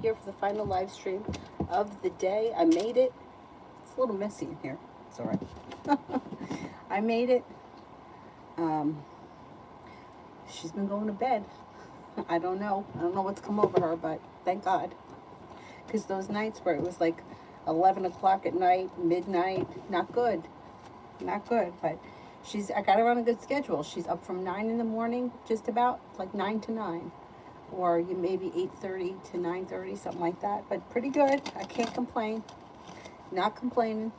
here for the final live stream of the day. I made it. It's a little messy in here. It's all right. I made it. Um, she's been going to bed. I don't know. I don't know what's come over her, but thank God. Because those nights where it was like 11 o'clock at night, midnight, not good. Not good, but I got her on a good schedule. She's up from 9 in the morning, just about, like 9 to 9. Or you maybe 8:30 to 9:30, something like that. But pretty good. I can't complain. Not complaining.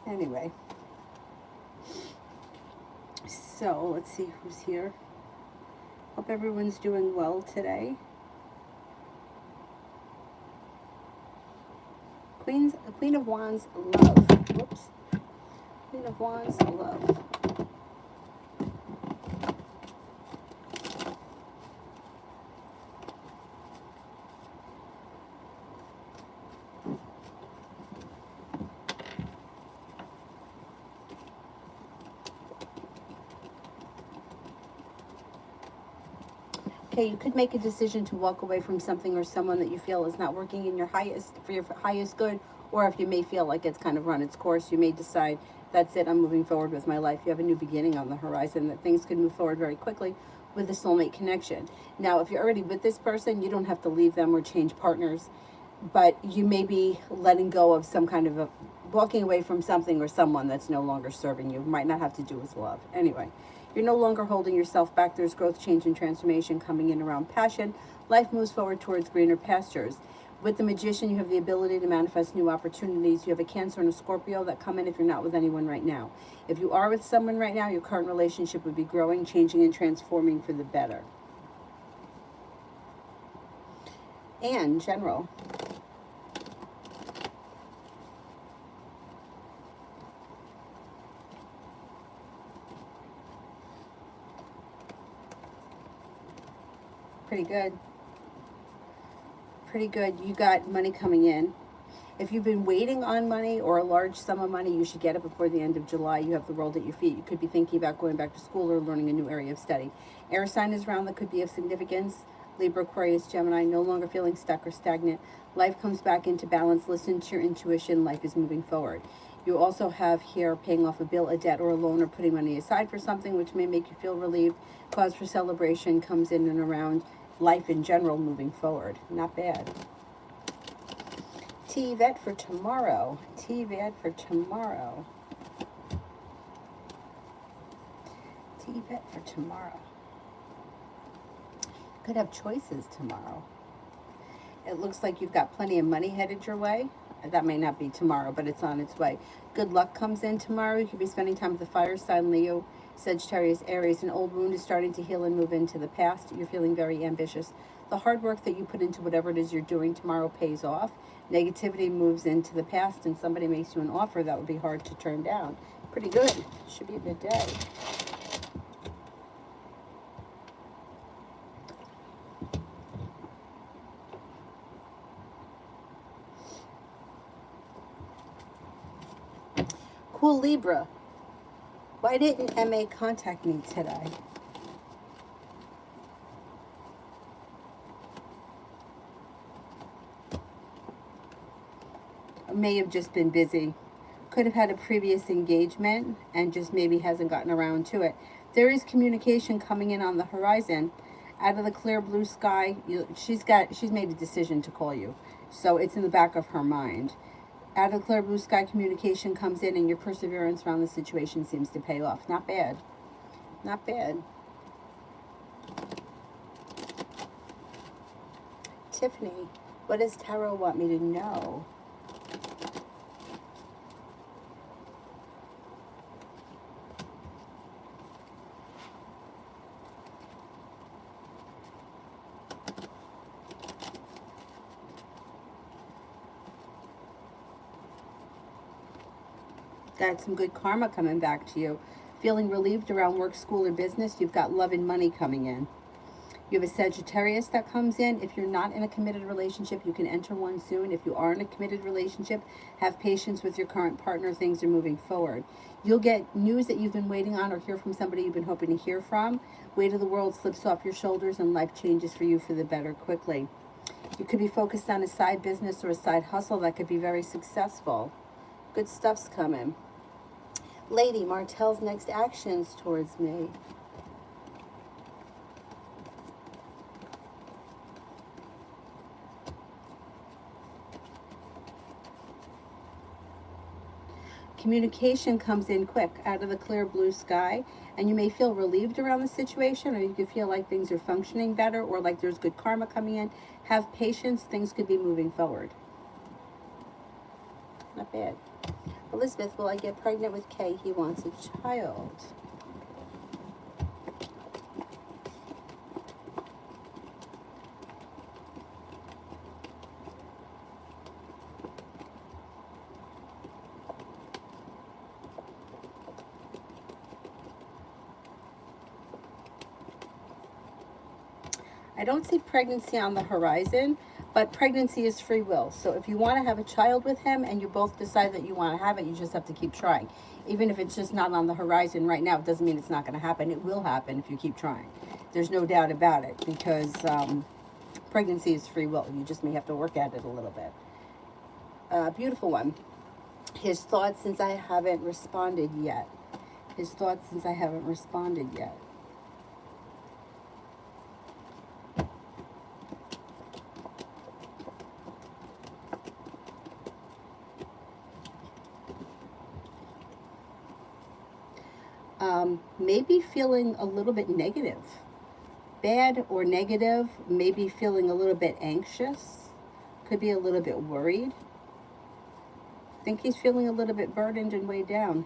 Anyway. So, let's see who's here. Hope everyone's doing well today. Queen of Wands, love. Whoops. Queen of Wands, love. Okay, you could make a decision to walk away from something or someone that you feel is not working in your highest good, or if you may feel like it's kind of run its course, you may decide, that's it, I'm moving forward with my life. You have a new beginning on the horizon, that things could move forward very quickly with a soulmate connection. Now, if you're already with this person, you don't have to leave them or change partners, but you may be letting go of some kind of walking away from something or someone that's no longer serving you. Might not have to do with love. Anyway. You're no longer holding yourself back. There's growth, change, and transformation coming in around passion. Life moves forward towards greener pastures. With the Magician, you have the ability to manifest new opportunities. You have a Cancer and a Scorpio that come in if you're not with anyone right now. If you are with someone right now, your current relationship would be growing, changing, and transforming for the better. And general. Pretty good. Pretty good. You got money coming in. If you've been waiting on money or a large sum of money, you should get it before the end of July. You have the world at your feet. You could be thinking about going back to school or learning a new area of study. Air sign is around that could be of significance. Libra, Aquarius, Gemini, no longer feeling stuck or stagnant. Life comes back into balance. Listen to your intuition. Life is moving forward. You also have here paying off a bill, a debt, or a loan, or putting money aside for something which may make you feel relieved. Cause for celebration comes in and around life in general moving forward. Not bad. TVET for tomorrow. TVET for tomorrow. TVET for tomorrow. Could have choices tomorrow. It looks like you've got plenty of money headed your way. That may not be tomorrow, but it's on its way. Good luck comes in tomorrow. You could be spending time with the fire sign, Leo, Sagittarius, Aries. An old wound is starting to heal and move into the past. You're feeling very ambitious. The hard work that you put into whatever it is you're doing tomorrow pays off. Negativity moves into the past, and somebody makes you an offer that would be hard to turn down. Pretty good. Should be a good day. Cool Libra. Why didn't MA contact me today? May have just been busy. Could have had a previous engagement and just maybe hasn't gotten around to it. There is communication coming in on the horizon. Out of the clear blue sky, she's made a decision to call you. So it's in the back of her mind. Out of the clear blue sky, communication comes in and your perseverance around the situation seems to pay off. Not bad. Not bad. Tiffany, what does Tarot want me to know? Got some good karma coming back to you. Feeling relieved around work, school, or business. You've got love and money coming in. You have a Sagittarius that comes in. If you're not in a committed relationship, you can enter one soon. If you are in a committed relationship, have patience with your current partner. Things are moving forward. You'll get news that you've been waiting on or hear from somebody you've been hoping to hear from. Weight of the world slips off your shoulders and life changes for you for the better quickly. You could be focused on a side business or a side hustle that could be very successful. Good stuff's coming. Lady, Martell's next actions towards me. Communication comes in quick out of the clear blue sky, and you may feel relieved around the situation, or you could feel like things are functioning better, or like there's good karma coming in. Have patience, things could be moving forward. Not bad. Elizabeth, will I get pregnant with Kay? He wants a child. I don't see pregnancy on the horizon, but pregnancy is free will. So if you want to have a child with him and you both decide that you want to have it, you just have to keep trying. Even if it's just not on the horizon right now, it doesn't mean it's not going to happen. It will happen if you keep trying. There's no doubt about it, because pregnancy is free will. You just may have to work at it a little bit. Beautiful one. His thoughts since I haven't responded yet. His thoughts since I haven't responded yet. Maybe feeling a little bit negative. Bad or negative, maybe feeling a little bit anxious. Could be a little bit worried. I think he's feeling a little bit burdened and weighed down.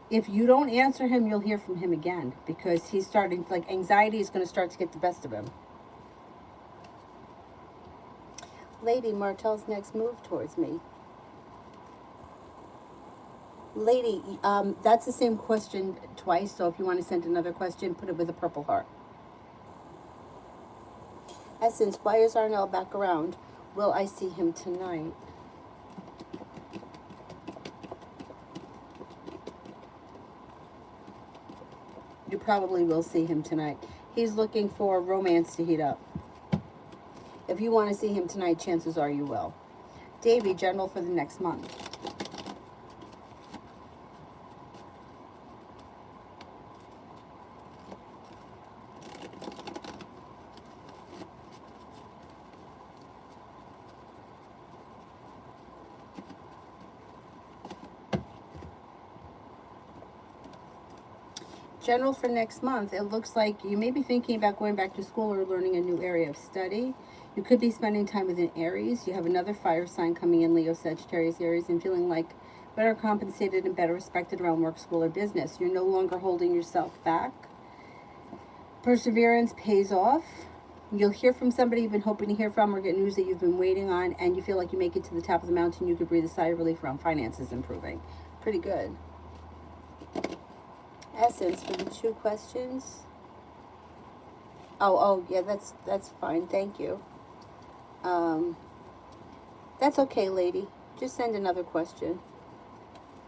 If you don't answer him, you'll hear from him again, because he's starting, like, anxiety is going to start to get the best of him. Lady, Martell's next move towards me. Lady, that's the same question twice, so if you want to send another question, put it with a purple heart. Essence, why is Arnell back around? Will I see him tonight? You probably will see him tonight. He's looking for romance to heat up. If you want to see him tonight, chances are you will. Davy, general for the next month. General for next month, it looks like you may be thinking about going back to school or learning a new area of study. You could be spending time with an Aries. You have another fire sign coming in, Leo, Sagittarius, Aries, and feeling like better compensated and better respected around work, school, or business. You're no longer holding yourself back. Perseverance pays off. You'll hear from somebody you've been hoping to hear from, or get news that you've been waiting on, and you feel like you make it to the top of the mountain. You could breathe a sigh of relief around finances improving. Pretty good. Essence for the 2 questions. Oh, yeah, that's fine. Thank you. That's okay, lady. Just send another question.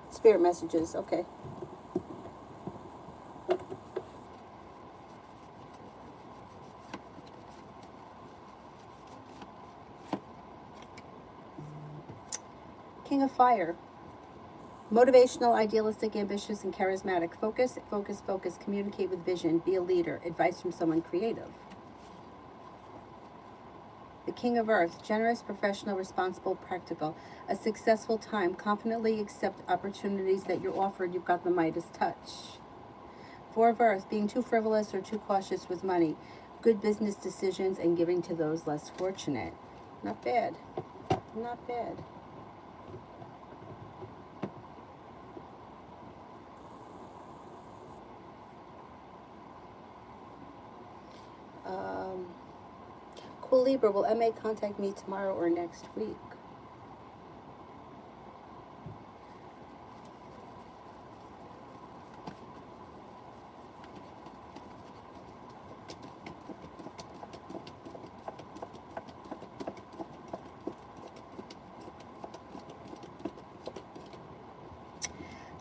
Spirit messages, okay. King of Fire. Motivational, idealistic, ambitious, and charismatic. Focus, focus, focus. Communicate with vision. Be a leader. Advice from someone creative. The King of Earth. Generous, professional, responsible, practical. A successful time. Confidently accept opportunities that you're offered. You've got the Midas touch. 4 of Earth. Being too frivolous or too cautious with money. Good business decisions and giving to those less fortunate. Not bad. Not bad. Cool Libra, will MA contact me tomorrow or next week?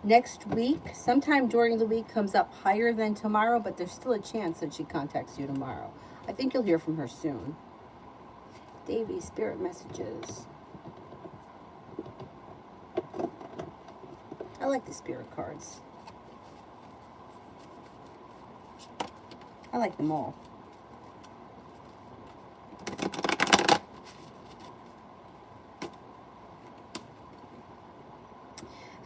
Next week, sometime during the week, comes up higher than tomorrow, but there's still a chance that she contacts you tomorrow. I think you'll hear from her soon. Davy, spirit messages. I like the spirit cards. I like them all.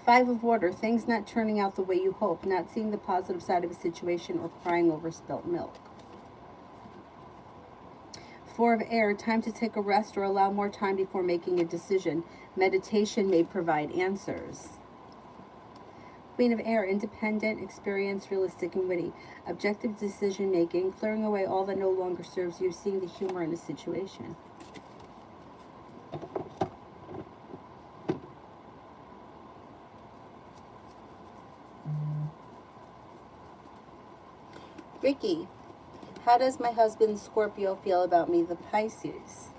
Five of Water, things not turning out the way you hope, not seeing the positive side of a situation, or crying over spilt milk. Four of Air, time to take a rest or allow more time before making a decision. Meditation may provide answers. Queen of Air, independent, experienced, realistic, and witty. Objective decision making, clearing away all that no longer serves you, seeing the humor in a situation. Ricky, how does my husband Scorpio feel about me, the Pisces?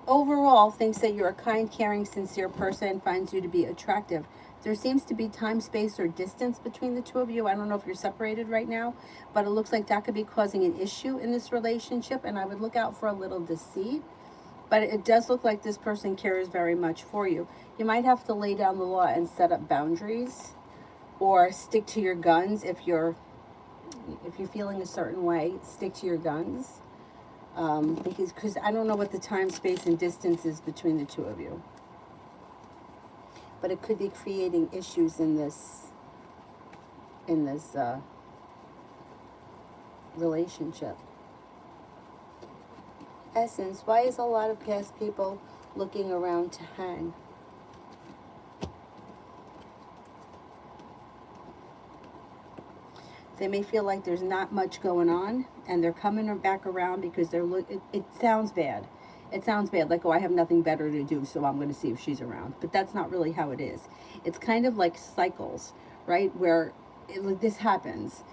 Overall, thinks that you're a kind, caring, sincere person, finds you to be attractive. There seems to be time, space, or distance between the two of you. I don't know if you're separated right now, but it looks like that could be causing an issue in this relationship, and I would look out for a little deceit. But it does look like this person cares very much for you. You might have to lay down the law and set up boundaries, or stick to your guns. If you're feeling a certain way, stick to your guns. Because I don't know what the time, space, and distance is between the two of you. But it could be creating issues in this relationship. Essence, why is a lot of past people looking around to hang? They may feel like there's not much going on, and they're coming back around because it sounds bad. It sounds bad, like, oh, I have nothing better to do, so I'm going to see if she's around. But that's not really how it is. It's kind of like cycles, right, where this happens.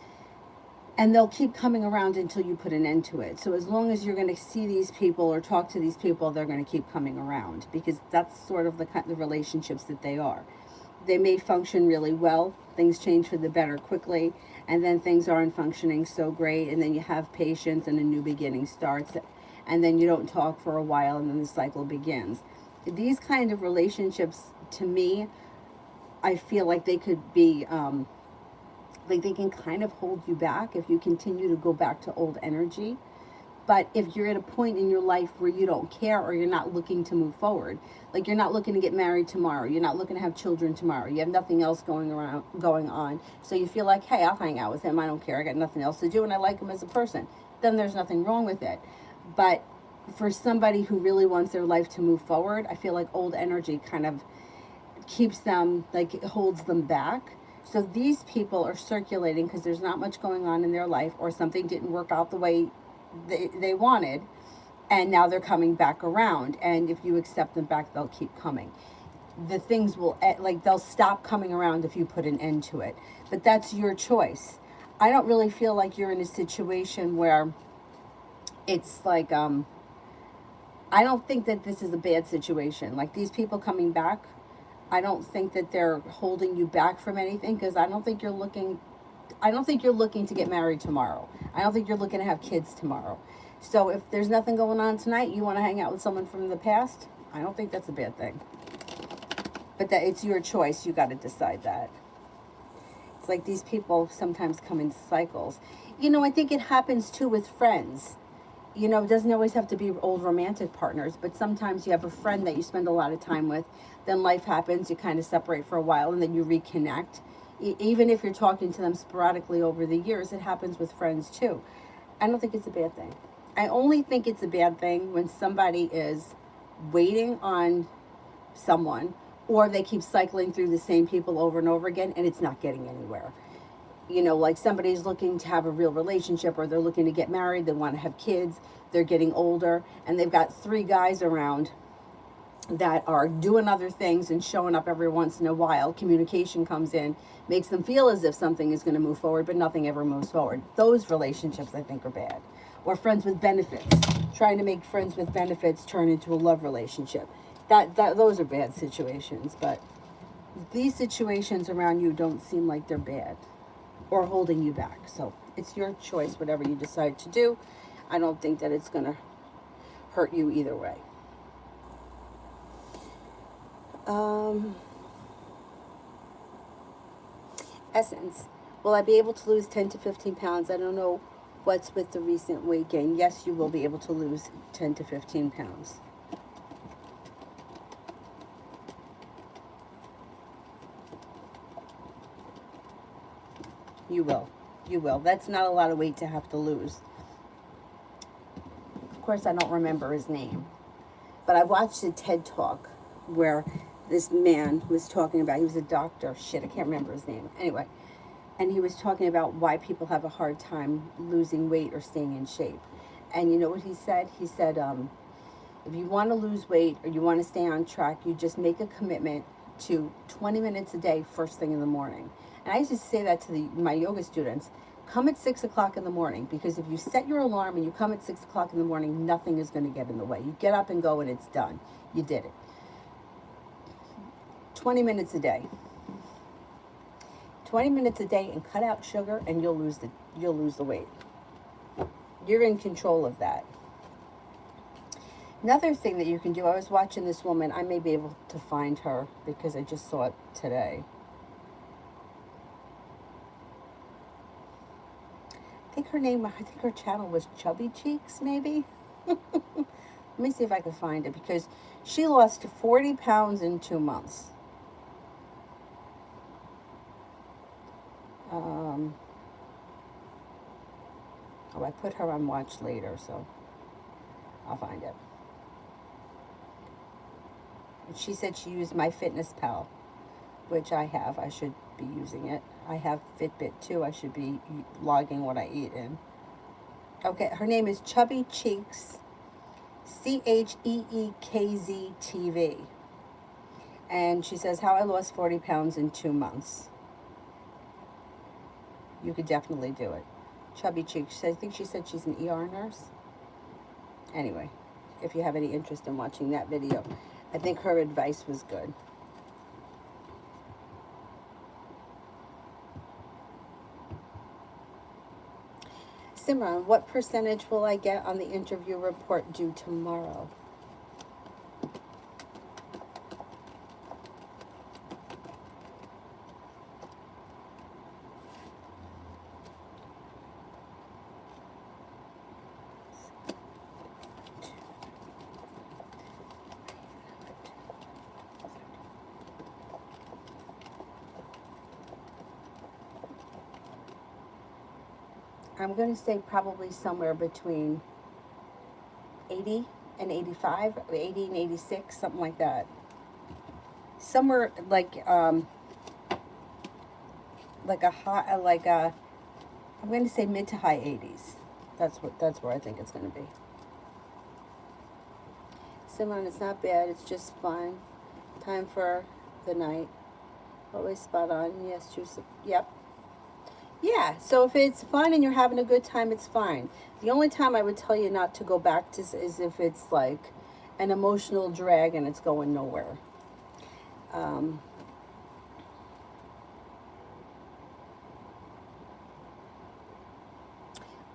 And they'll keep coming around until you put an end to it. So as long as you're going to see these people or talk to these people, they're going to keep coming around, because that's sort of the relationships that they are. They may function really well. Things change for the better quickly, and then things aren't functioning so great, and then you have patience and a new beginning starts, and then you don't talk for a while, and then the cycle begins. These kind of relationships, to me, I feel like they could be... like they can kind of hold you back if you continue to go back to old energy. But if you're at a point in your life where you don't care, or you're not looking to move forward, like you're not looking to get married tomorrow, you're not looking to have children tomorrow, you have nothing else going on, so you feel like, hey, I'll hang out with him, I don't care, I got nothing else to do, and I like him as a person, then there's nothing wrong with it. But for somebody who really wants their life to move forward, I feel like old energy kind of keeps them, like it holds them back. So these people are circulating because there's not much going on in their life, or something didn't work out the way they wanted, and now they're coming back around. And if you accept them back, they'll keep coming. The things will, like, they'll stop coming around if you put an end to it. But that's your choice. I don't really feel like you're in a situation where it's like, I don't think that this is a bad situation. Like, these people coming back, I don't think that they're holding you back from anything, because I don't think you're looking to get married tomorrow. I don't think you're looking to have kids tomorrow. So if there's nothing going on tonight, you want to hang out with someone from the past, I don't think that's a bad thing. But that it's your choice. You got to decide that. It's like these people sometimes come in cycles. I think it happens too with friends. It doesn't always have to be old romantic partners, but sometimes you have a friend that you spend a lot of time with, then life happens, you kind of separate for a while, and then you reconnect. Even if you're talking to them sporadically over the years, it happens with friends too. I don't think it's a bad thing. I only think it's a bad thing when somebody is waiting on someone, or they keep cycling through the same people over and over again, and it's not getting anywhere. Like somebody's looking to have a real relationship, or they're looking to get married, they want to have kids, they're getting older, and they've got 3 guys around that are doing other things and showing up every once in a while. Communication comes in, makes them feel as if something is going to move forward, but nothing ever moves forward. Those relationships, I think, are bad. Or friends with benefits. Trying to make friends with benefits turn into a love relationship. those are bad situations, but these situations around you don't seem like they're bad or holding you back. So it's your choice, whatever you decide to do. I don't think that it's going to hurt you either way. Um, Essence. Will I be able to lose 10 to 15 pounds? I don't know what's with the recent weight gain. Yes, you will be able to lose 10 to 15 pounds. You will. You will. That's not a lot of weight to have to lose. Of course, I don't remember his name. But I watched a TED Talk where this man was talking about, he was a doctor. Shit, I can't remember his name. Anyway, and he was talking about why people have a hard time losing weight or staying in shape. And you know what he said? He said, if you want to lose weight or you want to stay on track, you just make a commitment to 20 minutes a day first thing in the morning. And I used to say that to my yoga students. Come at 6 o'clock in the morning, because if you set your alarm and you come at 6 o'clock in the morning, nothing is going to get in the way. You get up and go and it's done. You did it. 20 minutes a day. 20 minutes a day and cut out sugar and you'll lose the weight. You're in control of that. Another thing that you can do, I was watching this woman, I may be able to find her because I just saw it today. I think her channel was Chubby Cheeks, maybe? Let me see if I can find it, because she lost 40 pounds in 2 months. I put her on watch later, so I'll find it. And she said she used MyFitnessPal, which I have. I should be using it. I have Fitbit too. I should be logging what I eat in. Okay, her name is Chubby Cheeks, CheekZ TV. And she says, how I lost 40 pounds in 2 months. You could definitely do it. Chubby Cheeks. I think she said she's an ER nurse. Anyway, if you have any interest in watching that video, I think her advice was good. Simran, what percentage will I get on the interview report due tomorrow? I'm going to say probably somewhere between 80 and 85, 80 and 86, something like that. Somewhere like a high, I'm going to say mid to high 80s. That's where I think it's going to be. Simon, it's not bad. It's just fun. Time for the night. Always spot on. Yes, juice. Yep. Yeah, so if it's fun and you're having a good time, it's fine. The only time I would tell you not to go back to is if it's like an emotional drag and it's going nowhere.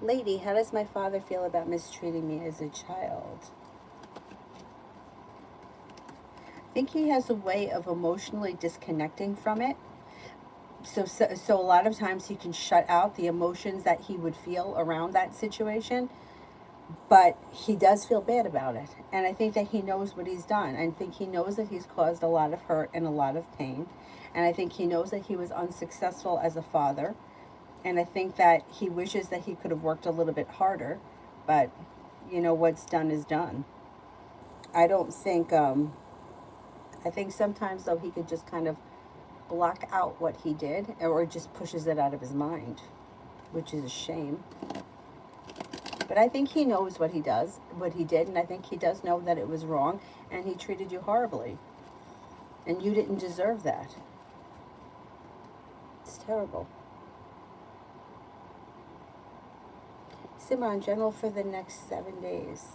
Lady, how does my father feel about mistreating me as a child? I think he has a way of emotionally disconnecting from it. So a lot of times he can shut out the emotions that he would feel around that situation, but he does feel bad about it. And I think that he knows what he's done. I think he knows that he's caused a lot of hurt and a lot of pain. And I think he knows that he was unsuccessful as a father. And I think that he wishes that he could have worked a little bit harder, but you know, what's done is done. I don't think, I think sometimes though he could just kind of block out what he did, or just pushes it out of his mind, which is a shame. But I think he knows what he did, and I think he does know that it was wrong, and he treated you horribly. And you didn't deserve that. It's terrible. Simran, general for the next 7 days.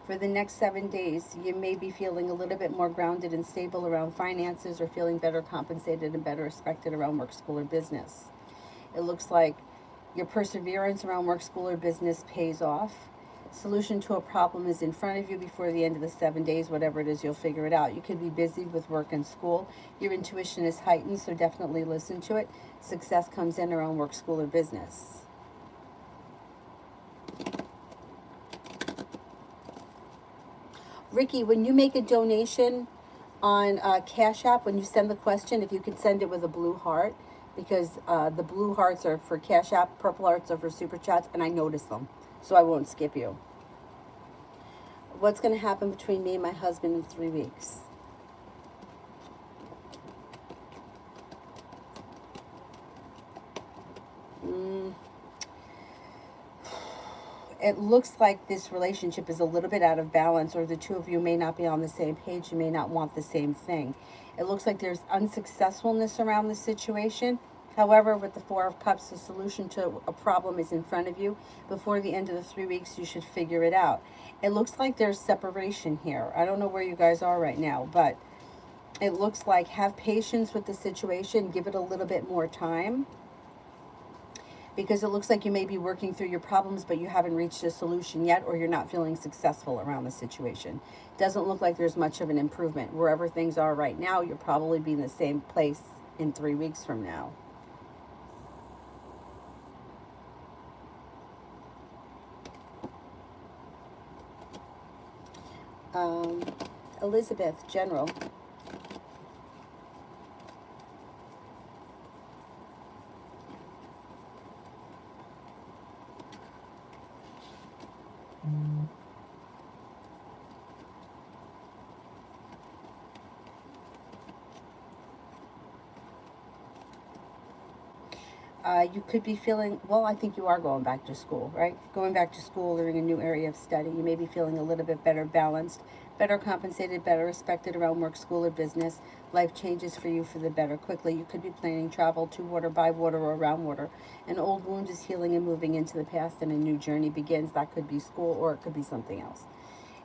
For the next 7 days, you may be feeling a little bit more grounded and stable around finances, or feeling better compensated and better respected around work, school, or business. It looks like your perseverance around work, school, or business pays off. Solution to a problem is in front of you before the end of the 7 days. Whatever it is, you'll figure it out. You could be busy with work and school. Your intuition is heightened, so definitely listen to it. Success comes in around work, school, or business. Ricky, when you make a donation on Cash App, when you send the question, if you could send it with a blue heart, because the blue hearts are for Cash App, purple hearts are for Super Chats, and I notice them, so I won't skip you. What's going to happen between me and my husband in 3 weeks? It looks like this relationship is a little bit out of balance, or the two of you may not be on the same page. You may not want the same thing. It looks like there's unsuccessfulness around the situation. However, with the Four of Cups, the solution to a problem is in front of you. Before the end of the 3 weeks, you should figure it out. It looks like there's separation here. I don't know where you guys are right now, but it looks like have patience with the situation. Give it a little bit more time, because it looks like you may be working through your problems, but you haven't reached a solution yet, or you're not feeling successful around the situation. Doesn't look like there's much of an improvement. Wherever things are right now, you'll probably be in the same place in 3 weeks from now. Elizabeth, General. You could be feeling, well, I think you are going back to school, right? Going back to school, learning a new area of study. You may be feeling a little bit better balanced, better compensated, better respected around work, school, or business. Life changes for you for the better quickly. You could be planning travel to water, by water, or around water. An old wound is healing and moving into the past, and a new journey begins. That could be school, or it could be something else.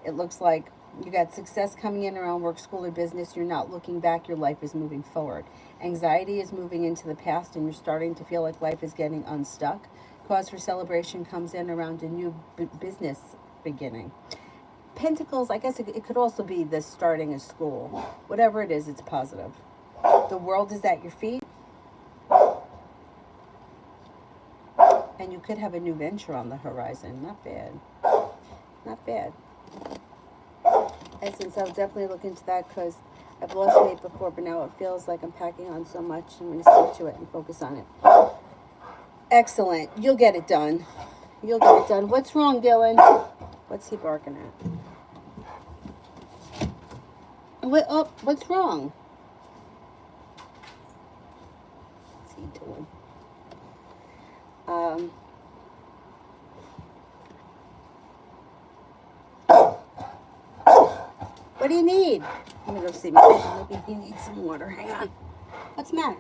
It looks like you got success coming in around work, school, or business. You're not looking back. Your life is moving forward. Anxiety is moving into the past, and you're starting to feel like life is getting unstuck. Cause for celebration comes in around a new business beginning. Pentacles, I guess it could also be the starting of school. Whatever it is, it's positive. The world is at your feet. And you could have a new venture on the horizon. Not bad. Not bad. Essence, I'll definitely look into that, because I've lost weight before, but now it feels like I'm packing on so much. I'm going to stick to it and focus on it. Excellent. You'll get it done. You'll get it done. What's wrong, Dylan? What's he barking at? What's wrong? What's he doing? What do you need? I'm gonna go see. Maybe he needs some water. Hang on. What's the matter?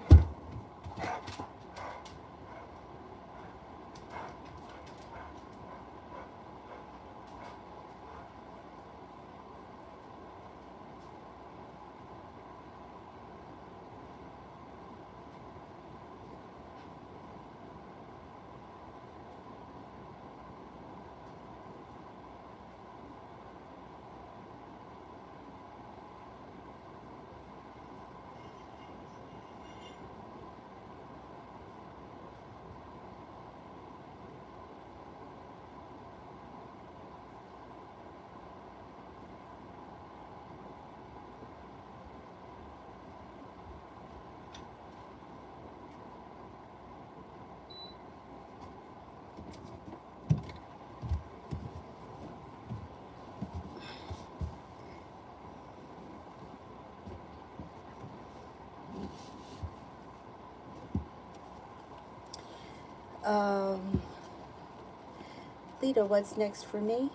Lita, what's next for me?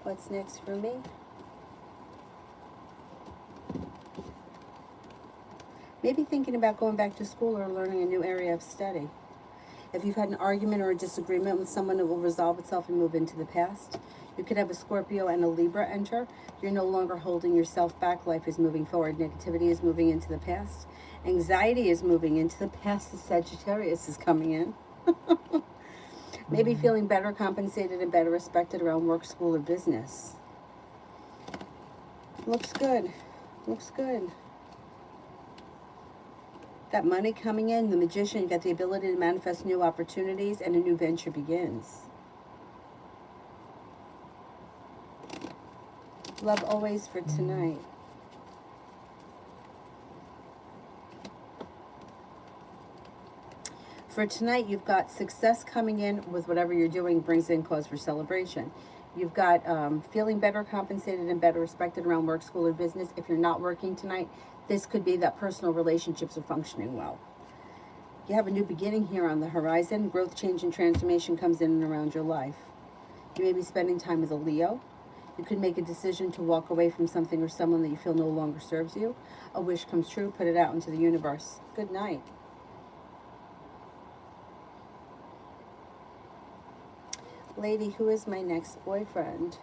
What's next for me? Maybe thinking about going back to school or learning a new area of study. If you've had an argument or a disagreement with someone, it will resolve itself and move into the past. You could have a Scorpio and a Libra enter. You're no longer holding yourself back. Life is moving forward. Negativity is moving into the past. Anxiety is moving into the past. The Sagittarius is coming in. Maybe feeling better compensated and better respected around work, school, or business. Looks good. Looks good. Got money coming in. The Magician. You got the ability to manifest new opportunities, and a new venture begins. Love always for tonight. For tonight, you've got success coming in with whatever you're doing brings in cause for celebration. You've got feeling better compensated and better respected around work, school, or business. If you're not working tonight, this could be that personal relationships are functioning well. You have a new beginning here on the horizon. Growth, change, and transformation comes in and around your life. You may be spending time with a Leo. You could make a decision to walk away from something or someone that you feel no longer serves you. A wish comes true. Put it out into the universe. Good night. Lady, who is my next boyfriend?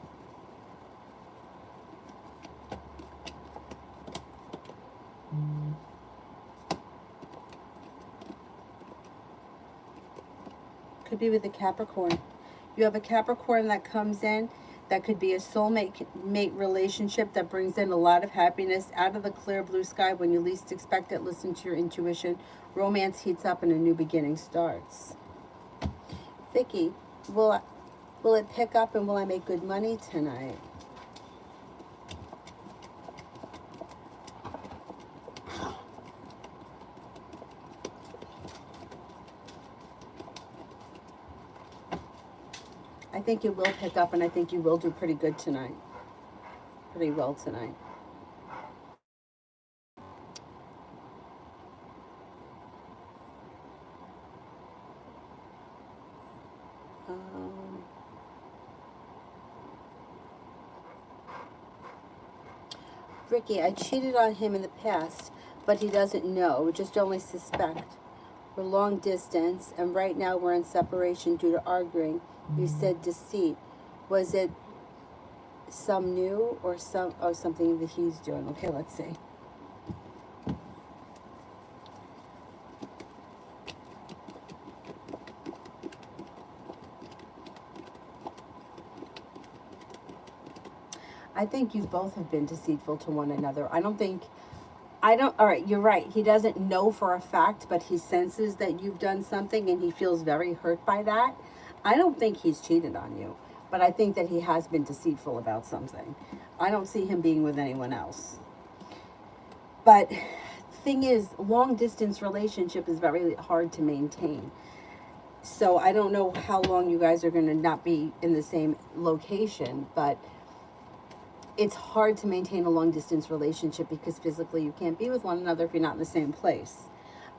Could be with a Capricorn. You have a Capricorn that comes in. That could be a soulmate relationship that brings in a lot of happiness out of the clear blue sky when you least expect it. Listen to your intuition. Romance heats up and a new beginning starts. Vicky, will it pick up and will I make good money tonight? I think it will pick up and I think you will do pretty good tonight. Pretty well tonight. Ricky, I cheated on him in the past, but he doesn't know, just only suspect. We're long distance, and right now we're in separation due to arguing. You said deceit. Was it some new or something that he's doing? Okay, let's see. I think you both have been deceitful to one another. All right, you're right. He doesn't know for a fact, but he senses that you've done something and he feels very hurt by that. I don't think he's cheated on you, but I think that he has been deceitful about something. I don't see him being with anyone else. But thing is, long distance relationship is very hard to maintain. So I don't know how long you guys are going to not be in the same location, but it's hard to maintain a long distance relationship because physically you can't be with one another if you're not in the same place.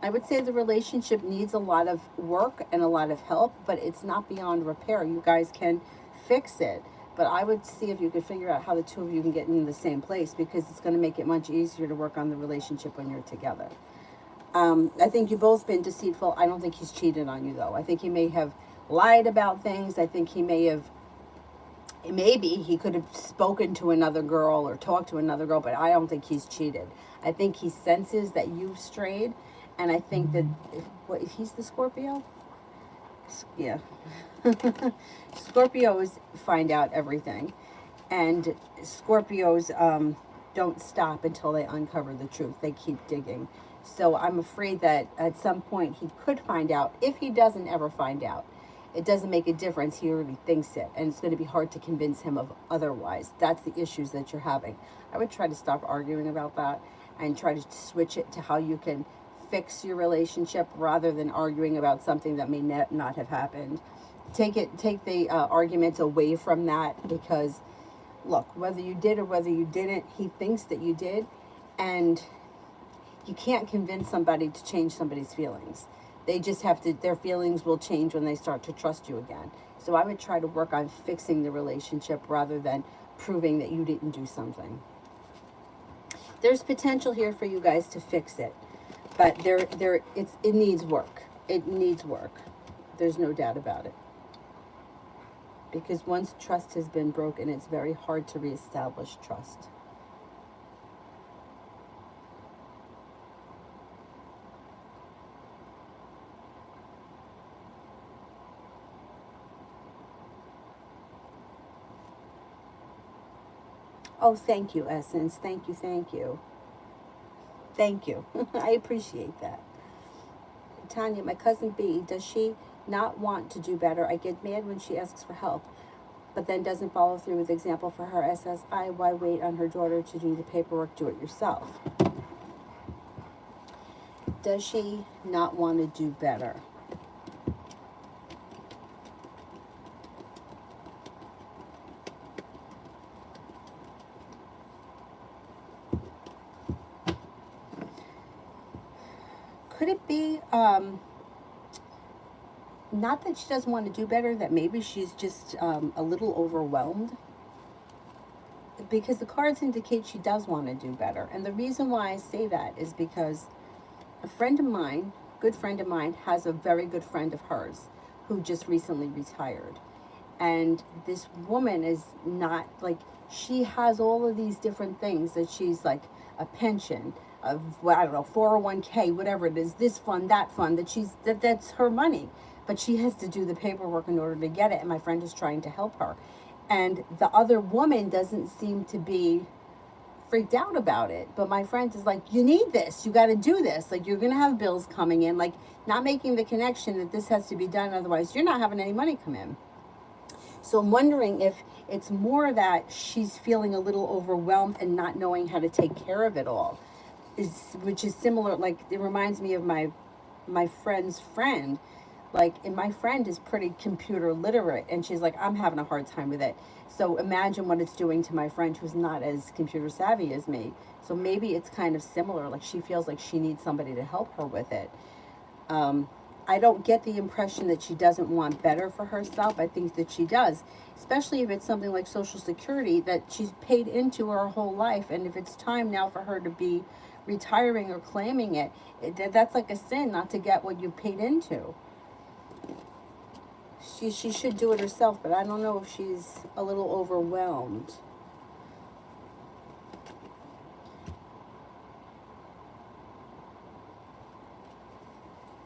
I would say the relationship needs a lot of work and a lot of help, but it's not beyond repair. You guys can fix it, but I would see if you could figure out how the two of you can get in the same place because it's going to make it much easier to work on the relationship when you're together. I think you've both been deceitful. I don't think he's cheated on you, though. I think he may have lied about things. I think he may have maybe he could have spoken to another girl or talked to another girl, but I don't think he's cheated. I think he senses that you've strayed, and I think that he's the Scorpio? Yeah. Scorpios find out everything, and Scorpios don't stop until they uncover the truth. They keep digging. So I'm afraid that at some point he could find out. If he doesn't ever find out, it doesn't make a difference. He already thinks it, and it's going to be hard to convince him of otherwise. That's the issues that you're having. I would try to stop arguing about that and try to switch it to how you can fix your relationship rather than arguing about something that may not have happened. Take the arguments away from that because, look, whether you did or whether you didn't, he thinks that you did, and you can't convince somebody to change somebody's feelings. They just have to, their feelings will change when they start to trust you again. So I would try to work on fixing the relationship rather than proving that you didn't do something. There's potential here for you guys to fix it, but it needs work. It needs work. There's no doubt about it. because once trust has been broken, it's very hard to reestablish trust. Oh, thank you, Essence. Thank you, thank you. Thank you. I appreciate that. Tanya, my cousin B, does she not want to do better? I get mad when she asks for help, but then doesn't follow through with example for her SSI. Why wait on her daughter to do the paperwork? Do it yourself. Does she not want to do better? Could it be not that she doesn't want to do better, that maybe she's just a little overwhelmed? Because the cards indicate she does want to do better. And the reason why I say that is because a friend of mine, good friend of mine, has a very good friend of hers who just recently retired. And this woman is not like, she has all of these different things that she's like a pension of, well, I don't know, 401k, whatever it is, this fund, that's her money. But she has to do the paperwork in order to get it. And my friend is trying to help her. And the other woman doesn't seem to be freaked out about it. But my friend is like, you need this. You got to do this. Like, you're going to have bills coming in. Like, not making the connection that this has to be done. Otherwise, you're not having any money come in. So I'm wondering if it's more that she's feeling a little overwhelmed and not knowing how to take care of it all. Which is similar, like, it reminds me of my friend's friend. Like, and my friend is pretty computer literate, and she's like, I'm having a hard time with it. So imagine what it's doing to my friend who's not as computer savvy as me. So maybe it's kind of similar. Like, she feels like she needs somebody to help her with it. I don't get the impression that she doesn't want better for herself. I think that she does, especially if it's something like Social Security that she's paid into her whole life. And if it's time now for her to be retiring or claiming it, that's like a sin not to get what you paid into. She should do it herself, but I don't know if she's a little overwhelmed.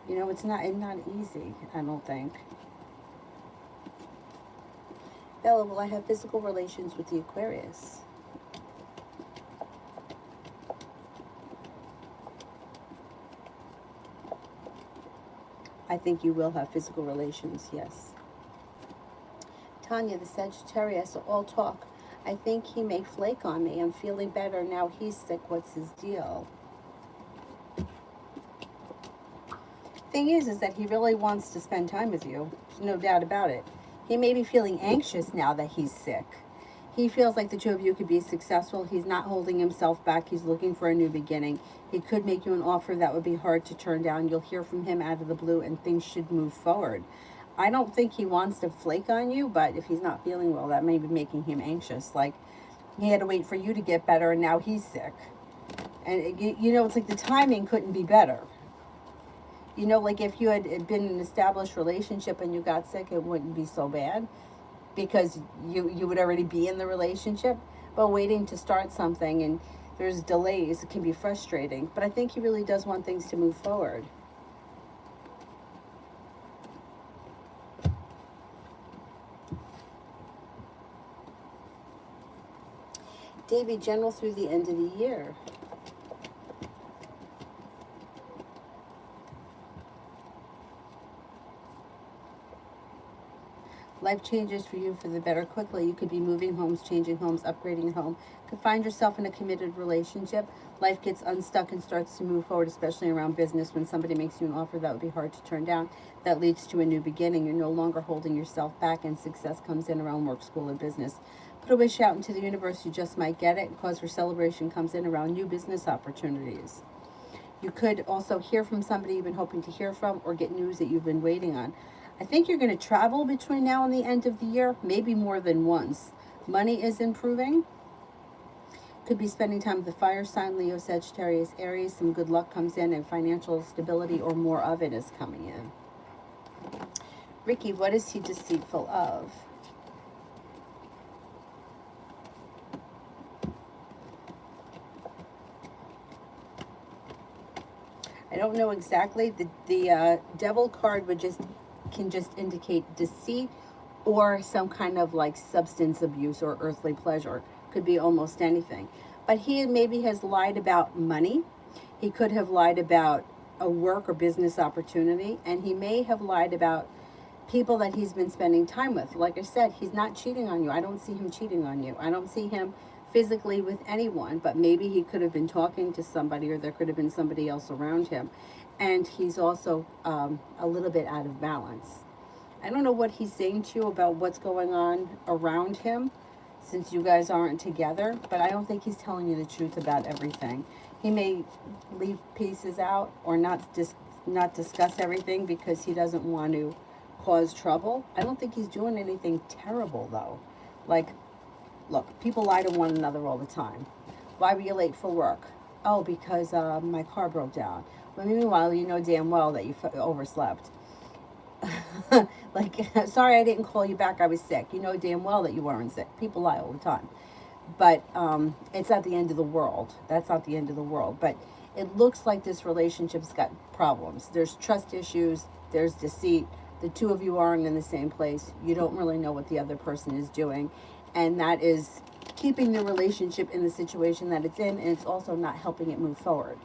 You know, it's not easy, I don't think. Bella, will I have physical relations with the Aquarius? I think you will have physical relations, yes. Tanya, the Sagittarius, all talk. I think he may flake on me. I'm feeling better now. He's sick. What's his deal? Thing is that he really wants to spend time with you. There's no doubt about it. He may be feeling anxious now that he's sick. He feels like the two of you could be successful. He's not holding himself back. He's looking for a new beginning. He could make you an offer that would be hard to turn down. You'll hear from him out of the blue, and things should move forward. I don't think he wants to flake on you, but if he's not feeling well, that may be making him anxious. Like, he had to wait for you to get better, and now he's sick. And, you know, it's like the timing couldn't be better. You know, like if you had been in an established relationship and you got sick, it wouldn't be so bad because you would already be in the relationship. But waiting to start something and there's delays, it can be frustrating. But I think he really does want things to move forward. David, general through the end of the year. Life changes for you for the better quickly. You could be moving homes, changing homes, upgrading your home. Could find yourself in a committed relationship. Life gets unstuck and starts to move forward, especially around business. When somebody makes you an offer that would be hard to turn down, that leads to a new beginning. You're no longer holding yourself back, and success comes in around work, school, and business. Put a wish out into the universe. You just might get it. Cause for celebration comes in around new business opportunities. You could also hear from somebody you've been hoping to hear from, or get news that you've been waiting on. I think you're going to travel between now and the end of the year, maybe more than once. Money is improving. Could be spending time with the fire sign, Leo, Sagittarius, Aries. Some good luck comes in, and financial stability or more of it is coming in. Ricky, what is he deceitful of? don't know exactly. The devil card would can just indicate deceit or some kind of like substance abuse or earthly pleasure. Could be almost anything. But he maybe has lied about money. He could have lied about a work or business opportunity, and he may have lied about people that he's been spending time with. Like I said, he's not cheating on you. I don't see him cheating on you. I don't see him physically with anyone, but maybe he could have been talking to somebody, or there could have been somebody else around him. And he's also a little bit out of balance. I don't know what he's saying to you about what's going on around him since you guys aren't together, but I don't think he's telling you the truth about everything. He may leave pieces out or not discuss everything because he doesn't want to cause trouble. I don't think he's doing anything terrible though. Like, look, people lie to one another all the time. Why were you late for work? Oh, because my car broke down. Well, meanwhile, you know damn well that you overslept. Like, sorry I didn't call you back, I was sick. You know damn well that you weren't sick. People lie all the time. But it's not the end of the world. That's not the end of the world. But it looks like this relationship's got problems. There's trust issues. There's deceit. The two of you aren't in the same place. You don't really know what the other person is doing. And that is keeping the relationship in the situation that it's in. And it's also not helping it move forward.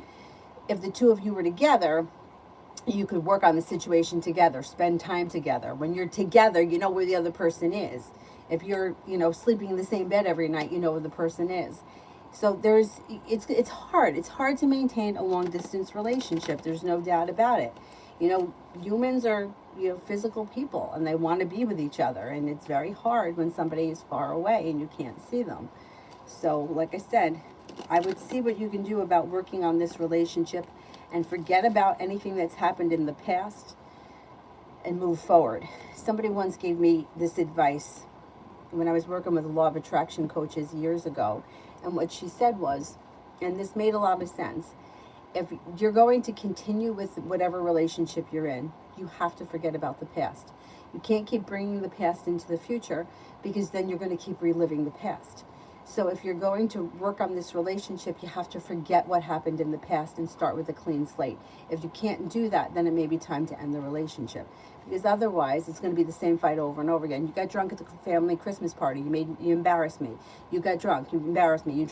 If the two of you were together, you could work on the situation together, spend time together. When you're together, you know where the other person is. If you're, sleeping in the same bed every night, you know where the person is. So it's hard. It's hard to maintain a long distance relationship. There's no doubt about it. Humans are, physical people, and they want to be with each other. And it's very hard when somebody is far away and you can't see them. So, like I said, I would see what you can do about working on this relationship and forget about anything that's happened in the past and move forward. Somebody once gave me this advice when I was working with law of attraction coaches years ago. And what she said was, and this made a lot of sense, if you're going to continue with whatever relationship you're in, you have to forget about the past. You can't keep bringing the past into the future, because then you're going to keep reliving the past. So if you're going to work on this relationship, you have to forget what happened in the past and start with a clean slate. If you can't do that, then it may be time to end the relationship. Because otherwise, it's going to be the same fight over and over again. You got drunk at the family Christmas party. You embarrassed me. You got drunk. You embarrassed me.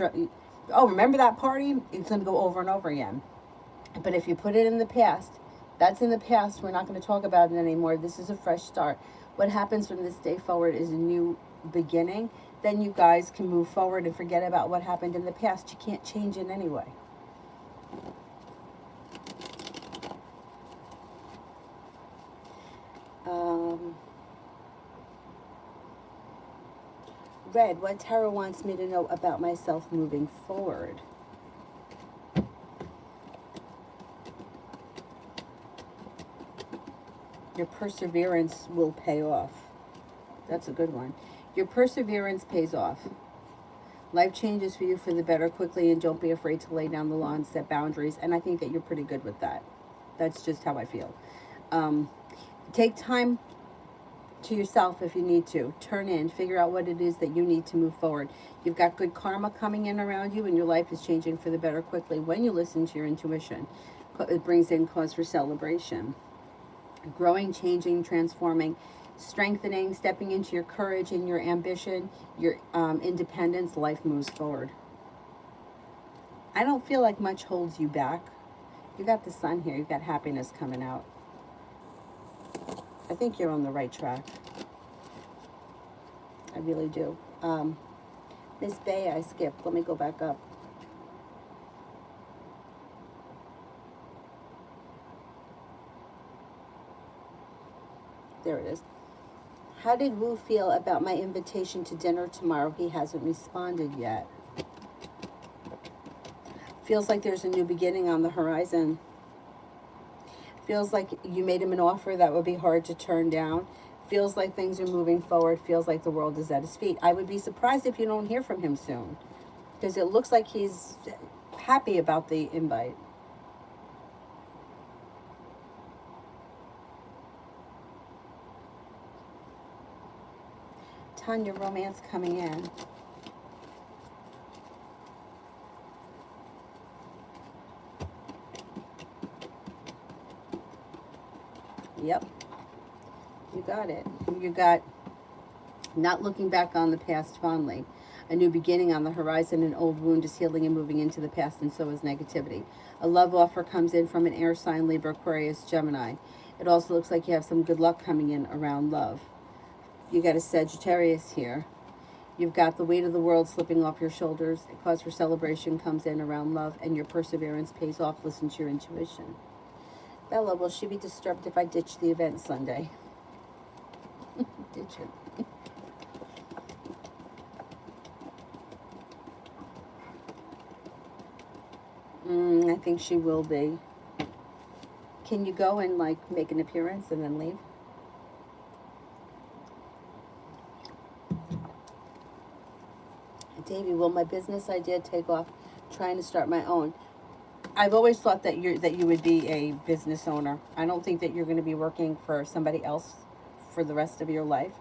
Oh, remember that party? It's going to go over and over again. But if you put it in the past, that's in the past. We're not going to talk about it anymore. This is a fresh start. What happens from this day forward is a new beginning. Then you guys can move forward and forget about what happened in the past. You can't change it anyway. Red, what tarot wants me to know about myself moving forward? Your perseverance will pay off. That's a good one. Your perseverance pays off. Life changes for you for the better quickly, and don't be afraid to lay down the law and set boundaries. And I think that you're pretty good with that. That's just how I feel. Take time to yourself if you need to. Turn in, figure out what it is that you need to move forward. You've got good karma coming in around you, and your life is changing for the better quickly when you listen to your intuition. It brings in cause for celebration. Growing, changing, transforming, strengthening, stepping into your courage and your ambition, your independence. Life moves forward. I don't feel like much holds you back. You got the sun here. You got happiness coming out. I think you're on the right track. I really do. Miss Bay, I skipped. Let me go back up. There it is. How did Wu feel about my invitation to dinner tomorrow? He hasn't responded yet. Feels like there's a new beginning on the horizon. Feels like you made him an offer that would be hard to turn down. Feels like things are moving forward. Feels like the world is at his feet. I would be surprised if you don't hear from him soon, because it looks like he's happy about the invite. Tanya, romance coming in. Yep, you got it. You got not looking back on the past fondly. A new beginning on the horizon, an old wound is healing and moving into the past, and so is negativity. A love offer comes in from an air sign, Libra, Aquarius, Gemini. It also looks like you have some good luck coming in around love. You got a Sagittarius here. You've got the weight of the world slipping off your shoulders. A cause for celebration comes in around love, and your perseverance pays off. Listen to your intuition. Bella, will she be disturbed if I ditch the event Sunday? Ditch it. I think she will be. Can you go and like make an appearance and then leave? Davey, will my business idea take off? Trying to start my own. I've always thought that you would be a business owner. I don't think that you're going to be working for somebody else for the rest of your life.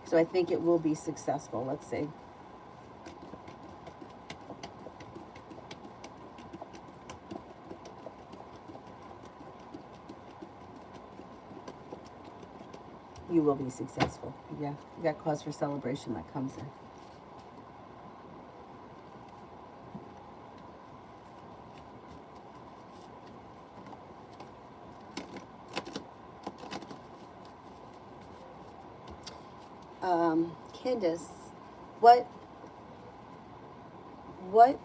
So I think it will be successful. Let's see. You will be successful. Yeah, you got cause for celebration that comes in. Candace, what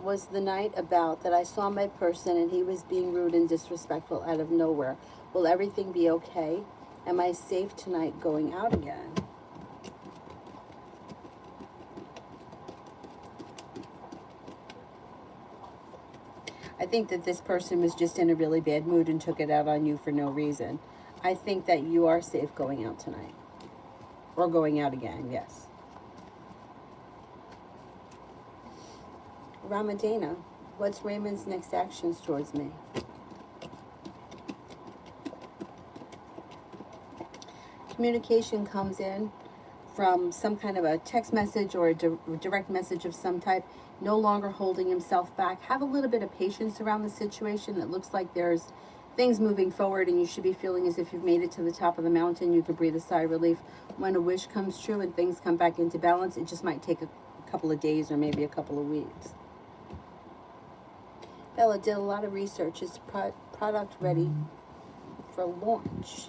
was the night about that I saw my person and he was being rude and disrespectful out of nowhere? Will everything be okay? Am I safe tonight going out again? I think that this person was just in a really bad mood and took it out on you for no reason. I think that you are safe going out tonight. Or going out again, yes. Ramadana, what's Raymond's next actions towards me? Communication comes in from some kind of a text message or a direct message of some type, no longer holding himself back. Have a little bit of patience around the situation. It looks like there's things moving forward and you should be feeling as if you've made it to the top of the mountain. You could breathe a sigh of relief. When a wish comes true and things come back into balance, it just might take a couple of days or maybe a couple of weeks. Bella did a lot of research. Is product ready for launch?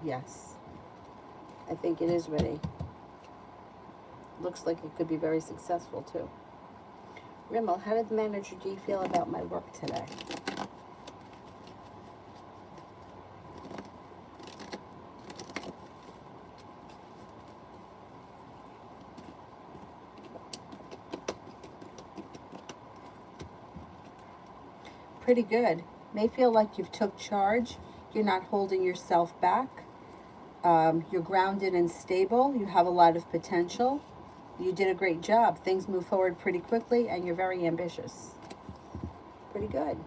Yes, I think it is ready. Looks like it could be very successful too. Rimmel, how did the manager G feel about my work today? Pretty good. May feel like you've took charge. You're not holding yourself back. You're grounded and stable. You have a lot of potential. You did a great job. Things move forward pretty quickly and you're very ambitious. Pretty good.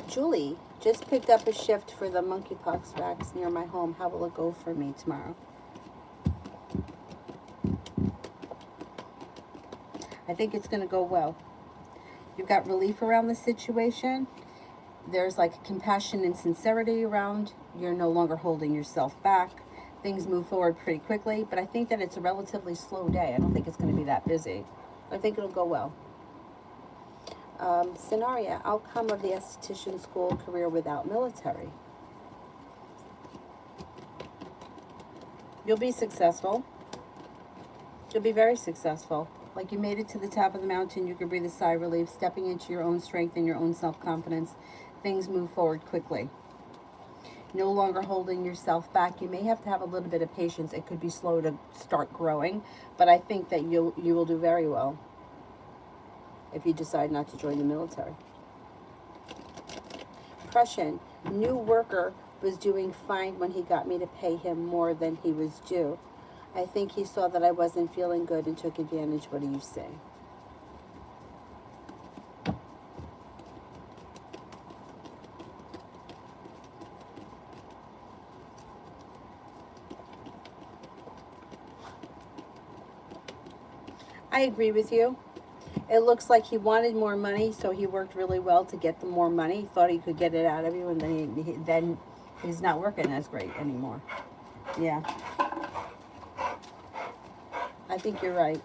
Julie, just picked up a shift for the monkeypox vax near my home. How will it go for me tomorrow? I think it's going to go well. You've got relief around the situation. There's like compassion and sincerity around. You're no longer holding yourself back. Things move forward pretty quickly, but I think that it's a relatively slow day. I don't think it's going to be that busy. I think it'll go well. Scenario, outcome of the esthetician school career without military. You'll be successful. You'll be very successful. Like you made it to the top of the mountain, you can breathe a sigh of relief, stepping into your own strength and your own self-confidence. Things move forward quickly. No longer holding yourself back. You may have to have a little bit of patience. It could be slow to start growing, but I think that you will do very well if you decide not to join the military. Prussian, new worker was doing fine when he got me to pay him more than he was due. I think he saw that I wasn't feeling good and took advantage. What do you say? I agree with you. It looks like he wanted more money, so he worked really well to get the more money. Thought he could get it out of you, and then he's not working as great anymore. Yeah, I think you're right.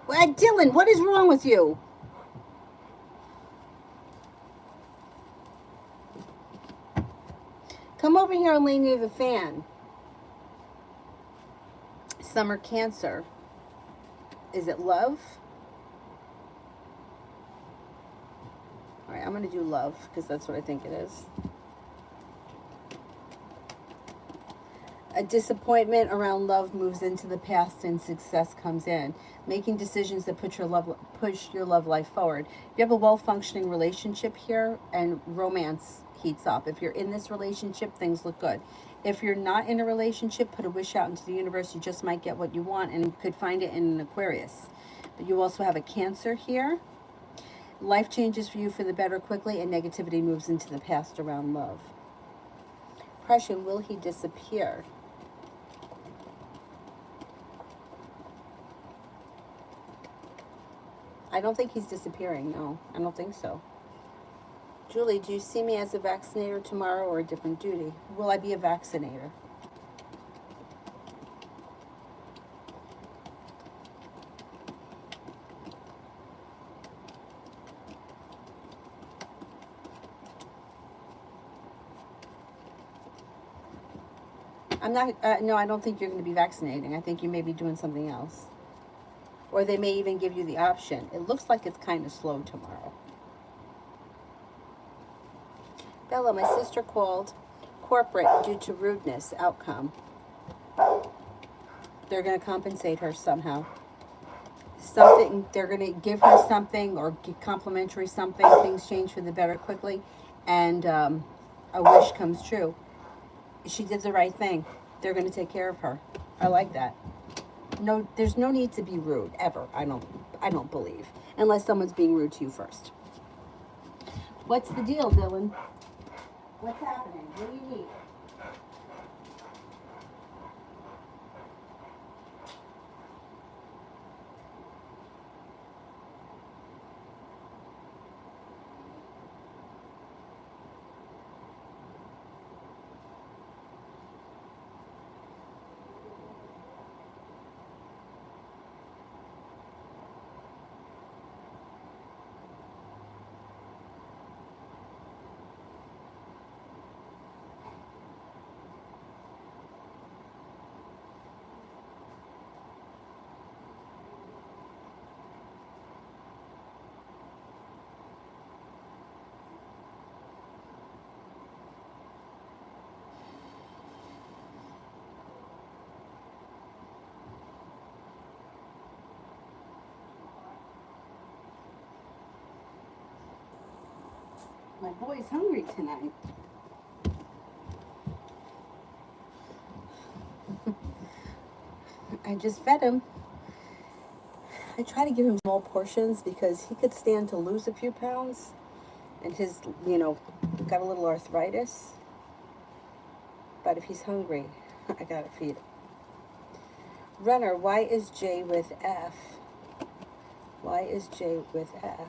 Well, Dylan, what is wrong with you? Come over here and lay near the fan. Summer Cancer. Is it love? All right, I'm going to do love because that's what I think it is. A disappointment around love moves into the past and success comes in. Making decisions that push your love life forward. You have a well-functioning relationship here, and romance heats up. If you're in this relationship, things look good. If you're not in a relationship, put a wish out into the universe. You just might get what you want, and you could find it in an Aquarius. But you also have a Cancer here. Life changes for you for the better quickly, and negativity moves into the past around love. Depression, will he disappear? I don't think he's disappearing, no. I don't think so. Julie, do you see me as a vaccinator tomorrow or a different duty? Will I be a vaccinator? I'm not, no, I don't think you're going to be vaccinating. I think you may be doing something else. Or they may even give you the option. It looks like it's kind of slow tomorrow. Bella, my sister called corporate due to rudeness. Outcome. They're going to compensate her somehow. Something, they're going to give her something or complimentary something. Things change for the better quickly. And a wish comes true. She did the right thing. They're going to take care of her. I like that. No, there's no need to be rude ever. I don't believe, unless someone's being rude to you first. What's the deal, Dylan? What's happening? What do you need? My boy's hungry tonight. I just fed him. I try to give him small portions because he could stand to lose a few pounds. And his, got a little arthritis. But if he's hungry, I gotta feed him. Runner, why is J with F? Why is J with F?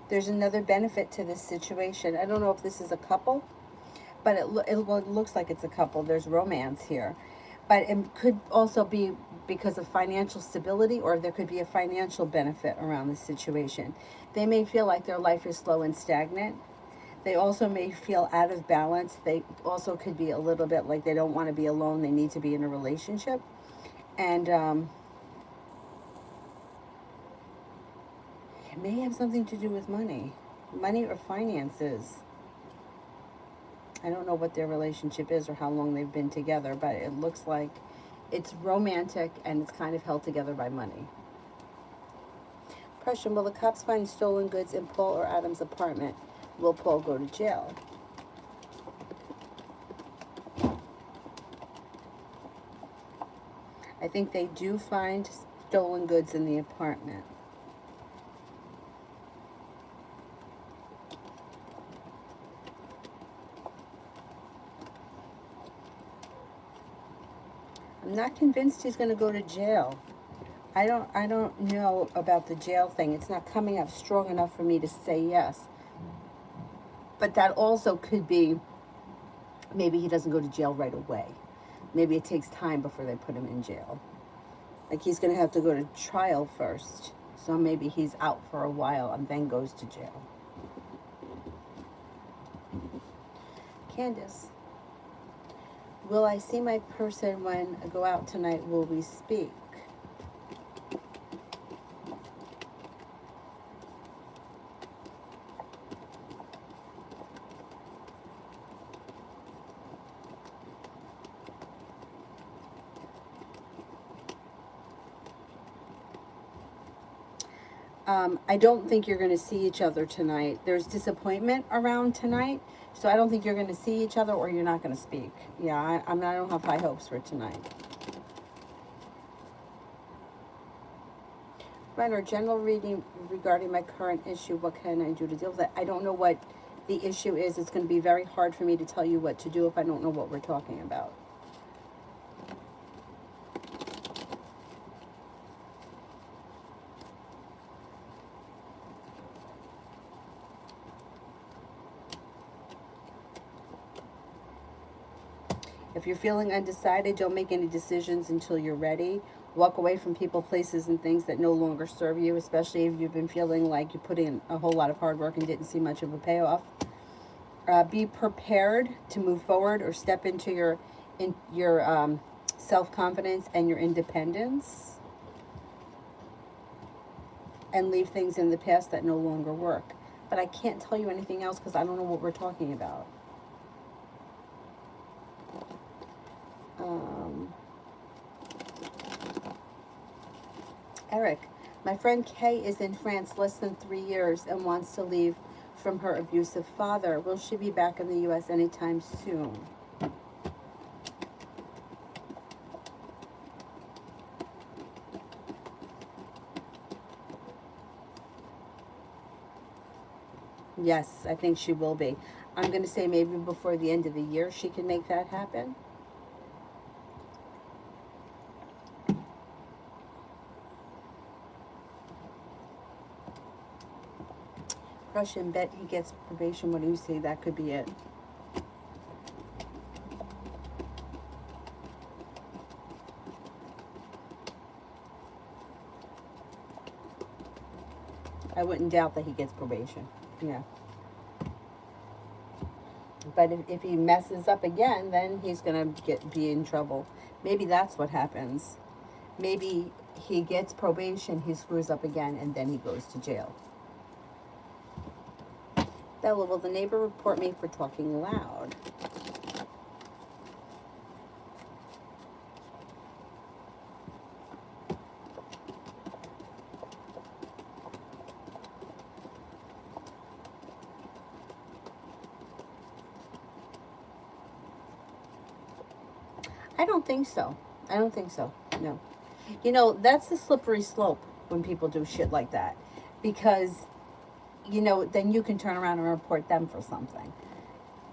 There's another benefit to this situation. I don't know if this is a couple, but it looks like it's a couple. There's romance here. But it could also be because of financial stability, or there could be a financial benefit around this situation. They may feel like their life is slow and stagnant. They also may feel out of balance. They also could be a little bit like they don't want to be alone. They need to be in a relationship. And it may have something to do with money or finances. I don't know what their relationship is or how long they've been together, but it looks like it's romantic and it's kind of held together by money. Question, will the cops find stolen goods in Paul or Adam's apartment? Will Paul go to jail? I think they do find stolen goods in the apartment. I'm not convinced he's going to go to jail. I don't know about the jail thing. It's not coming up strong enough for me to say yes. But that also could be maybe he doesn't go to jail right away. Maybe it takes time before they put him in jail. Like he's going to have to go to trial first. So maybe he's out for a while and then goes to jail. Candace, will I see my person when I go out tonight? Will we speak? I don't think you're going to see each other tonight. There's disappointment around tonight, so I don't think you're going to see each other, or you're not going to speak. Yeah, I don't have high hopes for tonight. Renner, general reading regarding my current issue. What can I do to deal with it? I don't know what the issue is. It's going to be very hard for me to tell you what to do if I don't know what we're talking about. If you're feeling undecided, don't make any decisions until you're ready. Walk away from people, places, and things that no longer serve you, especially if you've been feeling like you put in a whole lot of hard work and didn't see much of a payoff. Be prepared to move forward or step into your self-confidence and your independence, and leave things in the past that no longer work. But I can't tell you anything else because I don't know what we're talking about. Eric, my friend Kay is in France less than 3 years and wants to leave from her abusive father. Will she be back in the U.S. anytime soon? Yes, I think she will be. I'm going to say maybe before the end of the year she can make that happen. Russian, bet he gets probation. What do you say? That could be it. I wouldn't doubt that he gets probation. Yeah. But if he messes up again, then he's going to be in trouble. Maybe that's what happens. Maybe he gets probation, he screws up again, and then he goes to jail. Bella, will the neighbor report me for talking loud? I don't think so. I don't think so. No. You know, that's a slippery slope when people do shit like that. Because, you know, then you can turn around and report them for something.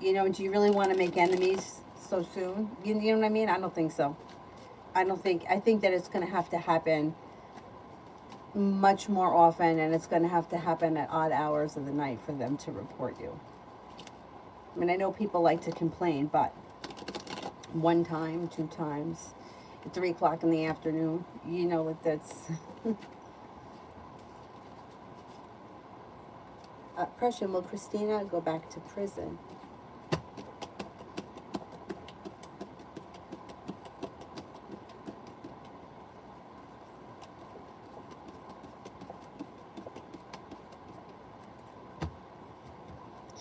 You know, do you really want to make enemies so soon? You know what I mean? I don't think so. I think that it's going to have to happen much more often, and it's going to have to happen at odd hours of the night for them to report you. I mean, I know people like to complain, but 1 time, 2 times, at 3 o'clock in the afternoon, you know what that's... Question, will Christina go back to prison?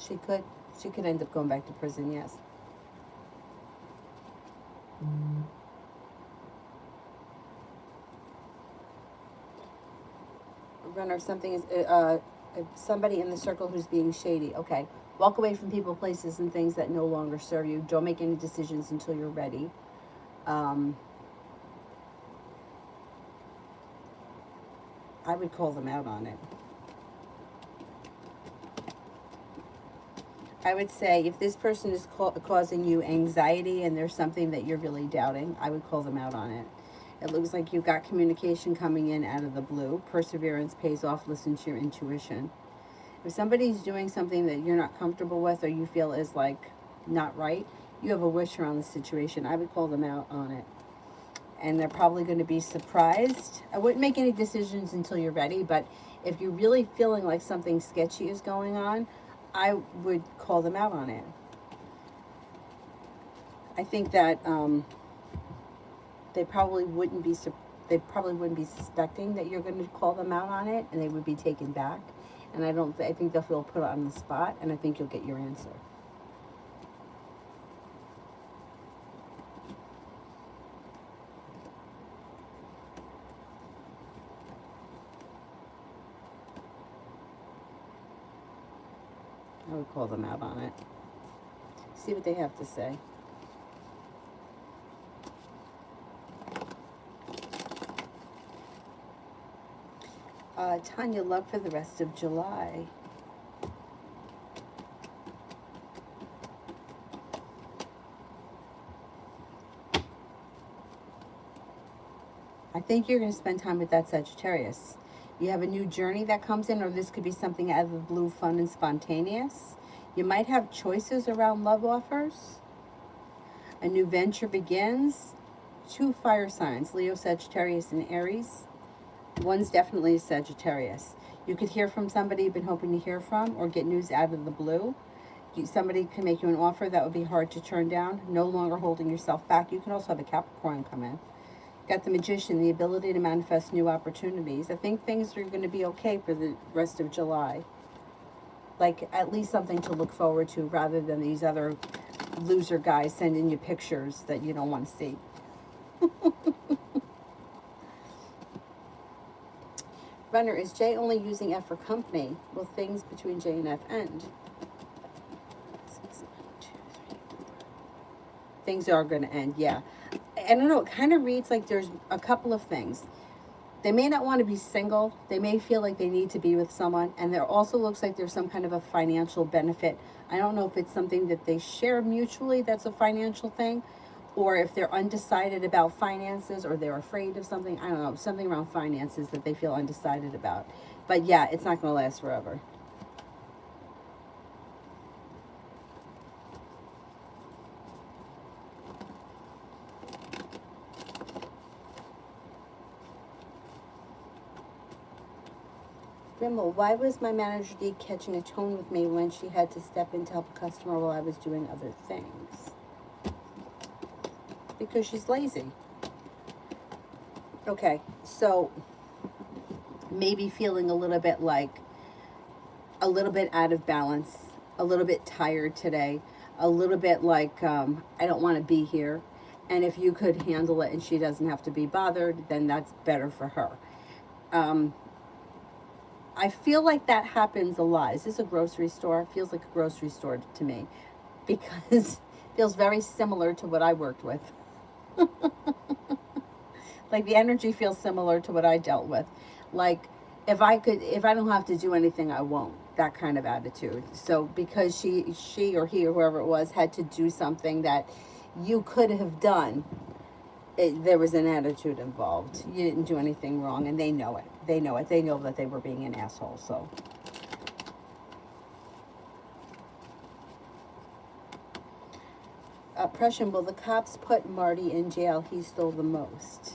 She could. She could end up going back to prison, yes. Runner, something is somebody in the circle who's being shady. Okay, walk away from people, places, and things that no longer serve you. Don't make any decisions until you're ready. I would call them out on it. I would say if this person is causing you anxiety and there's something that you're really doubting, I would call them out on it. It looks like you've got communication coming in out of the blue. Perseverance pays off. Listen to your intuition. If somebody's doing something that you're not comfortable with or you feel is like not right, you have a wish around the situation. I would call them out on it. And they're probably going to be surprised. I wouldn't make any decisions until you're ready, but if you're really feeling like something sketchy is going on, I would call them out on it. I think that they probably wouldn't be suspecting that you're going to call them out on it, and they would be taken back. And I think they'll feel put on the spot, and I think you'll get your answer. I would call them out on it. See what they have to say. Tanya, love for the rest of July. I think you're going to spend time with that Sagittarius. You have a new journey that comes in, or this could be something out of the blue, fun and spontaneous. You might have choices around love offers. A new venture begins. 2 fire signs, Leo, Sagittarius, and Aries. One's definitely a Sagittarius. You could hear from somebody you've been hoping to hear from, or get news out of the blue. Somebody can make you an offer that would be hard to turn down. No longer holding yourself back. You can also have a Capricorn come in. Got the Magician, the ability to manifest new opportunities. I think things are going to be okay for the rest of July. Like, at least something to look forward to, rather than these other loser guys sending you pictures that you don't want to see. Runner, is Jay only using F for company? Will things between J and F end? 6, 7, 2, 3, 4. Things are going to end, yeah. I don't know, it kind of reads like there's a couple of things. They may not want to be single. They may feel like they need to be with someone. And there also looks like there's some kind of a financial benefit. I don't know if it's something that they share mutually that's a financial thing, or if they're undecided about finances, or they're afraid of something. I don't know, something around finances that they feel undecided about. But yeah, it's not going to last forever. Rimmel, why was my manager D catching a tone with me when she had to step in to help a customer while I was doing other things? Because she's lazy. Okay, so maybe feeling a little bit out of balance, a little bit tired today, a little bit like I don't want to be here. And if you could handle it and she doesn't have to be bothered, then that's better for her. I feel like that happens a lot. Is this a grocery store? It feels like a grocery store to me, because it feels very similar to what I worked with. Like, the energy feels similar to what I dealt with. Like, if I don't have to do anything, I won't. That kind of attitude. So because she or he or whoever it was had to do something that you could have done, there was an attitude involved. You didn't do anything wrong, and they know it. They know it. They know that they were being an asshole. So, Prussian, will the cops put Marty in jail? He stole the most.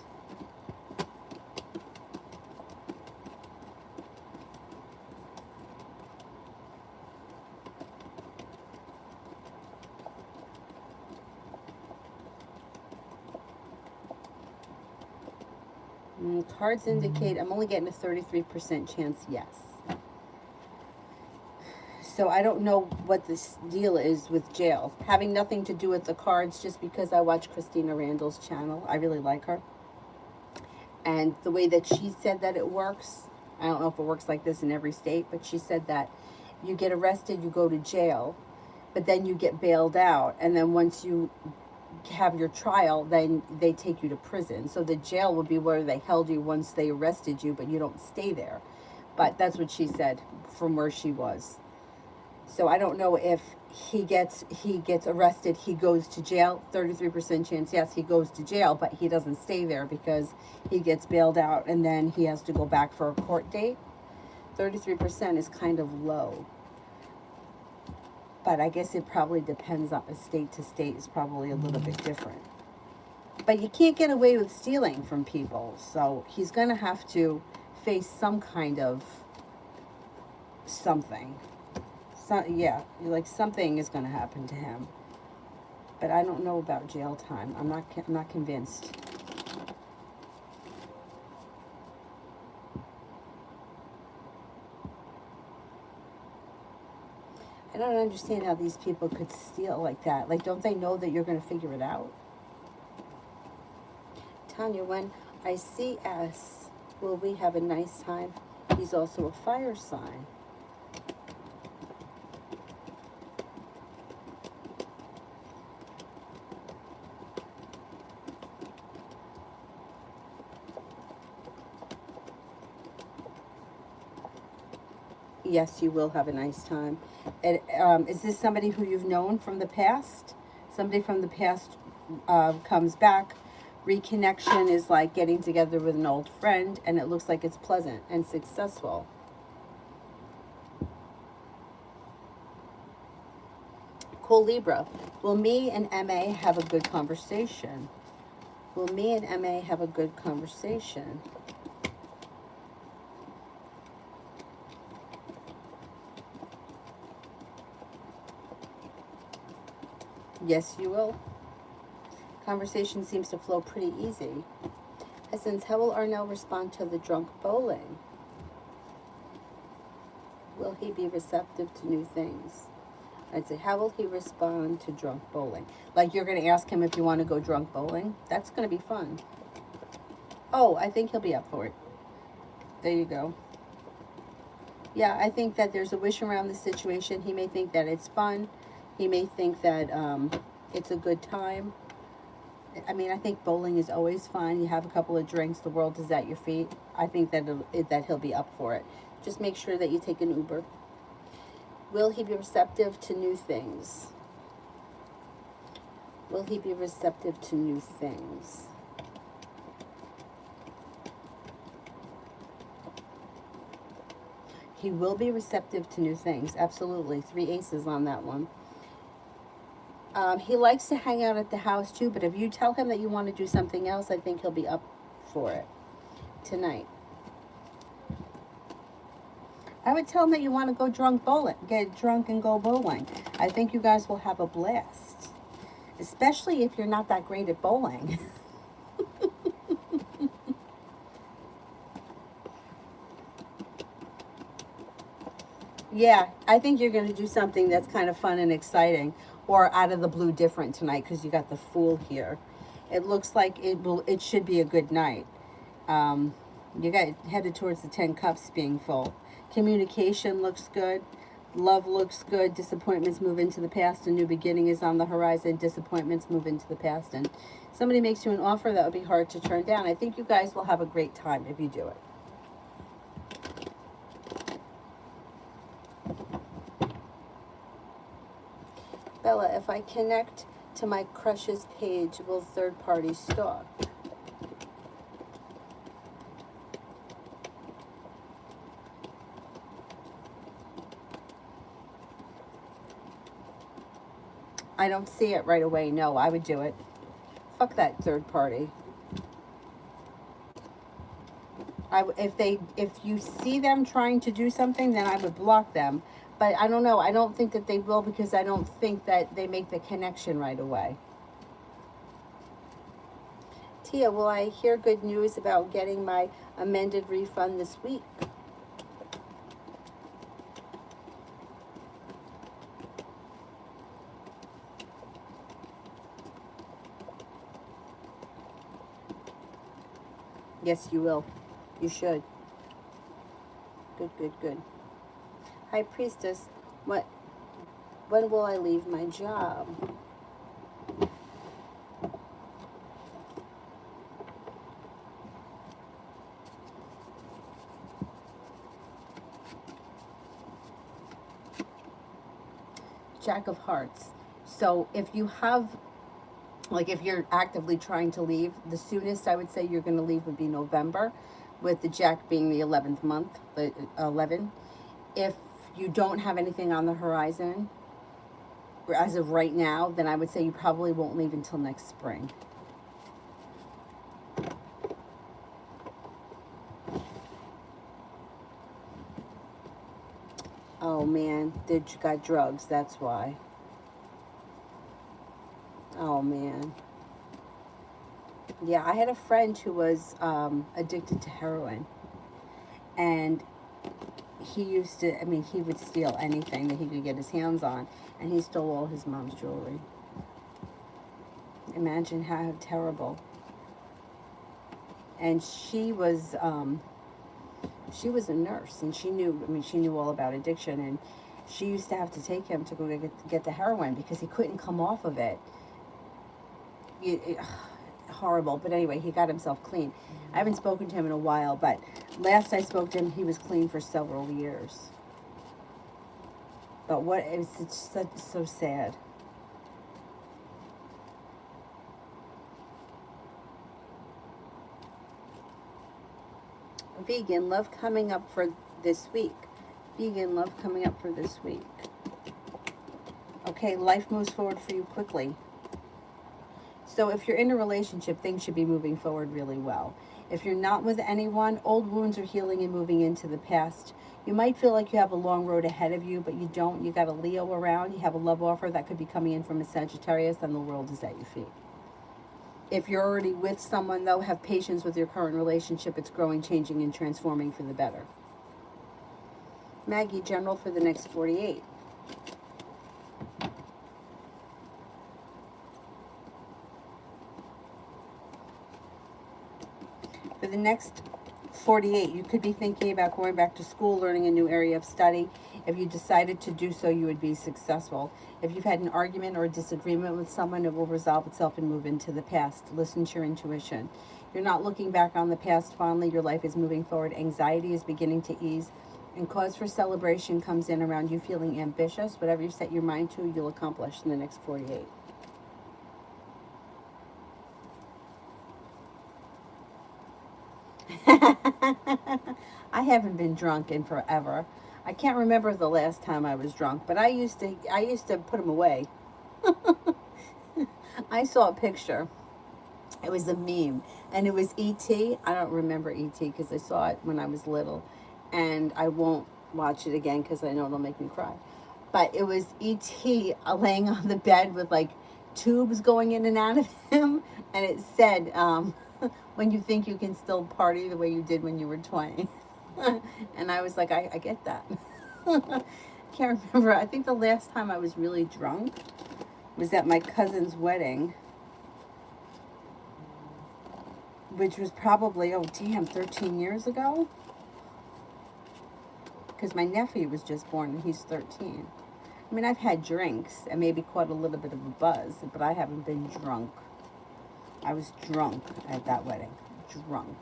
Cards indicate I'm only getting a 33% chance yes. So I don't know what this deal is with jail. Having nothing to do with the cards, just because I watch Christina Randall's channel. I really like her. And the way that she said that it works, I don't know if it works like this in every state, but she said that you get arrested, you go to jail, but then you get bailed out. And then once you have your trial, then they take you to prison. So the jail would be where they held you once they arrested you, but you don't stay there. But that's what she said from where she was. So I don't know if he gets arrested, he goes to jail. 33% chance, yes, he goes to jail, but he doesn't stay there because he gets bailed out and then he has to go back for a court date. 33% is kind of low. But I guess it probably depends on state to state, is probably a little bit different. But you can't get away with stealing from people, so he's going to have to face some kind of something. So, yeah, like something is going to happen to him. But I don't know about jail time. I'm not convinced. I don't understand how these people could steal like that. Like, don't they know that you're going to figure it out? Tanya, when I see S, will we have a nice time? He's also a fire sign. Yes, you will have a nice time. And, is this somebody who you've known from the past? Somebody from the past comes back. Reconnection is like getting together with an old friend, and it looks like it's pleasant and successful. Cool Libra. Will me and MA have a good conversation? Will me and MA have a good conversation? Yes, you will. Conversation seems to flow pretty easy. Essence, how will Arnell respond to the drunk bowling? Will he be receptive to new things? I'd say, how will he respond to drunk bowling? Like, you're going to ask him if you want to go drunk bowling? That's going to be fun. Oh, I think he'll be up for it. There you go. Yeah, I think that there's a wish around the situation. He may think that it's fun. He may think that it's a good time. I mean, I think bowling is always fun. You have a couple of drinks, the world is at your feet. I think that that he'll be up for it. Just make sure that you take an Uber. Will he be receptive to new things? Will he be receptive to new things? He will be receptive to new things. Absolutely. 3 aces on that one. He likes to hang out at the house too, but if you tell him that you want to do something else, I think he'll be up for it tonight. I would tell him that you want to go drunk bowling, get drunk and go bowling. I think you guys will have a blast, especially if you're not that great at bowling. Yeah, I think you're going to do something that's kind of fun and exciting, or out of the blue different tonight, because you got the Fool here. It looks like it should be a good night. You got headed towards the 10 cups being full. Communication looks good. Love looks good. Disappointments move into the past. A new beginning is on the horizon. Disappointments move into the past. And somebody makes you an offer that would be hard to turn down. I think you guys will have a great time if you do it. Bella, if I connect to my crush's page, will third party stalk? I don't see it right away. No, I would do it. Fuck that third party. If you see them trying to do something, then I would block them. But I don't know. I don't think that they will, because I don't think that they make the connection right away. Tia, will I hear good news about getting my amended refund this week? Yes, you will. You should. Good, good, good. High Priestess, when will I leave my job? Jack of Hearts. So if you have, like, if you're actively trying to leave, the soonest I would say you're going to leave would be November, with the Jack being the 11th month, the 11. If you don't have anything on the horizon as of right now, then I would say you probably won't leave until next spring. Oh man, they got drugs, that's why. Oh man. Yeah, I had a friend who was addicted to heroin. And he used to, I mean, he would steal anything that he could get his hands on. And he stole all his mom's jewelry. Imagine how terrible. And she was a nurse, and she knew, I mean, she knew all about addiction, and she used to have to take him to go get the heroin because he couldn't come off of it. Horrible. But anyway, he got himself clean. I haven't spoken to him in a while, but last I spoke to him, he was clean for several years. But it's so sad. Vegan, love coming up for this week. Vegan, love coming up for this week. Okay, life moves forward for you quickly. So if you're in a relationship, things should be moving forward really well. If you're not with anyone, old wounds are healing and moving into the past. You might feel like you have a long road ahead of you, but you don't. You got a Leo around. You have a love offer that could be coming in from a Sagittarius, and the world is at your feet. If you're already with someone, though, have patience with your current relationship. It's growing, changing, and transforming for the better. Maggie, general for the next 48. For the next 48, you could be thinking about going back to school, learning a new area of study. If you decided to do so, you would be successful. If you've had an argument or a disagreement with someone, it will resolve itself and move into the past. Listen to your intuition. You're not looking back on the past fondly. Your life is moving forward. Anxiety is beginning to ease. And cause for celebration comes in around you feeling ambitious. Whatever you set your mind to, you'll accomplish in the next 48. I haven't been drunk in forever. I can't remember the last time I was drunk, but I used to put them away. I saw a picture. It was a meme, and it was E.T. I don't remember E.T. because I saw it when I was little, and I won't watch it again because I know it'll make me cry. But it was E.T. laying on the bed with like tubes going in and out of him, and it said, when you think you can still party the way you did when you were 20. And I was like, I get that. Can't remember. I think the last time I was really drunk was at my cousin's wedding, which was probably, 13 years ago. Because my nephew was just born and he's 13. I mean, I've had drinks and maybe caught a little bit of a buzz, but I haven't been drunk. I was drunk at that wedding. Drunk.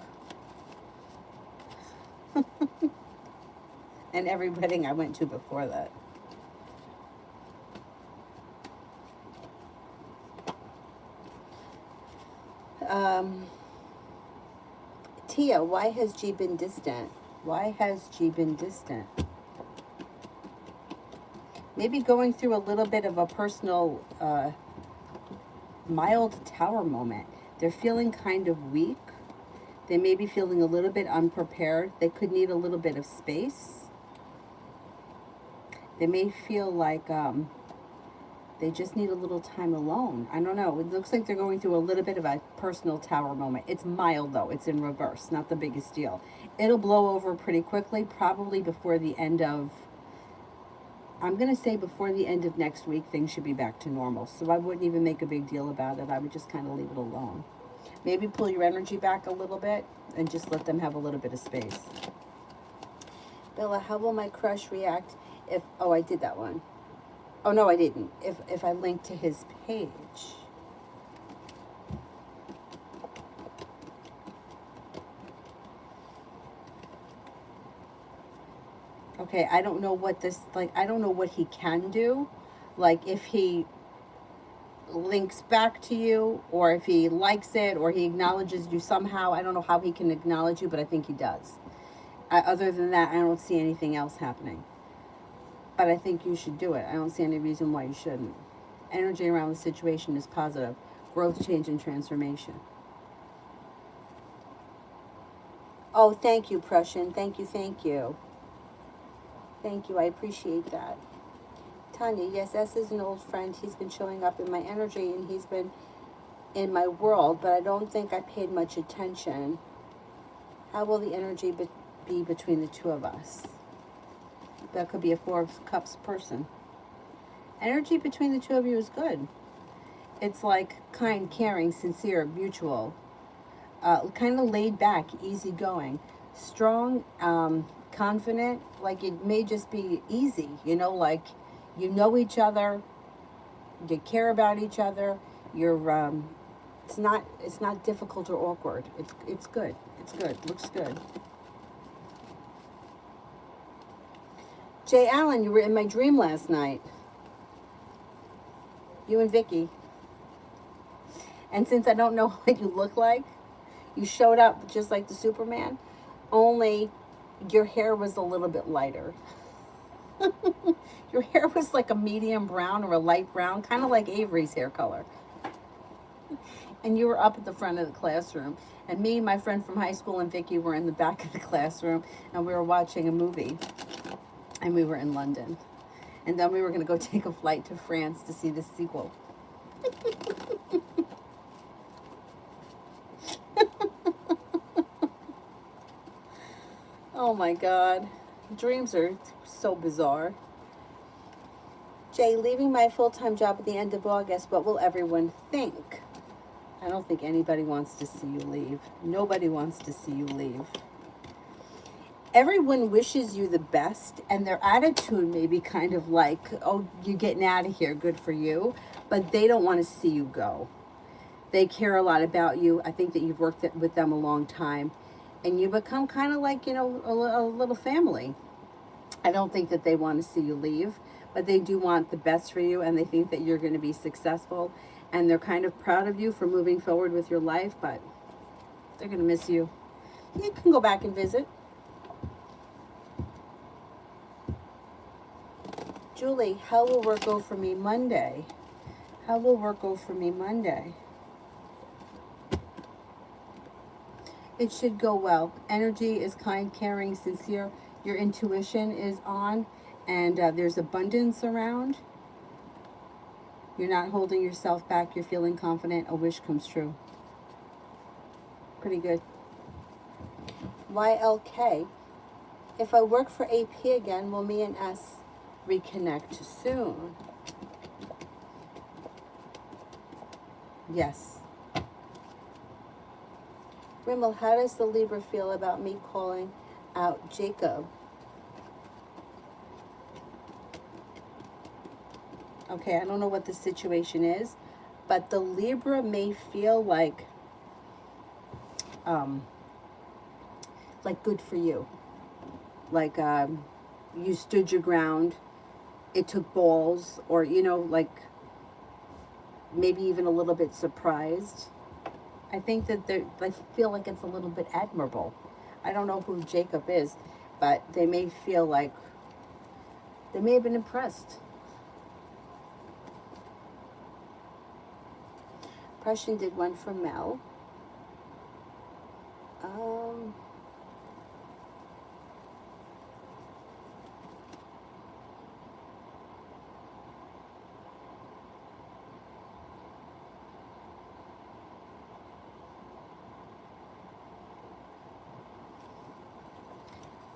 And every wedding I went to before that. Tia, why has G been distant? Why has G been distant? Maybe going through a little bit of a personal, mild tower moment. They're feeling kind of weak. They may be feeling a little bit unprepared. They could need a little bit of space. They may feel like they just need a little time alone. I don't know. It looks like they're going through a little bit of a personal tower moment. It's mild, though. It's in reverse. Not the biggest deal. It'll blow over pretty quickly, probably before the end of, I'm going to say before the end of next week, things should be back to normal. So I wouldn't even make a big deal about it. I would just kind of leave it alone. Maybe pull your energy back a little bit and just let them have a little bit of space. Bella, how will my crush react if, I did that one. Oh, no, I didn't. If I link to his page. Okay, I don't know what this, I don't know what he can do. Like if he links back to you, or if he likes it, or he acknowledges you somehow. I don't know how he can acknowledge you, but I think he does. Other than that, I don't see anything else happening. But I think you should do it. I don't see any reason why you shouldn't. Energy around the situation is positive. Growth, change, and transformation. Oh, thank you, Prussian. Thank you, thank you. Thank you. I appreciate that. Tanya, yes, S is an old friend. He's been showing up in my energy and he's been in my world, but I don't think I paid much attention. How will the energy be between the two of us? That could be a Four of Cups person. Energy between the two of you is good. It's like kind, caring, sincere, mutual, kind of laid back, easygoing, strong, confident. Like it may just be easy, like you know each other, you care about each other. You're it's not difficult or awkward. It's good. It's good. Looks good. Jay Allen, you were in my dream last night. You and Vicky. And since I don't know what you look like, you showed up just like the Superman, only your hair was a little bit lighter. Your hair was like a medium brown or a light brown, kind of like Avery's hair color. And you were up at the front of the classroom. And me, my friend from high school, and Vicky were in the back of the classroom, and we were watching a movie. And we were in London. And then we were going to go take a flight to France to see the sequel. Oh my God. Dreams are so bizarre. Jay, leaving my full-time job at the end of August, what will everyone think? I don't think anybody wants to see you leave. Nobody wants to see you leave. Everyone wishes you the best, and their attitude may be kind of like, oh, you're getting out of here, good for you. But they don't want to see you go. They care a lot about you. I think that you've worked with them a long time. And you become kind of like, a little family. I don't think that they want to see you leave, but they do want the best for you, and they think that you're going to be successful, and they're kind of proud of you for moving forward with your life, but they're going to miss you. You can go back and visit. Julie, how will work go for me Monday? How will work go for me Monday? It should go well. Energy is kind, caring, sincere. Your intuition is on, and there's abundance around. You're not holding yourself back. You're feeling confident. A wish comes true. Pretty good. YLK. If I work for AP again, will me and S reconnect soon? Yes. Rimmel, how does the Libra feel about me calling out Jacob? Okay, I don't know what the situation is, but the Libra may feel like good for you. Like you stood your ground. It took balls, or maybe even a little bit surprised. I think that I feel like it's a little bit admirable. I don't know who Jacob is, but they may feel like they may have been impressed. Prussian did one for Mel.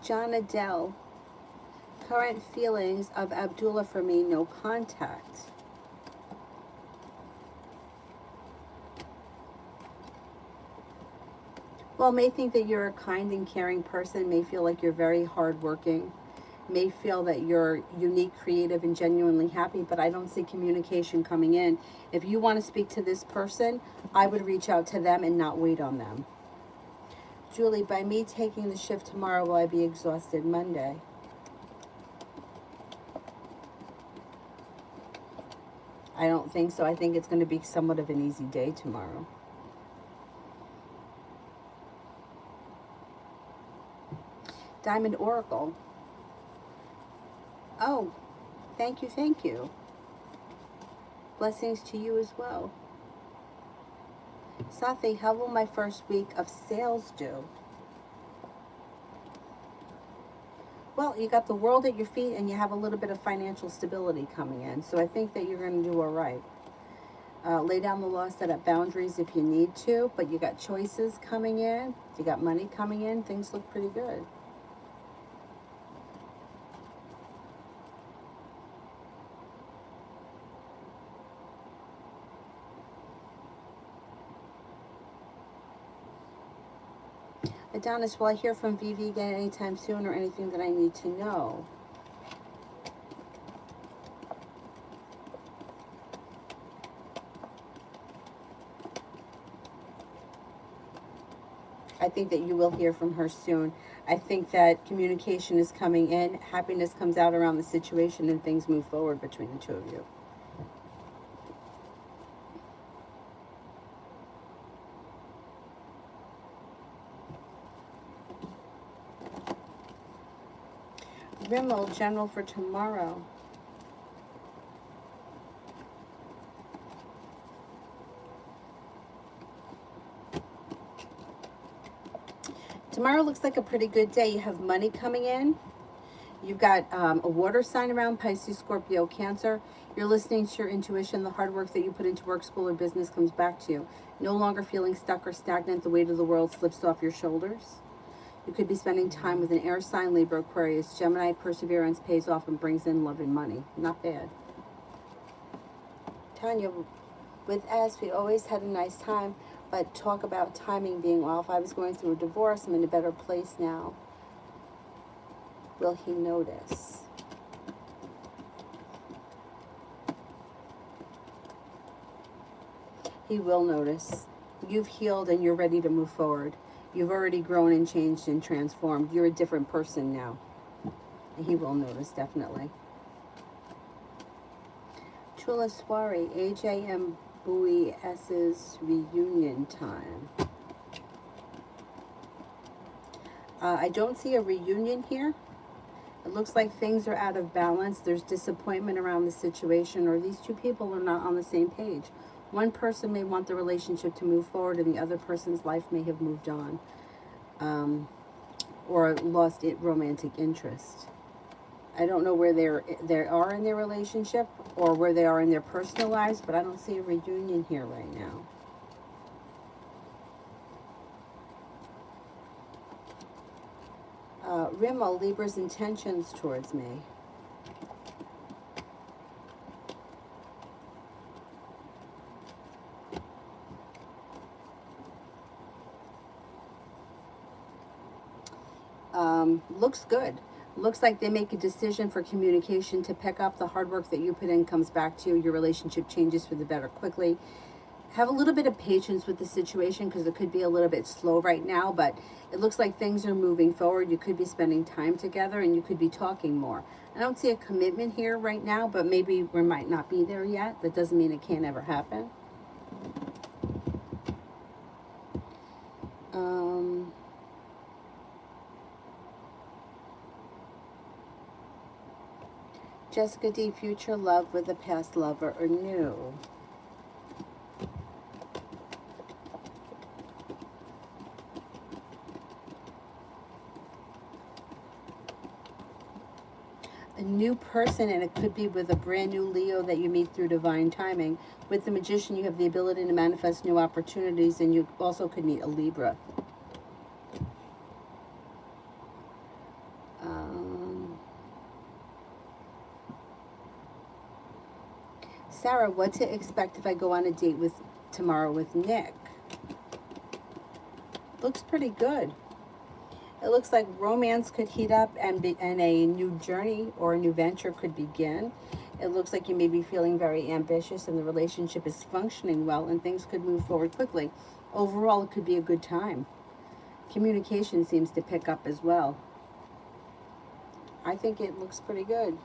John Adele, current feelings of Abdullah for me, no contact. Well, may think that you're a kind and caring person, may feel like you're very hardworking, may feel that you're unique, creative, and genuinely happy, but I don't see communication coming in. If you want to speak to this person, I would reach out to them and not wait on them. Julie, by me taking the shift tomorrow, will I be exhausted Monday? I don't think so. I think it's going to be somewhat of an easy day tomorrow. Diamond Oracle. Oh, thank you, thank you. Blessings to you as well. Safi, how will my first week of sales do? Well, you got the world at your feet and you have a little bit of financial stability coming in. So I think that you're going to do all right. Lay down the law, set up boundaries if you need to, but you got choices coming in. You got money coming in. Things look pretty good. Adonis, will I hear from Vivi again anytime soon or anything that I need to know? I think that you will hear from her soon. I think that communication is coming in, happiness comes out around the situation, and things move forward between the two of you. Rimmel, general for tomorrow. Tomorrow looks like a pretty good day. You have money coming in. You've got a water sign around, Pisces, Scorpio, Cancer. You're listening to your intuition. The hard work that you put into work, school, or business comes back to you. No longer feeling stuck or stagnant. The weight of the world slips off your shoulders. You could be spending time with an air sign, Libra, Aquarius, Gemini. Perseverance pays off and brings in love and money. Not bad. Tanya, with us, we always had a nice time, but talk about timing being off. I was going through a divorce. I'm in a better place now. Will he notice? He will notice. You've healed and you're ready to move forward. You've already grown and changed and transformed. You're a different person now. And he will notice, definitely. Chula Swari, AJ and Bowie S's reunion time. I don't see a reunion here. It looks like things are out of balance. There's disappointment around the situation, or these two people are not on the same page. One person may want the relationship to move forward and the other person's life may have moved on, or lost romantic interest. I don't know where they are in their relationship or where they are in their personal lives, but I don't see a reunion here right now. Rimmel, Libra's intentions towards me. Looks good. Looks like they make a decision for communication to pick up. The hard work that you put in comes back to you. Your relationship changes for the better quickly. Have a little bit of patience with the situation because it could be a little bit slow right now, but it looks like things are moving forward. You could be spending time together and you could be talking more. I don't see a commitment here right now, but maybe we might not be there yet. That doesn't mean it can't ever happen. Jessica D, future love with a past lover or new? A new person, and it could be with a brand new Leo that you meet through divine timing. With the Magician, you have the ability to manifest new opportunities, and you also could meet a Libra. Sarah, what to expect if I go on a date tomorrow with Nick? Looks pretty good. It looks like romance could heat up and a new journey or a new venture could begin. It looks like you may be feeling very ambitious and the relationship is functioning well and things could move forward quickly. Overall, it could be a good time. Communication seems to pick up as well. I think it looks pretty good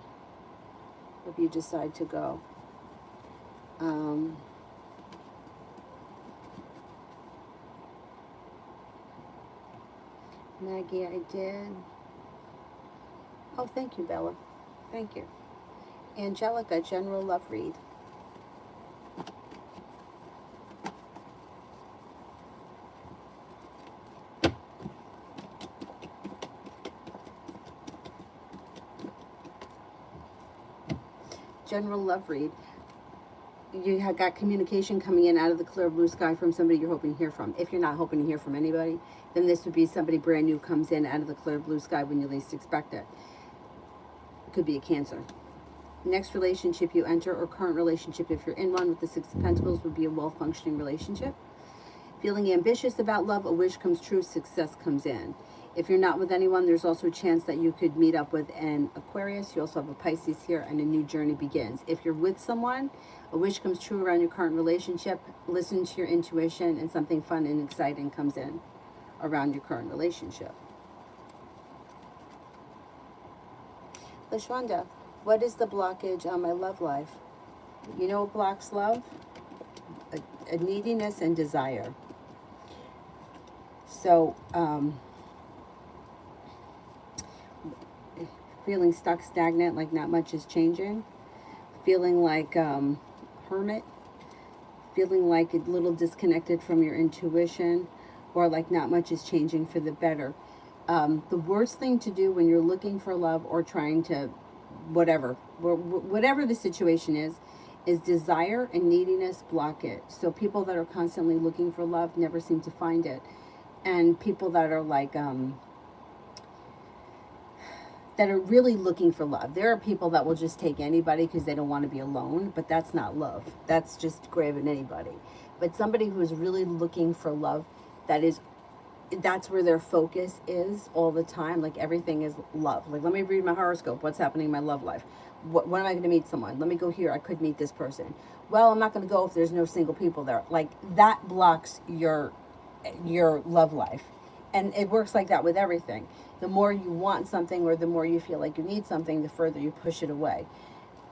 if you decide to go. Um, Maggie, I did. Oh, thank you, Bella. Thank you. Angelica, general love read. General love read. You have got communication coming in out of the clear blue sky from somebody you're hoping to hear from. If you're not hoping to hear from anybody, then this would be somebody brand new comes in out of the clear blue sky when you least expect it. It could be a Cancer. Next relationship you enter, or current relationship, if you're in one with the Six of Pentacles, would be a well-functioning relationship. Feeling ambitious about love, a wish comes true, success comes in. If you're not with anyone, there's also a chance that you could meet up with an Aquarius. You also have a Pisces here, and a new journey begins. If you're with someone, a wish comes true around your current relationship. Listen to your intuition, and something fun and exciting comes in around your current relationship. Lashonda, what is the blockage on my love life? You know what blocks love? A neediness and desire. So, feeling stuck, stagnant, like not much is changing. Feeling like hermit. Feeling like a little disconnected from your intuition, or like not much is changing for the better. The worst thing to do when you're looking for love or trying to, whatever the situation is desire and neediness block it. So people that are constantly looking for love never seem to find it. And people that are like, that are really looking for love. There are people that will just take anybody because they don't want to be alone, but that's not love. That's just grabbing anybody. But somebody who is really looking for love, that's where their focus is all the time. Like everything is love. Like, let me read my horoscope. What's happening in my love life? When am I going to meet someone? Let me go here. I could meet this person. Well, I'm not going to go if there's no single people there. Like, that blocks your love life. And it works like that with everything. The more you want something, or the more you feel like you need something, the further you push it away.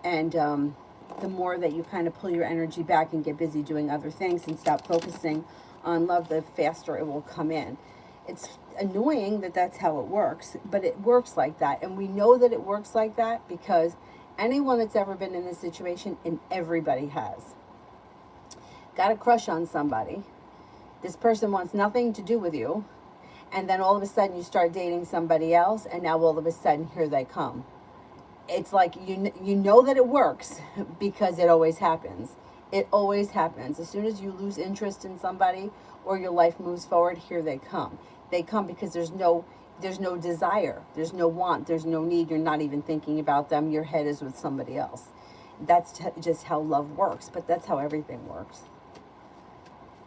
And the more that you kind of pull your energy back and get busy doing other things and stop focusing on love, the faster it will come in. It's annoying that that's how it works, but it works like that. And we know that it works like that because anyone that's ever been in this situation, and everybody has, got a crush on somebody. This person wants nothing to do with you. And then all of a sudden you start dating somebody else, and now all of a sudden here they come. It's like you know that it works because it always happens. It always happens. As soon as you lose interest in somebody or your life moves forward, here they come. They come because there's no desire, there's no want, there's no need. You're not even thinking about them. Your head is with somebody else. That's just how love works, but that's how everything works.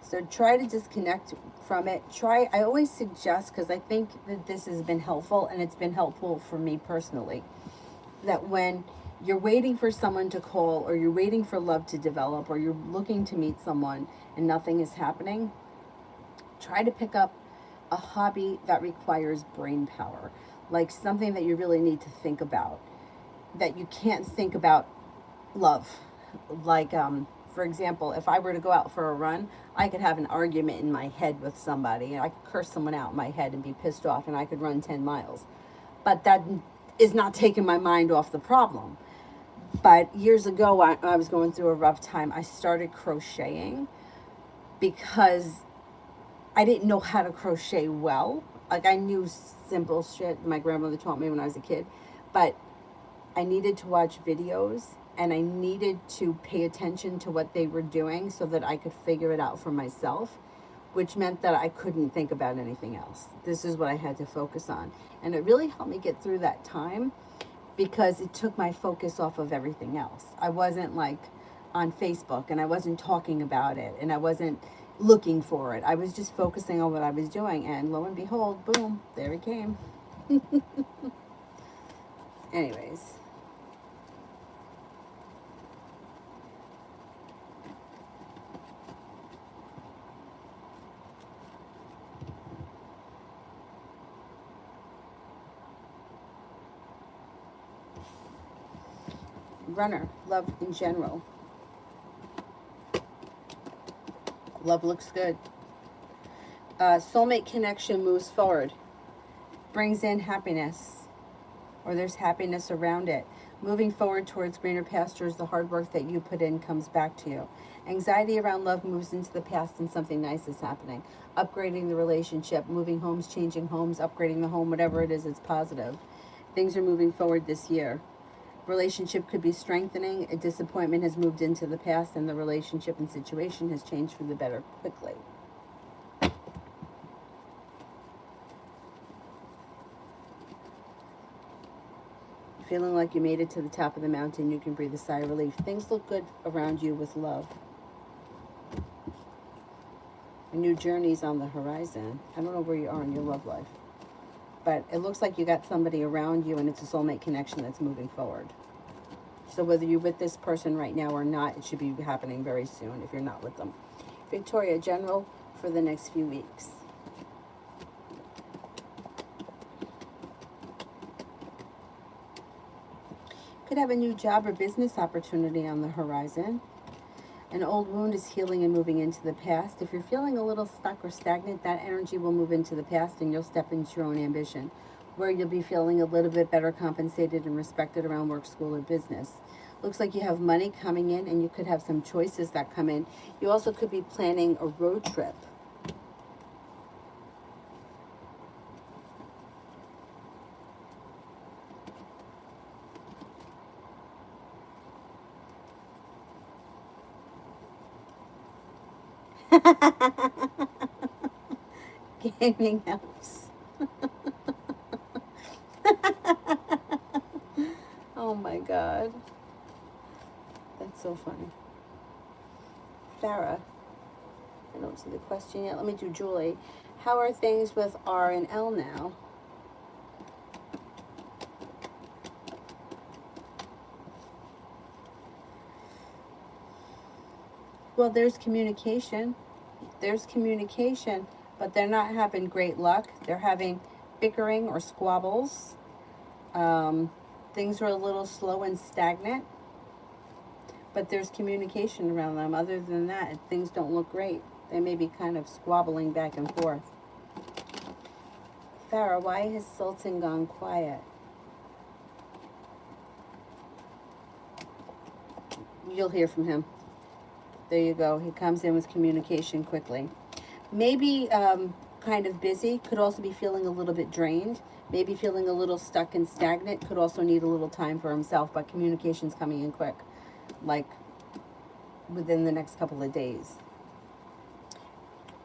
So try to disconnect from it. I always suggest, because I think that this has been helpful, and it's been helpful for me personally, that when you're waiting for someone to call, or you're waiting for love to develop, or you're looking to meet someone and nothing is happening, try to pick up a hobby that requires brain power, like something that you really need to think about, that you can't think about love. Like, for example, if I were to go out for a run, I could have an argument in my head with somebody, and I could curse someone out in my head and be pissed off, and I could run 10 miles. But that is not taking my mind off the problem. But years ago, I was going through a rough time. I started crocheting because I didn't know how to crochet well. Like, I knew simple shit my grandmother taught me when I was a kid, but I needed to watch videos, and I needed to pay attention to what they were doing so that I could figure it out for myself, which meant that I couldn't think about anything else. This is what I had to focus on. And it really helped me get through that time because it took my focus off of everything else. I wasn't like on Facebook, and I wasn't talking about it, and I wasn't looking for it. I was just focusing on what I was doing, and lo and behold, boom, there it came. Anyways. Runner, love in general. Love looks good. Soulmate connection moves forward. Brings in happiness. Or there's happiness around it. Moving forward towards greener pastures, the hard work that you put in comes back to you. Anxiety around love moves into the past and something nice is happening. Upgrading the relationship, moving homes, changing homes, upgrading the home, whatever it is, it's positive. Things are moving forward this year. Relationship could be strengthening. A disappointment has moved into the past and the relationship and situation has changed for the better quickly. Feeling like you made it to the top of the mountain, you can breathe a sigh of relief. Things look good around you with love. A new journey's on the horizon. I don't know where you are in your love life, but it looks like you got somebody around you and it's a soulmate connection that's moving forward. So whether you're with this person right now or not, it should be happening very soon if you're not with them. Victoria, general for the next few weeks. Could have a new job or business opportunity on the horizon. An old wound is healing and moving into the past. If you're feeling a little stuck or stagnant, that energy will move into the past and you'll step into your own ambition, where you'll be feeling a little bit better compensated and respected around work, school, or business. Looks like you have money coming in and you could have some choices that come in. You also could be planning a road trip. Gaming helps. Oh my God. That's so funny. Farah. I don't see the question yet. Let me do Julie. How are things with R and L now? Well, there's communication. There's communication, but they're not having great luck. They're having bickering or squabbles. Things are a little slow and stagnant, but there's communication around them. Other than that, things don't look great. They may be kind of squabbling back and forth. Farah, why has Sultan gone quiet? You'll hear from him. There you go. He comes in with communication quickly. Maybe kind of busy. Could also be feeling a little bit drained. Maybe feeling a little stuck and stagnant. Could also need a little time for himself, but communication's coming in quick. Like within the next couple of days.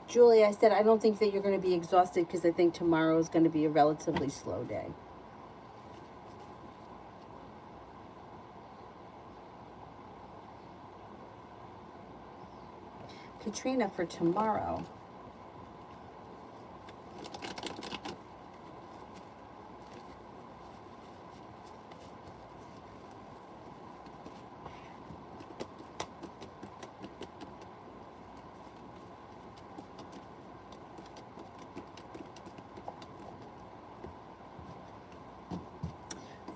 Julie, I said I don't think that you're going to be exhausted because I think tomorrow is going to be a relatively slow day. Katrina, for tomorrow.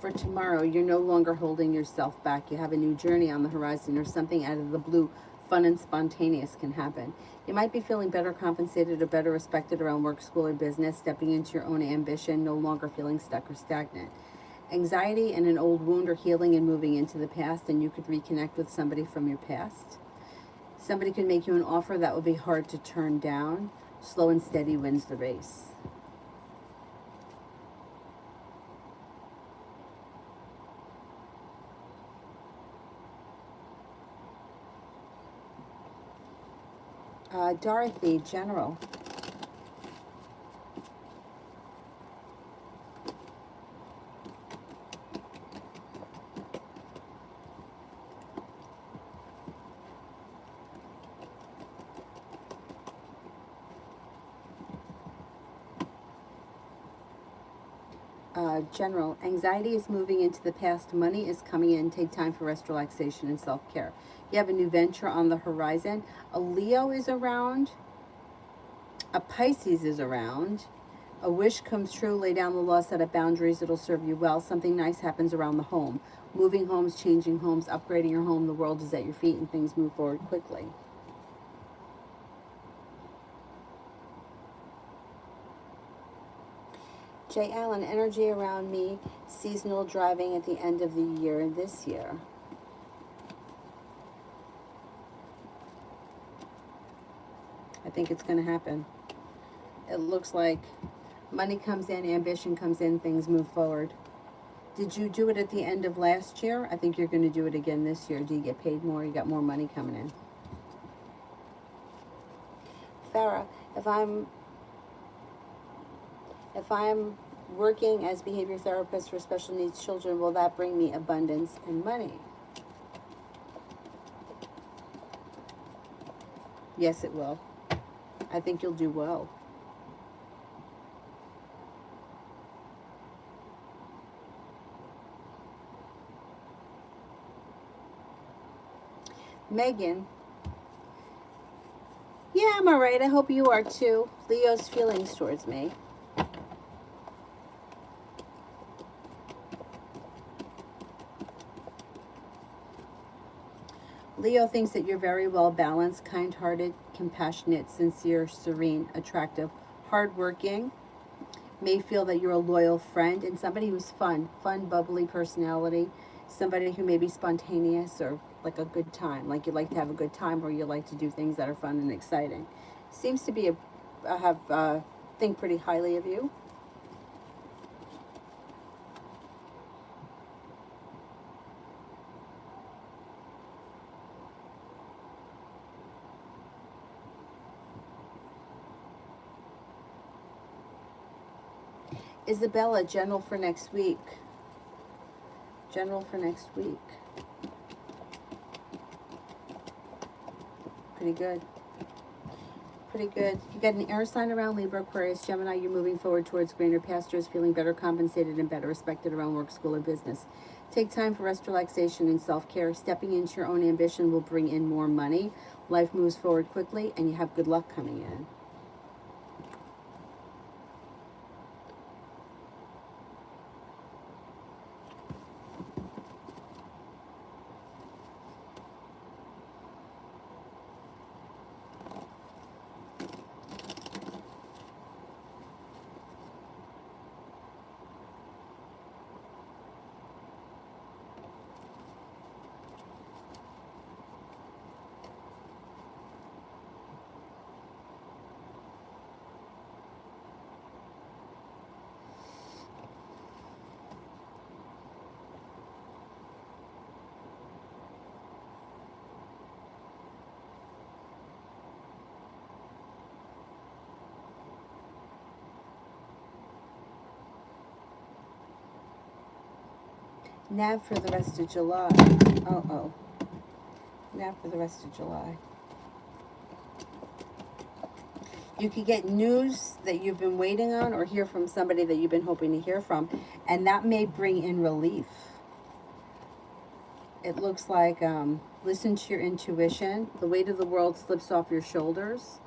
For tomorrow, you're no longer holding yourself back. You have a new journey on the horizon or something out of the blue, fun and spontaneous can happen. You might be feeling better compensated or better respected around work, school, or business, stepping into your own ambition, no longer feeling stuck or stagnant. Anxiety and an old wound are healing and moving into the past, and you could reconnect with somebody from your past. Somebody could make you an offer that would be hard to turn down. Slow and steady wins the race. Dorothy, general. General, anxiety is moving into the past. Money is coming in. Take time for rest, relaxation, and self-care. You have a new venture on the horizon. A Leo is around. A Pisces is around. A wish comes true. Lay down the law, set up boundaries. It'll serve you well. Something nice happens around the home. Moving homes, changing homes, upgrading your home. The world is at your feet and things move forward quickly. Jay Allen, energy around me, seasonal driving at the end of the year this year. I think it's going to happen. It looks like money comes in, ambition comes in, things move forward. Did you do it at the end of last year? I think you're going to do it again this year. Do you get paid more? You got more money coming in. Farah, if I'm working as behavior therapist for special needs children, will that bring me abundance and money? Yes, it will. I think you'll do well. Megan, yeah, I'm all right. I hope you are too. Leo's feelings towards me. Leo thinks that you're very well balanced, kind-hearted, compassionate, sincere, serene, attractive, hardworking. May feel that you're a loyal friend and somebody who's fun, bubbly personality, somebody who may be spontaneous or like a good time, like you like to have a good time or you like to do things that are fun and exciting. Seems to be think pretty highly of you. Isabella, general for next week. General for next week. Pretty good. Pretty good. You got an air sign around Libra, Aquarius, Gemini. You're moving forward towards greener pastures, feeling better compensated and better respected around work, school, or business. Take time for rest, relaxation, and self-care. Stepping into your own ambition will bring in more money. Life moves forward quickly, and you have good luck coming in. Nav for the rest of July. Oh. Nav for the rest of July. You could get news that you've been waiting on or hear from somebody that you've been hoping to hear from, and that may bring in relief. It looks like listen to your intuition. The weight of the world slips off your shoulders.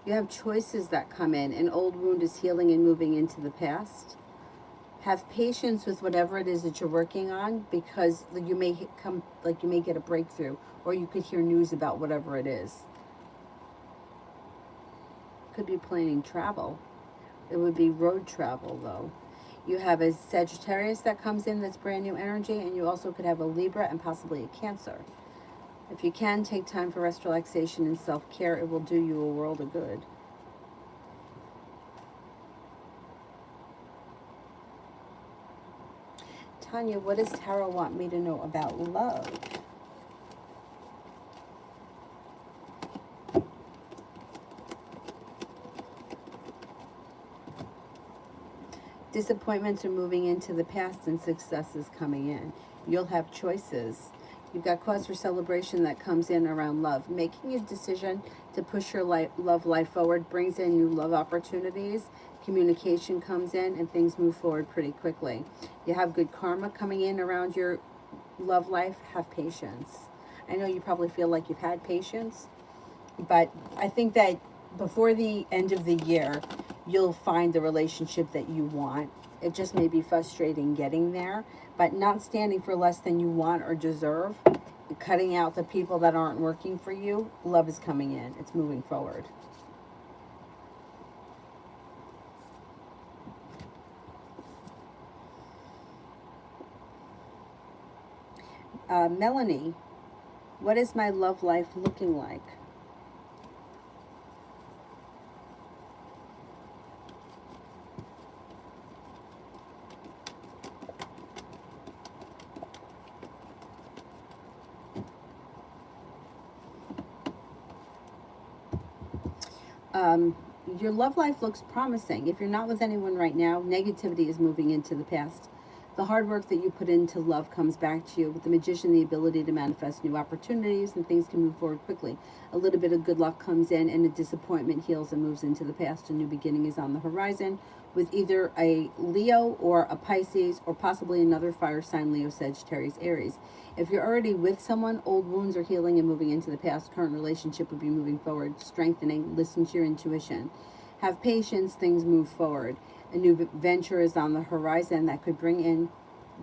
You have choices that come in. An old wound is healing and moving into the past. Have patience with whatever it is that you're working on, because you may get a breakthrough, or you could hear news about whatever it is. Could be planning travel. It would be road travel though. You have a Sagittarius that comes in that's brand new energy, and you also could have a Libra and possibly a Cancer. If you can, take time for rest, relaxation, and self-care. It will do you a world of good. Tanya, what does Tarot want me to know about love? Disappointments are moving into the past and success is coming in. You'll have choices. You've got cause for celebration that comes in around love. Making a decision to push your love life forward brings in new love opportunities. Communication comes in and things move forward pretty quickly. You have good karma coming in around your love life. Have patience. I know you probably feel like you've had patience, but I think that before the end of the year, you'll find the relationship that you want. It just may be frustrating getting there, but not standing for less than you want or deserve, cutting out the people that aren't working for you. Love is coming in. It's moving forward. Melanie, what is my love life looking like? Your love life looks promising. If you're not with anyone right now, negativity is moving into the past. The hard work that you put into love comes back to you. With the magician, the ability to manifest new opportunities and things can move forward quickly. A little bit of good luck comes in and a disappointment heals and moves into the past. A new beginning is on the horizon with either a Leo or a Pisces or possibly another fire sign, Leo, Sagittarius, Aries. If you're already with someone, old wounds are healing and moving into the past. Current relationship would be moving forward, strengthening. Listen to your intuition. Have patience, things move forward. A new venture is on the horizon that could bring in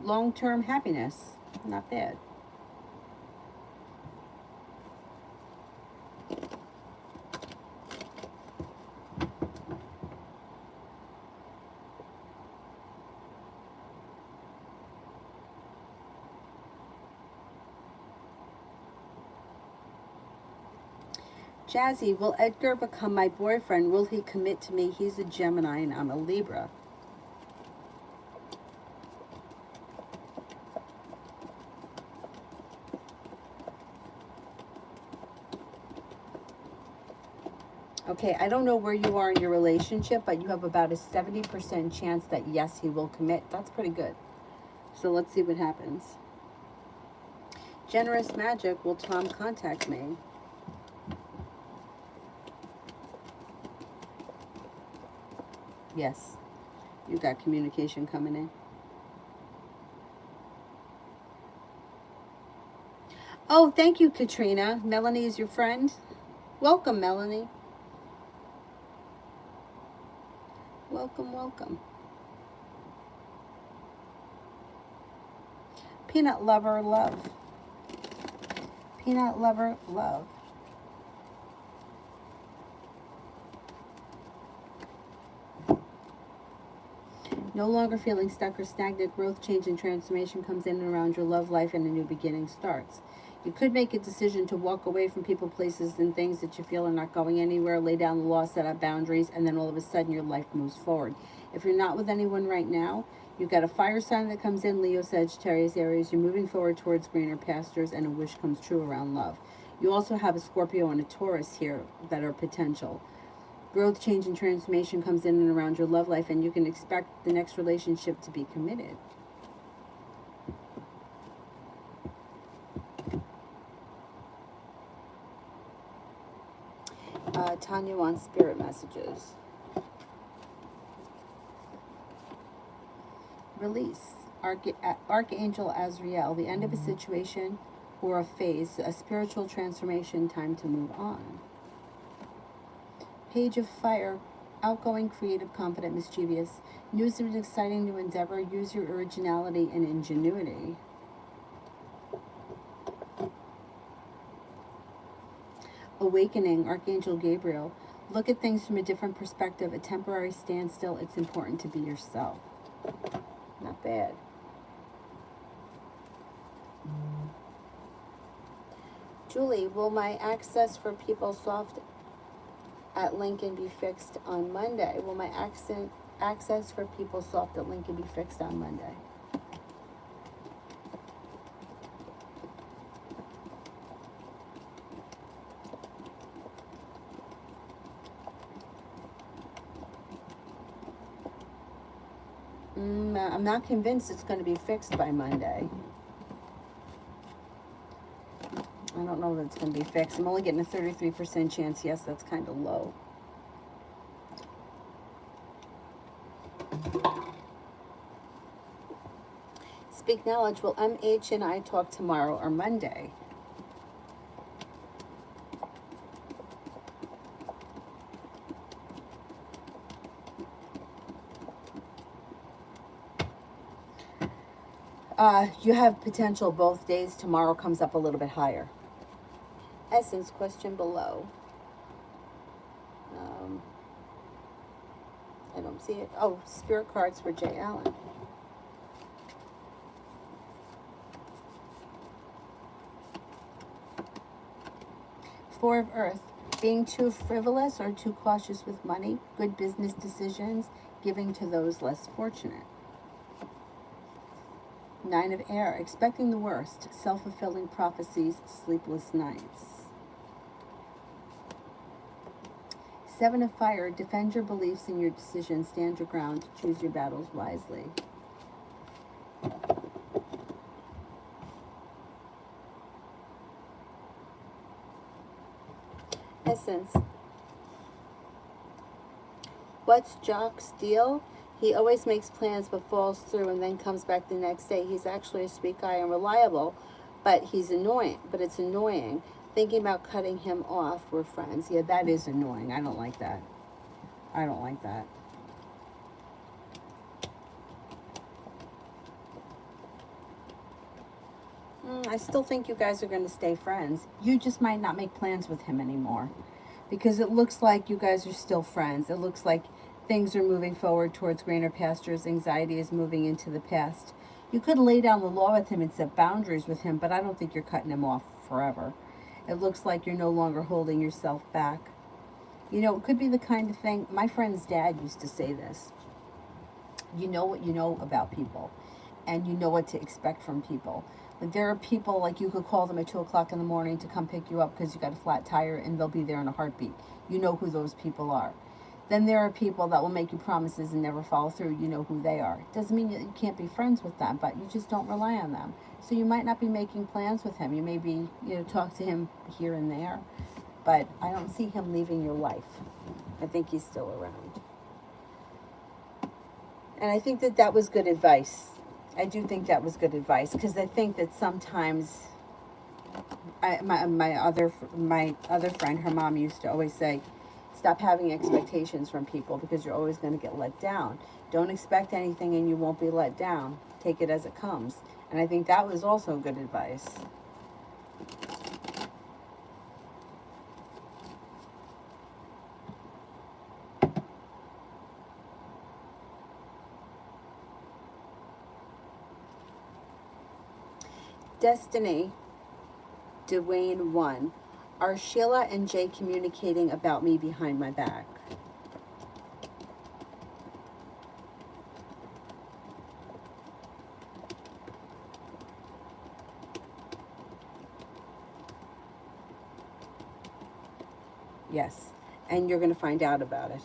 long-term happiness. Not bad. Jazzy, will Edgar become my boyfriend? Will he commit to me? He's a Gemini and I'm a Libra. Okay, I don't know where you are in your relationship, but you have about a 70% chance that yes, he will commit. That's pretty good. So let's see what happens. Generous Magic, will Tom contact me? Yes, you got communication coming in. Oh, thank you, Katrina. Melanie is your friend. Welcome, Melanie. Welcome, welcome. Peanut lover, love. Peanut lover, love. No longer feeling stuck or stagnant. Growth, change, and transformation comes in and around your love life and a new beginning starts. You could make a decision to walk away from people, places, and things that you feel are not going anywhere, lay down the law, set up boundaries, and then all of a sudden your life moves forward. If you're not with anyone right now, you've got a fire sign that comes in, Leo, Sagittarius, Aries. You're moving forward towards greener pastures, and a wish comes true around love. You also have a Scorpio and a Taurus here that are potential. Growth, change, and transformation comes in and around your love life, and you can expect the next relationship to be committed. Tanya wants spirit messages. Release. Archangel Azrael, the end of a situation or a phase, a spiritual transformation, time to move on. Page of Fire, outgoing, creative, confident, mischievous. News of an exciting new endeavor. Use your originality and ingenuity. Awakening, Archangel Gabriel. Look at things from a different perspective. A temporary standstill. It's important to be yourself. Not bad. Julie, will my access for PeopleSoft at Lincoln be fixed on Monday? Will my access for PeopleSoft at Lincoln be fixed on Monday? I'm not convinced it's going to be fixed by Monday. I don't know that it's going to be fixed. I'm only getting a 33% chance. Yes, that's kind of low. Speak Knowledge. Will MH and I talk tomorrow or Monday? You have potential both days. Tomorrow comes up a little bit higher. Essence question below. I don't see it. Oh, spirit cards for Jay Allen. Four of Earth. Being too frivolous or too cautious with money. Good business decisions. Giving to those less fortunate. Nine of Air. Expecting the worst. Self-fulfilling prophecies. Sleepless nights. Seven of Fire. Defend your beliefs and your decisions. Stand your ground. Choose your battles wisely. Essence. What's Jock's deal? He always makes plans but falls through and then comes back the next day. He's actually a sweet guy and reliable, but he's annoying. But it's annoying. Thinking about cutting him off. We're friends. Yeah, that is annoying. I don't like that. I don't like that. I still think you guys are going to stay friends. You just might not make plans with him anymore. Because it looks like you guys are still friends. It looks like things are moving forward towards greener pastures. Anxiety is moving into the past. You could lay down the law with him and set boundaries with him, but I don't think you're cutting him off forever. It looks like you're no longer holding yourself back. You know, it could be the kind of thing, my friend's dad used to say this. You know what you know about people, and you know what to expect from people. Like there are people, like you could call them at 2 o'clock in the morning to come pick you up because you got a flat tire, and they'll be there in a heartbeat. You know who those people are. Then there are people that will make you promises and never follow through. You know who they are. Doesn't mean that you can't be friends with them, but you just don't rely on them. So you might not be making plans with him. You may be, talk to him here and there, but I don't see him leaving your life. I think he's still around. And I think that that was good advice. I do think that was good advice, because I think that sometimes my other friend, her mom used to always say, stop having expectations from people because you're always going to get let down. Don't expect anything and you won't be let down. Take it as it comes. And I think that was also good advice. Destiny, Dwayne 1. Are Sheila and Jay communicating about me behind my back? Yes. And you're going to find out about it.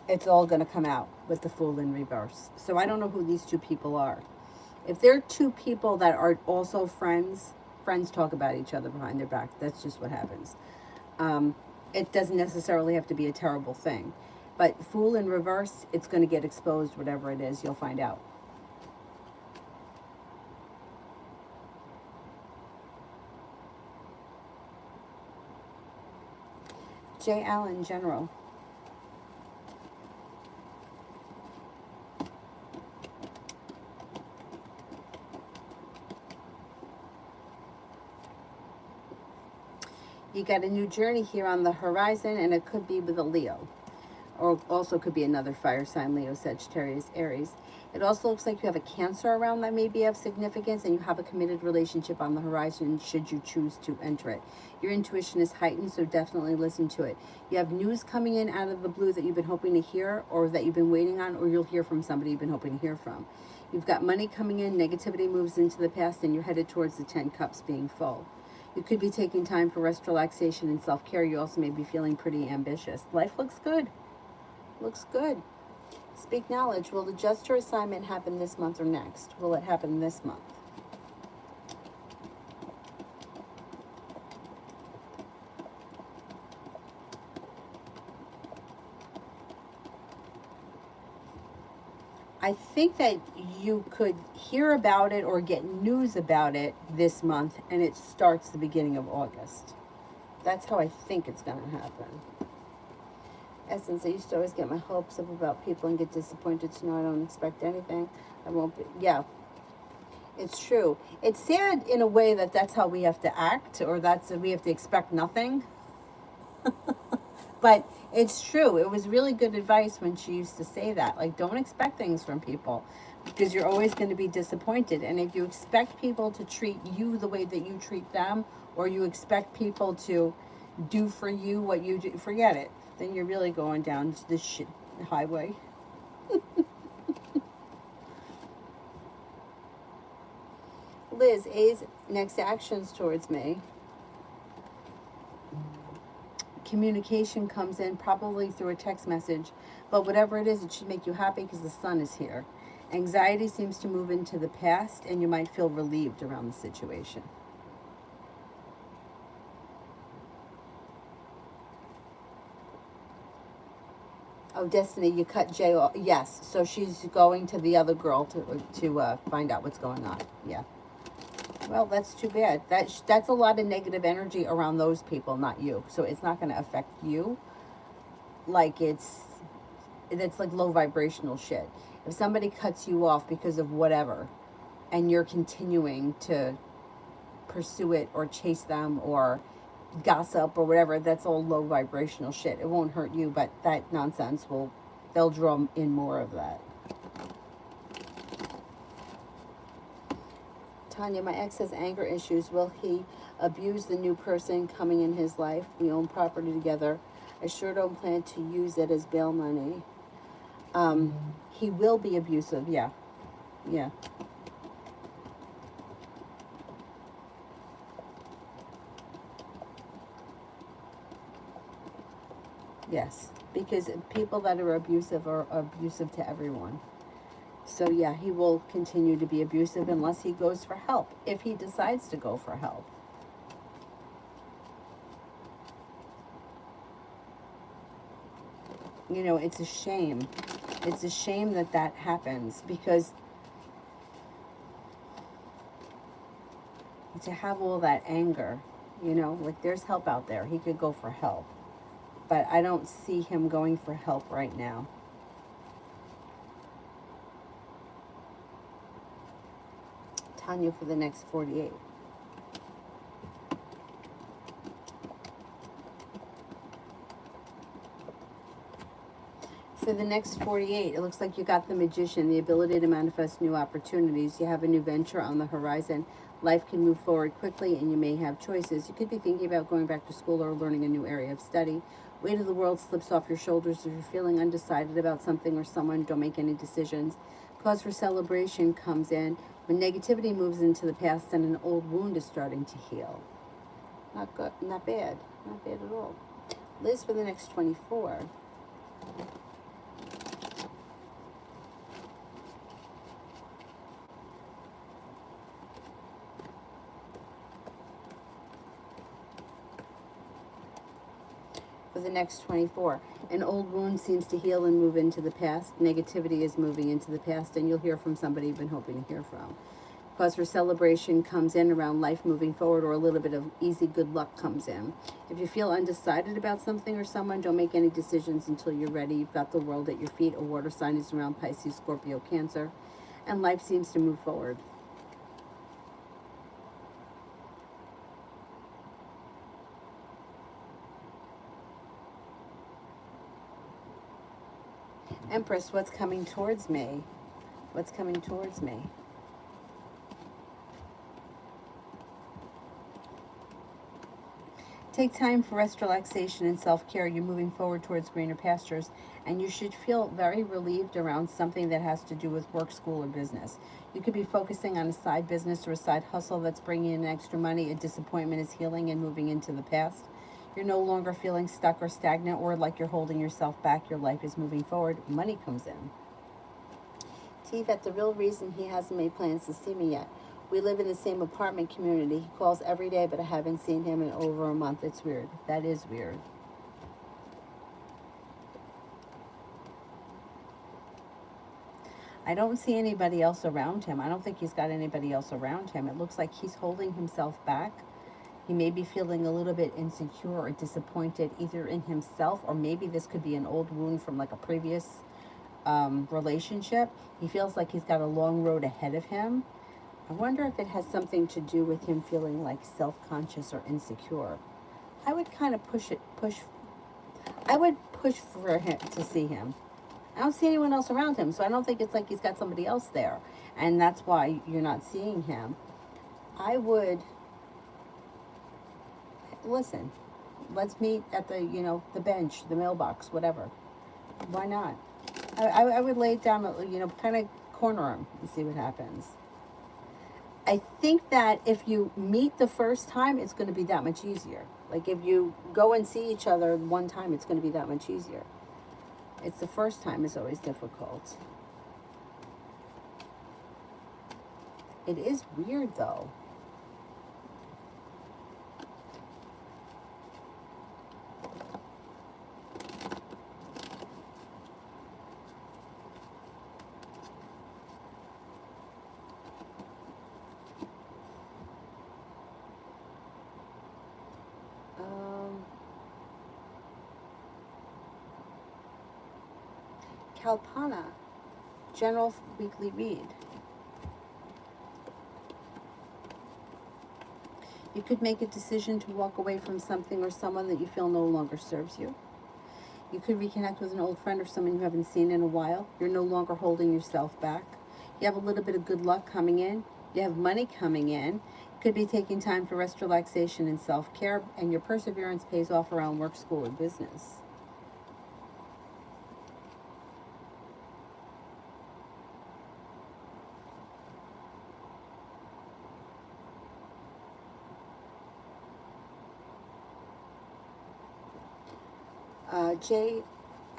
It's all going to come out with the Fool in reverse. So I don't know who these two people are. If they're two people that are also friends talk about each other behind their back. That's just what happens. It doesn't necessarily have to be a terrible thing. But Fool in reverse, it's going to get exposed, whatever it is, you'll find out. J. Allen, General. You got a new journey here on the horizon, and it could be with a Leo. Or also could be another fire sign, Leo, Sagittarius, Aries. It also looks like you have a Cancer around that may be of significance, and you have a committed relationship on the horizon should you choose to enter it. Your intuition is heightened, so definitely listen to it. You have news coming in out of the blue that you've been hoping to hear, or that you've been waiting on, or you'll hear from somebody you've been hoping to hear from. You've got money coming in, negativity moves into the past, and you're headed towards the 10 cups being full. You could be taking time for rest, relaxation, and self-care. You also may be feeling pretty ambitious. Life looks good. Looks good. Speak knowledge. Will the Jester assignment happen this month or next? Will it happen this month? I think that you could hear about it or get news about it this month, and it starts the beginning of August. That's how I think it's going to happen. Essence, I used to always get my hopes up about people and get disappointed, so now I don't expect anything. I won't be. Yeah, it's true. It's sad in a way that that's how we have to act, or we have to expect nothing. But it's true. It was really good advice when she used to say that. Like, don't expect things from people because you're always going to be disappointed. And if you expect people to treat you the way that you treat them, or you expect people to, do for you what you do, forget it. Then you're really going down this shit highway. Liz, A's next actions towards me. Communication comes in probably through a text message, but whatever it is, it should make you happy because the sun is here. Anxiety seems to move into the past, and you might feel relieved around the situation. Oh, Destiny, you cut Jay off. Yes, so she's going to the other girl to find out what's going on. Yeah. Well, that's too bad. That's a lot of negative energy around those people, not you. So it's not going to affect you. Like that's like low vibrational shit. If somebody cuts you off because of whatever, and you're continuing to pursue it or chase them or gossip or whatever, that's all low vibrational shit. It won't hurt you, but that nonsense they'll draw in more of that. Tanya, my ex has anger issues. Will he abuse the new person coming in his life? We own property together. I sure don't plan to use it as bail money. He will be abusive, yeah. Yeah. Yes, because people that are abusive are abusive to everyone. So yeah, he will continue to be abusive unless he goes for help, if he decides to go for help. You know, it's a shame. It's a shame that that happens, because to have all that anger, you know, like there's help out there. He could go for help. But I don't see him going for help right now. Tanya, for the next 48. For the next 48, it looks like you got the Magician, the ability to manifest new opportunities. You have a new venture on the horizon. Life can move forward quickly, and you may have choices. You could be thinking about going back to school or learning a new area of study. Weight of the world slips off your shoulders. If you're feeling undecided about something or someone, don't make any decisions. Cause for celebration comes in when negativity moves into the past and an old wound is starting to heal. Not good, not bad, not bad at all. Liz, for the next 24. For the next 24. An old wound seems to heal and move into the past. Negativity is moving into the past, and you'll hear from somebody you've been hoping to hear from. Cause for celebration comes in around life moving forward, or a little bit of easy good luck comes in. If you feel undecided about something or someone, don't make any decisions until you're ready. You've got the world at your feet. A water sign is around Pisces, Scorpio, Cancer, and life seems to move forward. Empress, what's coming towards me? What's coming towards me? Take time for rest, relaxation, and self-care. You're moving forward towards greener pastures, and you should feel very relieved around something that has to do with work, school, or business. You could be focusing on a side business or a side hustle that's bringing in extra money. A disappointment is healing and moving into the past. You're no longer feeling stuck or stagnant or like you're holding yourself back. Your life is moving forward. Money comes in. Yvette, the real reason he hasn't made plans to see me yet. We live in the same apartment community. He calls every day, but I haven't seen him in over a month. It's weird. That is weird. I don't see anybody else around him. I don't think he's got anybody else around him. It looks like he's holding himself back. He may be feeling a little bit insecure or disappointed either in himself, or maybe this could be an old wound from like a previous relationship. He feels like he's got a long road ahead of him. I wonder if it has something to do with him feeling like self-conscious or insecure. I would kind of I would push for him to see him. I don't see anyone else around him, so I don't think it's like he's got somebody else there, and that's why you're not seeing him. I would, listen, Let's meet at the, the bench, the mailbox, whatever. Why not? I would lay it down, kind of corner him and see what happens. I think that if you meet the first time, it's going to be that much easier. Like if you go and see each other one time, it's going to be that much easier. It's the first time is always difficult. It is weird though. Kalpana, General Weekly Read. You could make a decision to walk away from something or someone that you feel no longer serves you. You could reconnect with an old friend or someone you haven't seen in a while. You're no longer holding yourself back. You have a little bit of good luck coming in. You have money coming in. You could be taking time for rest, relaxation, and self-care, and your perseverance pays off around work, school, or business. Jay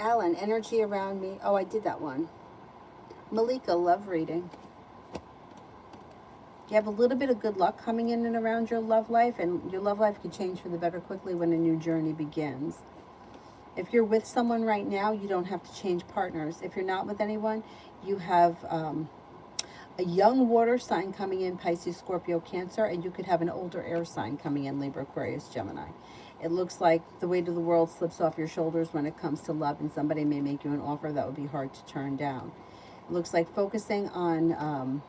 Allen, energy around me. Oh, I did that one. Malika, love reading. You have a little bit of good luck coming in and around your love life, and your love life can change for the better quickly when a new journey begins. If you're with someone right now, you don't have to change partners. If you're not with anyone, you have a young water sign coming in, Pisces, Scorpio, Cancer, and you could have an older air sign coming in, Libra, Aquarius, Gemini. It looks like the weight of the world slips off your shoulders when it comes to love, and somebody may make you an offer that would be hard to turn down. It looks like focusing on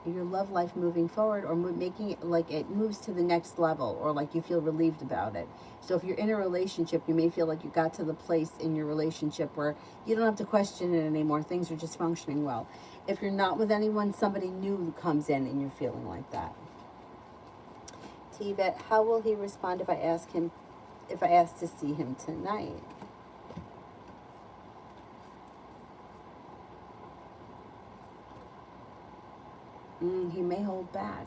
your love life moving forward, or making it like it moves to the next level, or like you feel relieved about it. So if you're in a relationship, you may feel like you got to the place in your relationship where you don't have to question it anymore. Things are just functioning well. If you're not with anyone, somebody new comes in and you're feeling like that. Tibet, how will he respond if I ask to see him tonight? He may hold back.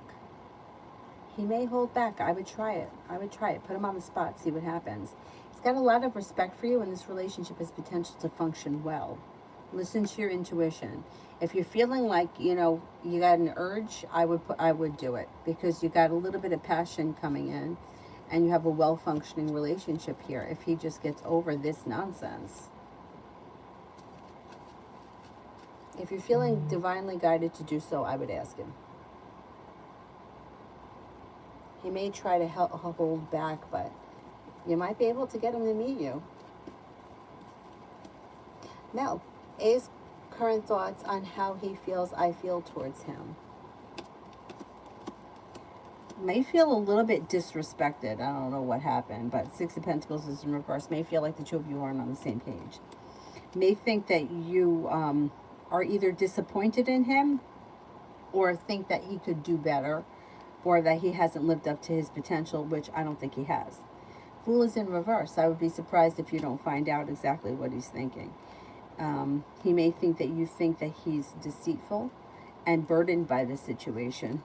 He may hold back. I would try it. Put him on the spot, see what happens. He's got a lot of respect for you, and this relationship has potential to function well. Listen to your intuition. If you're feeling like, you got an urge, I would do it, because you got a little bit of passion coming in, and you have a well-functioning relationship here. If he just gets over this nonsense. If you're feeling divinely guided to do so, I would ask him. He may try to hold back, but you might be able to get him to meet you. Mel, A's current thoughts on how he feels I feel towards him. May feel a little bit disrespected. I don't know what happened, but Six of Pentacles is in reverse. May feel like the two of you aren't on the same page. May think that you are either disappointed in him, or think that he could do better, or that he hasn't lived up to his potential, which I don't think he has. Fool is in reverse. I would be surprised if you don't find out exactly what he's thinking. He may think that you think that he's deceitful and burdened by the situation.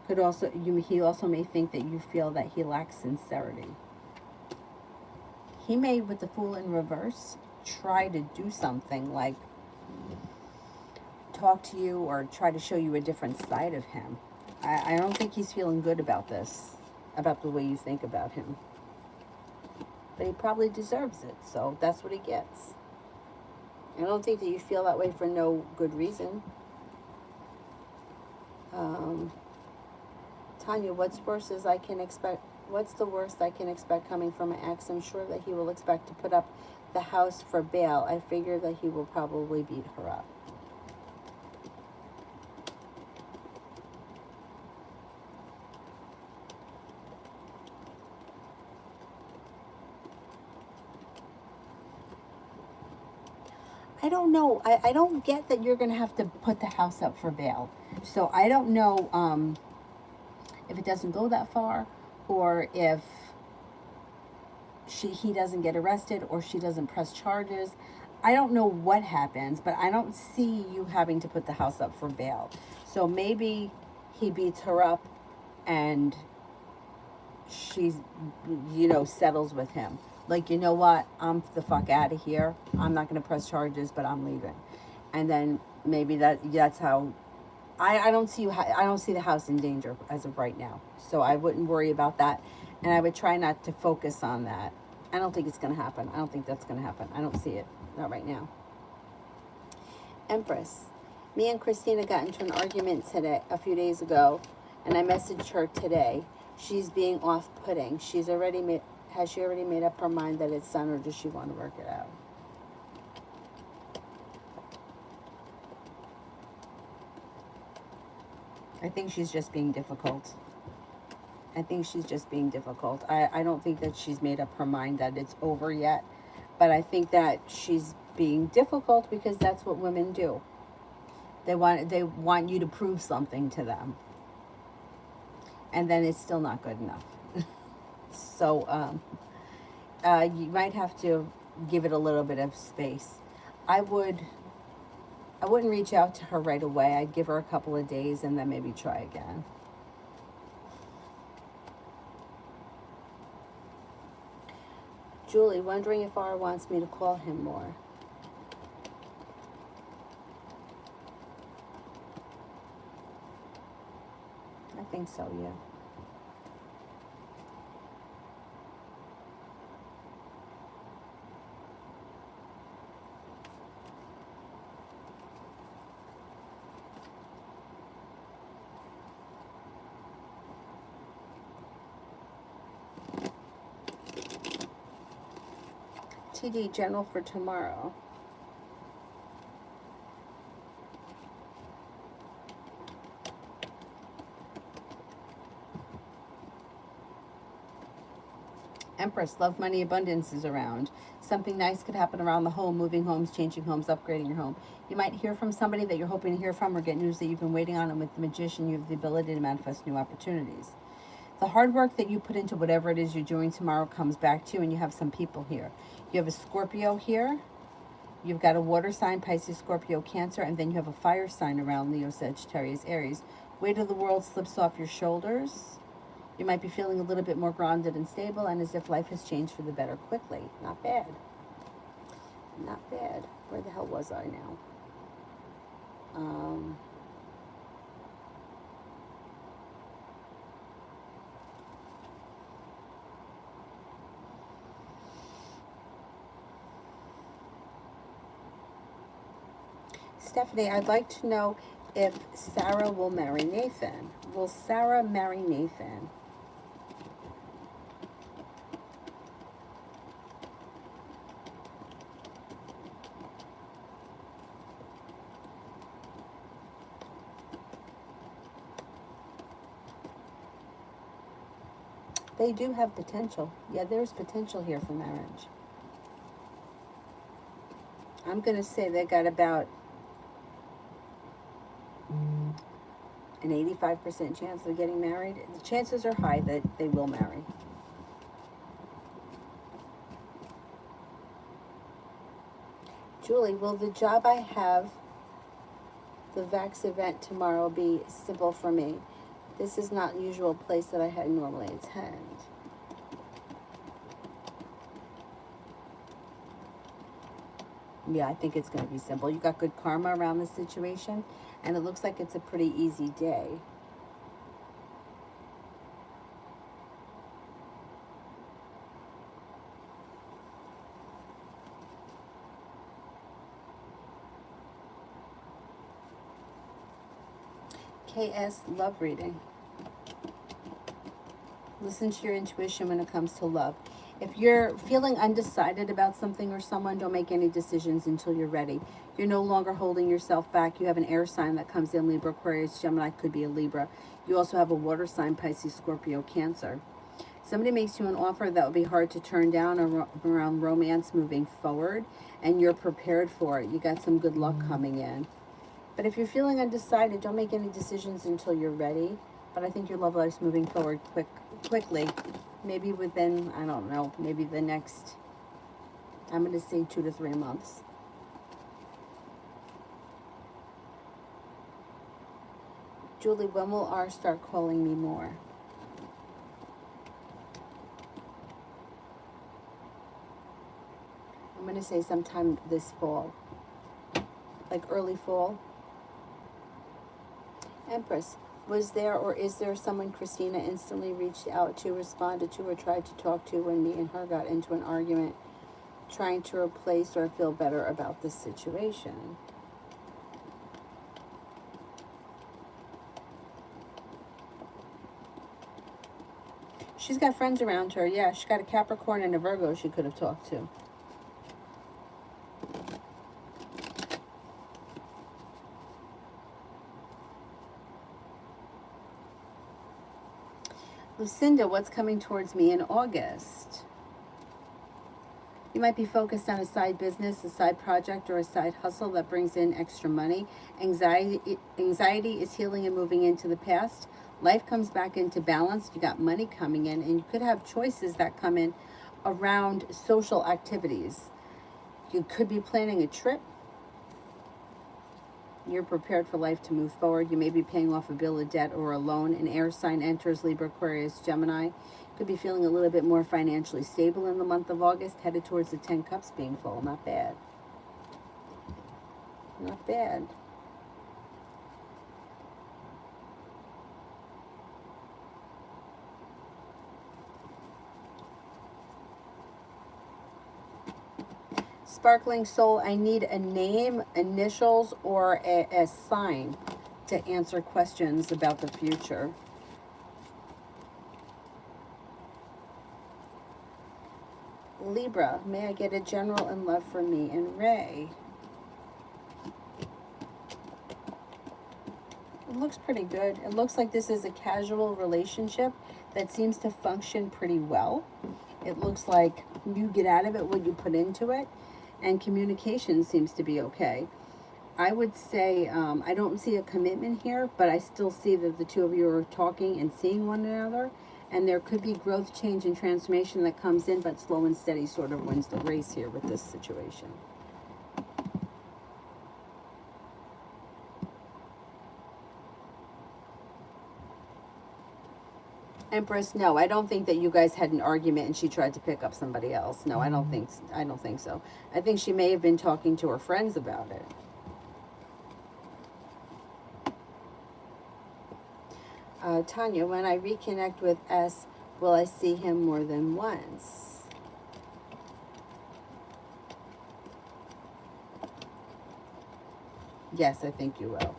He also may think that you feel that he lacks sincerity. He may, with the Fool in reverse, try to do something like talk to you or try to show you a different side of him. I don't think he's feeling good about this, about the way you think about him. But he probably deserves it, so that's what he gets. I don't think that you feel that way for no good reason. Tanya, what's the worst I can expect coming from my ex? I'm sure that he will expect to put up the house for bail. I figure that he will probably beat her up. I don't know. I don't get that you're going to have to put the house up for bail. So I don't know if it doesn't go that far, or if he doesn't get arrested or she doesn't press charges. I don't know what happens, but I don't see you having to put the house up for bail. So maybe he beats her up and she's, settles with him. Like, you know what? I'm the fuck out of here. I'm not going to press charges, but I'm leaving. And then maybe that's how. I don't see I don't see the house in danger as of right now. So I wouldn't worry about that, and I would try not to focus on that. I don't think it's going to happen. I don't think that's going to happen. I don't see it. Not right now. Empress. Me and Christina got into an argument today, a few days ago, and I messaged her today. She's being off-putting. Has she already made up her mind that it's done, or does she want to work it out? I think she's just being difficult. I think she's just being difficult. I don't think that she's made up her mind that it's over yet, but I think that she's being difficult because that's what women do. They want you to prove something to them, and then it's still not good enough. So you might have to give it a little bit of space. I would. I wouldn't reach out to her right away. I'd give her a couple of days and then maybe try again. Julie, wondering if R wants me to call him more. I think so, yeah. TD, general for tomorrow. Empress, love, money, abundance is around. Something nice could happen around the home, moving homes, changing homes, upgrading your home. You might hear from somebody that you're hoping to hear from or get news that you've been waiting on, and with the Magician, you have the ability to manifest new opportunities. The hard work that you put into whatever it is you're doing tomorrow comes back to you, and you have some people here. You have a Scorpio here. You've got a water sign, Pisces, Scorpio, Cancer, and then you have a fire sign around Leo, Sagittarius, Aries. Weight of the world slips off your shoulders. You might be feeling a little bit more grounded and stable, and as if life has changed for the better quickly. Not bad. Not bad. Where the hell was I now? Stephanie, I'd like to know if Sarah will marry Nathan. Will Sarah marry Nathan? They do have potential. Yeah, there's potential here for marriage. I'm going to say they got about an 85% chance of getting married. The chances are high that they will marry. Julie, will the job I have, the Vax event tomorrow, be simple for me? This is not the usual place that I had normally attend. Yeah, I think it's going to be simple. You got good karma around this situation, and it looks like it's a pretty easy day. KS, love reading. Listen to your intuition when it comes to love. If you're feeling undecided about something or someone, don't make any decisions until you're ready. You're no longer holding yourself back. You have an air sign that comes in, Libra, Aquarius, Gemini, could be a Libra. You also have a water sign, Pisces, Scorpio, Cancer. Somebody makes you an offer that will be hard to turn down around romance moving forward, and you're prepared for it. You got some good luck coming in. But if you're feeling undecided, don't make any decisions until you're ready. But I think your love life's moving forward quickly. Maybe within, I don't know, maybe the next, I'm going to say 2 to 3 months. Julie, when will R start calling me more? I'm going to say sometime this fall, like early fall. Empress, was there or is there someone Christina instantly reached out to, responded to, or tried to talk to when me and her got into an argument, trying to replace or feel better about this situation? She's got friends around her. Yeah, she's got a Capricorn and a Virgo she could have talked to. Lucinda, what's coming towards me in August? You might be focused on a side business, a side project, or a side hustle that brings in extra money. Anxiety is healing and moving into the past. Life comes back into balance. You got money coming in, and you could have choices that come in around social activities. You could be planning a trip. You're prepared for life to move forward. You may be paying off a bill, a debt, or a loan. An air sign enters Libra, Aquarius, Gemini. Could be feeling a little bit more financially stable in the month of August, headed towards the 10 cups being full. Not bad. Not bad. Sparkling Soul, I need a name, initials, or a sign to answer questions about the future. Libra, may I get a general in love for me and Ray? It looks pretty good. It looks like this is a casual relationship that seems to function pretty well. It looks like you get out of it what you put into it, and communication seems to be okay. I would say I don't see a commitment here, but I still see that the two of you are talking and seeing one another, and there could be growth, change, and transformation that comes in, but slow and steady sort of wins the race here with this situation. Empress, no, I don't think that you guys had an argument and she tried to pick up somebody else. No, I don't think so. I think she may have been talking to her friends about it. Tanya, when I reconnect with S, will I see him more than once? Yes, I think you will.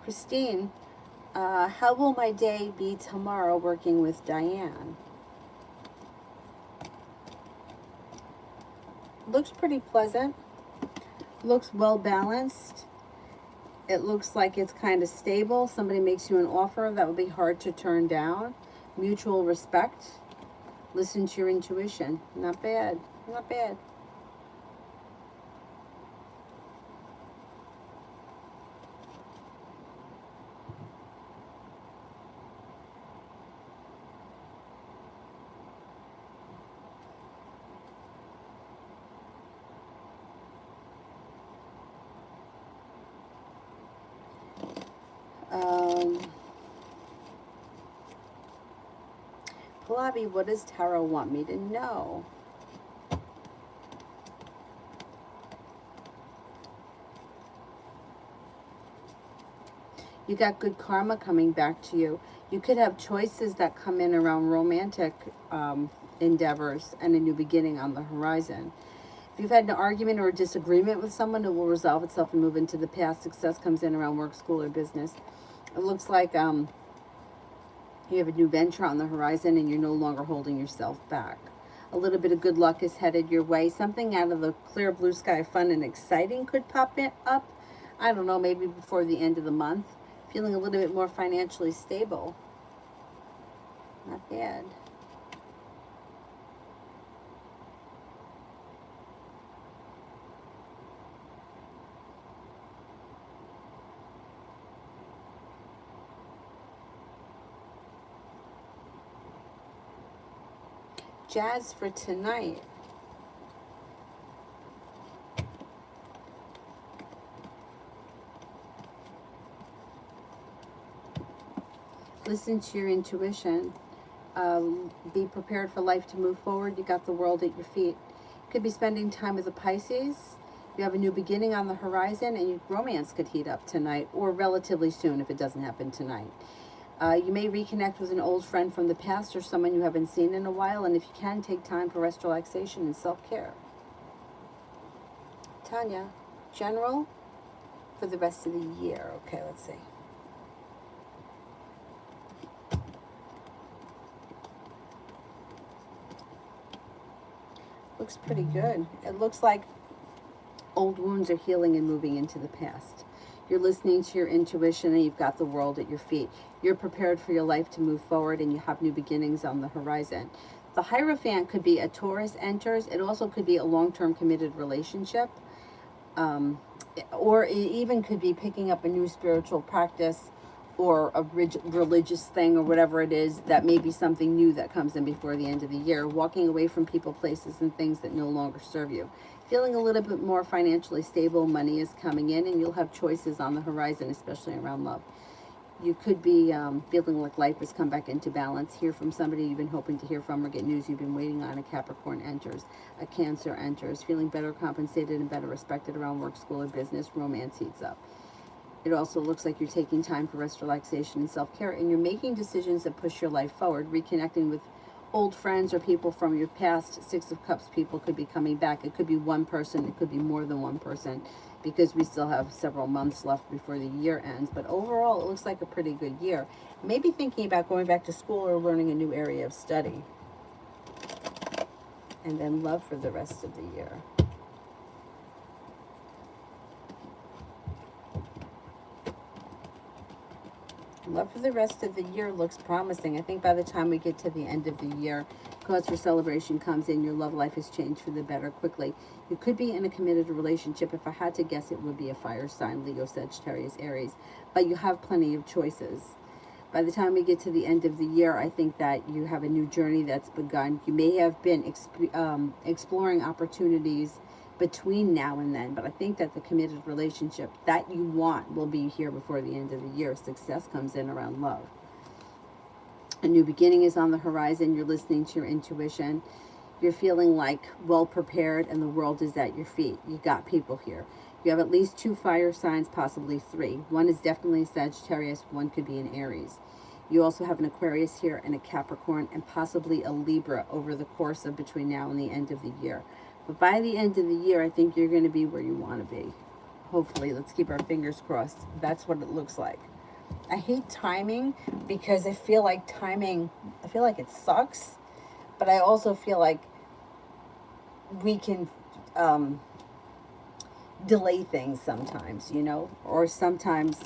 Christine, how will my day be tomorrow working with Diane? Looks pretty pleasant. Looks well balanced. It looks like it's kind of stable. Somebody makes you an offer that would be hard to turn down. Mutual respect. Listen to your intuition. Not bad. Not bad. Pallavi, what does Tarot want me to know? You got good karma coming back to you. You could have choices that come in around romantic endeavors and a new beginning on the horizon. If you've had an argument or a disagreement with someone, it will resolve itself and move into the past. Success comes in around work, school, or business. It looks like you have a new venture on the horizon and you're no longer holding yourself back. A little bit of good luck is headed your way. Something out of the clear blue sky, fun and exciting, could pop up. I don't know, maybe before the end of the month. Feeling a little bit more financially stable. Not bad. Jazz for tonight. Listen to your intuition. Be prepared for life to move forward. You got the world at your feet. Could be spending time with a Pisces. You have a new beginning on the horizon, and your romance could heat up tonight or relatively soon if it doesn't happen tonight. You may reconnect with an old friend from the past or someone you haven't seen in a while, and if you can, take time for rest, relaxation, and self-care. Tanya, general for the rest of the year. Okay, let's see. Looks pretty good. It looks like old wounds are healing and moving into the past. You're listening to your intuition and you've got the world at your feet. You're prepared for your life to move forward and you have new beginnings on the horizon. The Hierophant could be a Taurus enters. It also could be a long-term committed relationship. Or it even could be picking up a new spiritual practice or a religious thing or whatever it is that may be something new that comes in before the end of the year. Walking away from people, places, and things that no longer serve you. Feeling a little bit more financially stable, money is coming in, and you'll have choices on the horizon, especially around love. You could be feeling like life has come back into balance. Hear from somebody you've been hoping to hear from or get news you've been waiting on. A Capricorn enters. A Cancer enters. Feeling better compensated and better respected around work, school, or business. Romance heats up. It also looks like you're taking time for rest, relaxation, and self-care, and you're making decisions that push your life forward. Reconnecting with old friends or people from your past. Six of Cups people could be coming back. It could be one person. It could be more than one person, because we still have several months left before the year ends. But overall, it looks like a pretty good year. Maybe thinking about going back to school or learning a new area of study. And then love for the rest of the year. Love for the rest of the year looks promising. I think by the time we get to the end of the year, cause for celebration comes in. Your love life has changed for the better quickly. You could be in a committed relationship. If I had to guess, it would be a fire sign, Leo, Sagittarius, Aries. But you have plenty of choices. By the time we get to the end of the year, I think that you have a new journey that's begun. You may have been exploring opportunities between now and then, but I think that the committed relationship that you want will be here before the end of the year. Success comes in around love. A new beginning is on the horizon. You're listening to your intuition. You're feeling like well prepared and the world is at your feet. You got people here. You have at least 2 fire signs, possibly 3. One is definitely Sagittarius. One could be an Aries. You also have an Aquarius here and a Capricorn and possibly a Libra over the course of between now and the end of the year. But by the end of the year, I think you're going to be where you want to be. Hopefully, let's keep our fingers crossed. That's what it looks like. I hate timing because I feel like it sucks. But I also feel like we can delay things sometimes, or sometimes,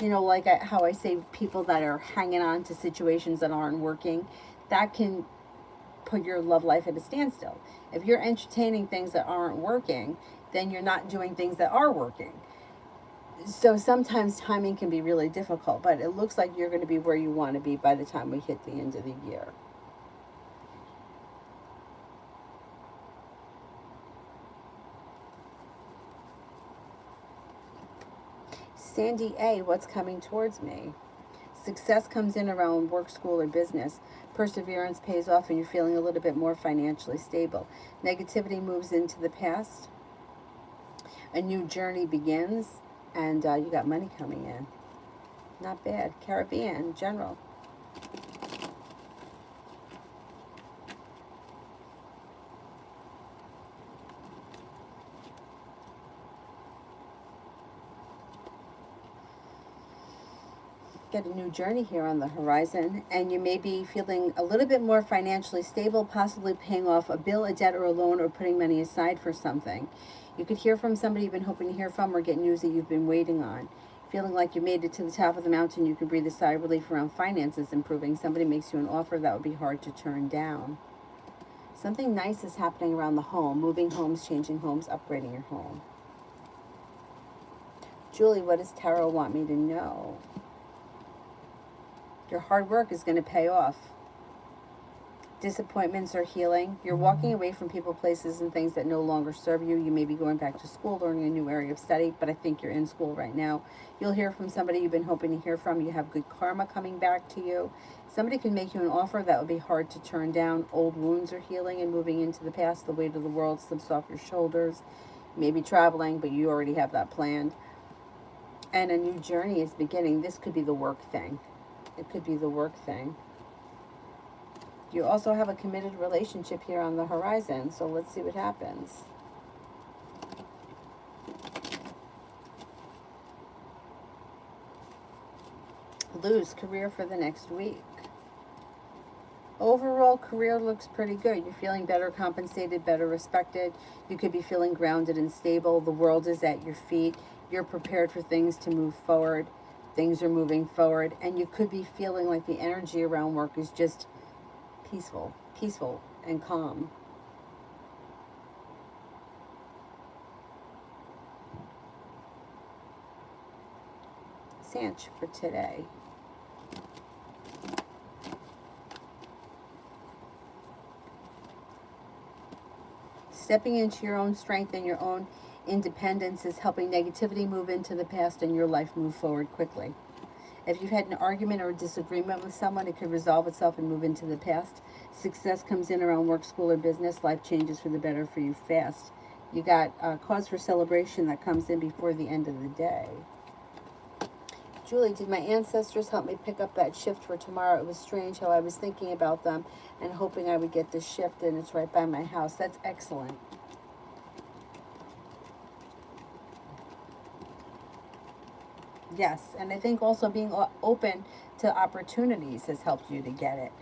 like how I say people that are hanging on to situations that aren't working, that can put your love life at a standstill. If you're entertaining things that aren't working, then you're not doing things that are working. So sometimes timing can be really difficult, but it looks like you're going to be where you want to be by the time we hit the end of the year. Sandy A, what's coming towards me? Success comes in around work, school, or business. Perseverance pays off and you're feeling a little bit more financially stable. Negativity moves into the past. A new journey begins, and you got money coming in. Not bad. Caribbean, general. Get a new journey here on the horizon, and you may be feeling a little bit more financially stable, possibly paying off a bill, a debt, or a loan, or putting money aside for something. You could hear from somebody you've been hoping to hear from, or get news that you've been waiting on. Feeling like you made it to the top of the mountain, you can breathe a sigh of relief around finances improving. Somebody makes you an offer that would be hard to turn down. Something nice is happening around the home, moving homes, changing homes, upgrading your home. Julie, what does tarot want me to know? Your hard work is going to pay off. Disappointments are healing. You're walking away from people, places, and things that no longer serve you. You may be going back to school, learning a new area of study, but I think you're in school right now. You'll hear from somebody you've been hoping to hear from. You have good karma coming back to you. Somebody can make you an offer that would be hard to turn down. Old wounds are healing and moving into the past. The weight of the world slips off your shoulders. You may be traveling, but you already have that planned. And a new journey is beginning. This could be the work thing. It could be the work thing. You also have a committed relationship here on the horizon, so let's see what happens. Lose career for the next week. Overall, career looks pretty good. You're feeling better compensated, better respected. You could be feeling grounded and stable. The world is at your feet. You're prepared for things to move forward. Things are moving forward. And you could be feeling like the energy around work is just peaceful and calm. Sanch for today. Stepping into your own strength and your own independence is helping negativity move into the past and your life move forward quickly. If you've had an argument or a disagreement with someone, it could resolve itself and move into the past. Success comes in around work, school, or business. Life changes for the better for you fast. You got a cause for celebration that comes in before the end of the day. Julie, did my ancestors help me pick up that shift for tomorrow? It was strange how I was thinking about them and hoping I would get this shift, and it's right by my house. That's excellent. Yes, and I think also being open to opportunities has helped you to get it.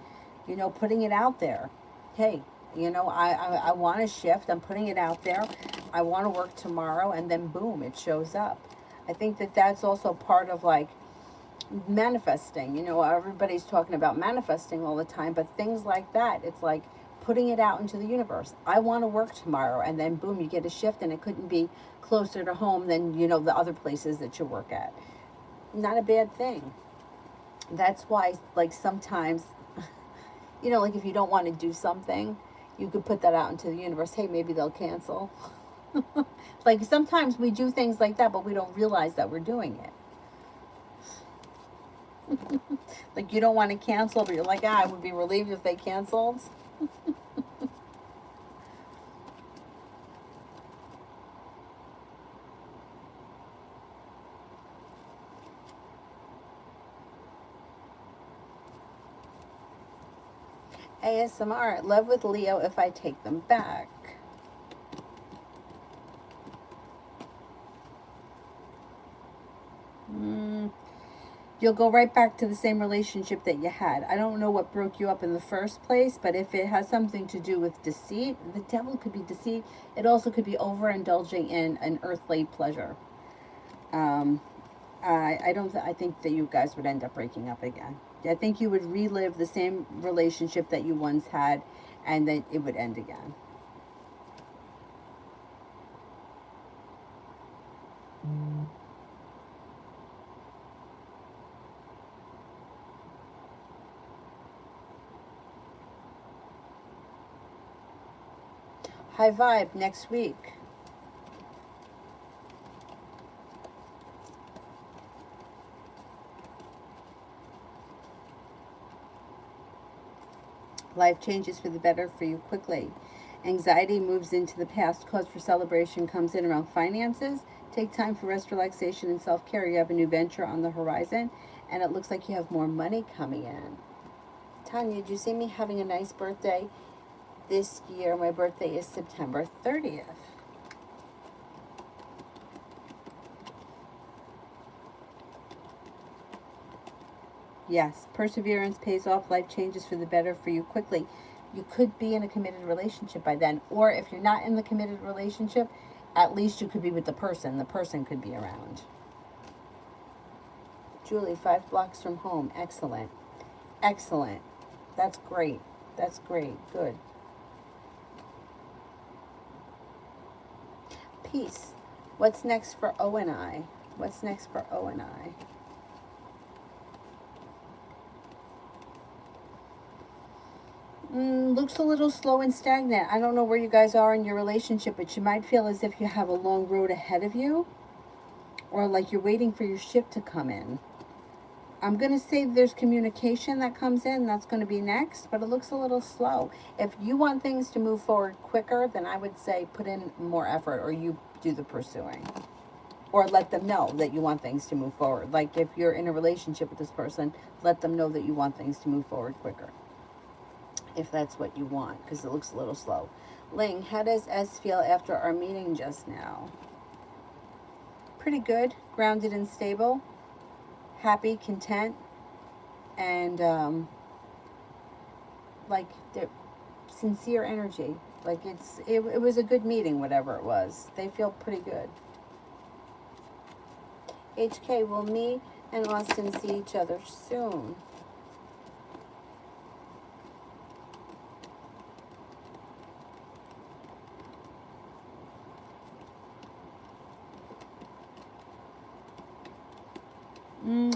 You know, putting it out there. Hey, you know, I want to shift. I'm putting it out there. I want to work tomorrow, and then boom, it shows up. I think that that's also part of like manifesting. You know, everybody's talking about manifesting all the time, but things like that, it's like putting it out into the universe. I want to work tomorrow, and then boom, you get a shift, and it couldn't be closer to home than, you know, the other places that you work at. Not a bad thing. That's why, like, sometimes, you know, like if you don't want to do something, you could put that out into the universe. Hey, maybe they'll cancel. Like sometimes we do things like that, but we don't realize that we're doing it. Like you don't want to cancel, but you're like, I would be relieved if they canceled. ASMR, love with Leo if I take them back. You'll go right back to the same relationship that you had. I don't know what broke you up in the first place, but if it has something to do with deceit, the devil could be deceit. It also could be overindulging in an earthly pleasure. I think that you guys would end up breaking up again. I think you would relive the same relationship that you once had, and then it would end again. High vibe next week. Life changes for the better for you quickly. Anxiety moves into the past. Cause for celebration comes in around finances. Take time for rest, relaxation, and self-care. You have a new venture on the horizon, and it looks like you have more money coming in. Tanya, did you see me having a nice birthday this year? My birthday is September 30th. Yes, perseverance pays off. Life changes for the better for you quickly. You could be in a committed relationship by then. Or if you're not in the committed relationship, at least you could be with the person. The person could be around. Julie, 5 blocks from home. Excellent. Excellent. That's great. That's great. Good. Peace. What's next for O and I? What's next for O and I? Looks a little slow and stagnant. I don't know where you guys are in your relationship, but you might feel as if you have a long road ahead of you, or like you're waiting for your ship to come in. I'm going to say there's communication that comes in. That's going to be next, but it looks a little slow. If you want things to move forward quicker, then I would say put in more effort, or you do the pursuing. Or let them know that you want things to move forward. Like if you're in a relationship with this person, let them know that you want things to move forward quicker, if that's what you want, because it looks a little slow. Ling, how does S feel after our meeting just now? Pretty good, grounded and stable, happy, content, and like sincere energy. Like it was a good meeting, whatever it was. They feel pretty good. HK, will me and Austin see each other soon?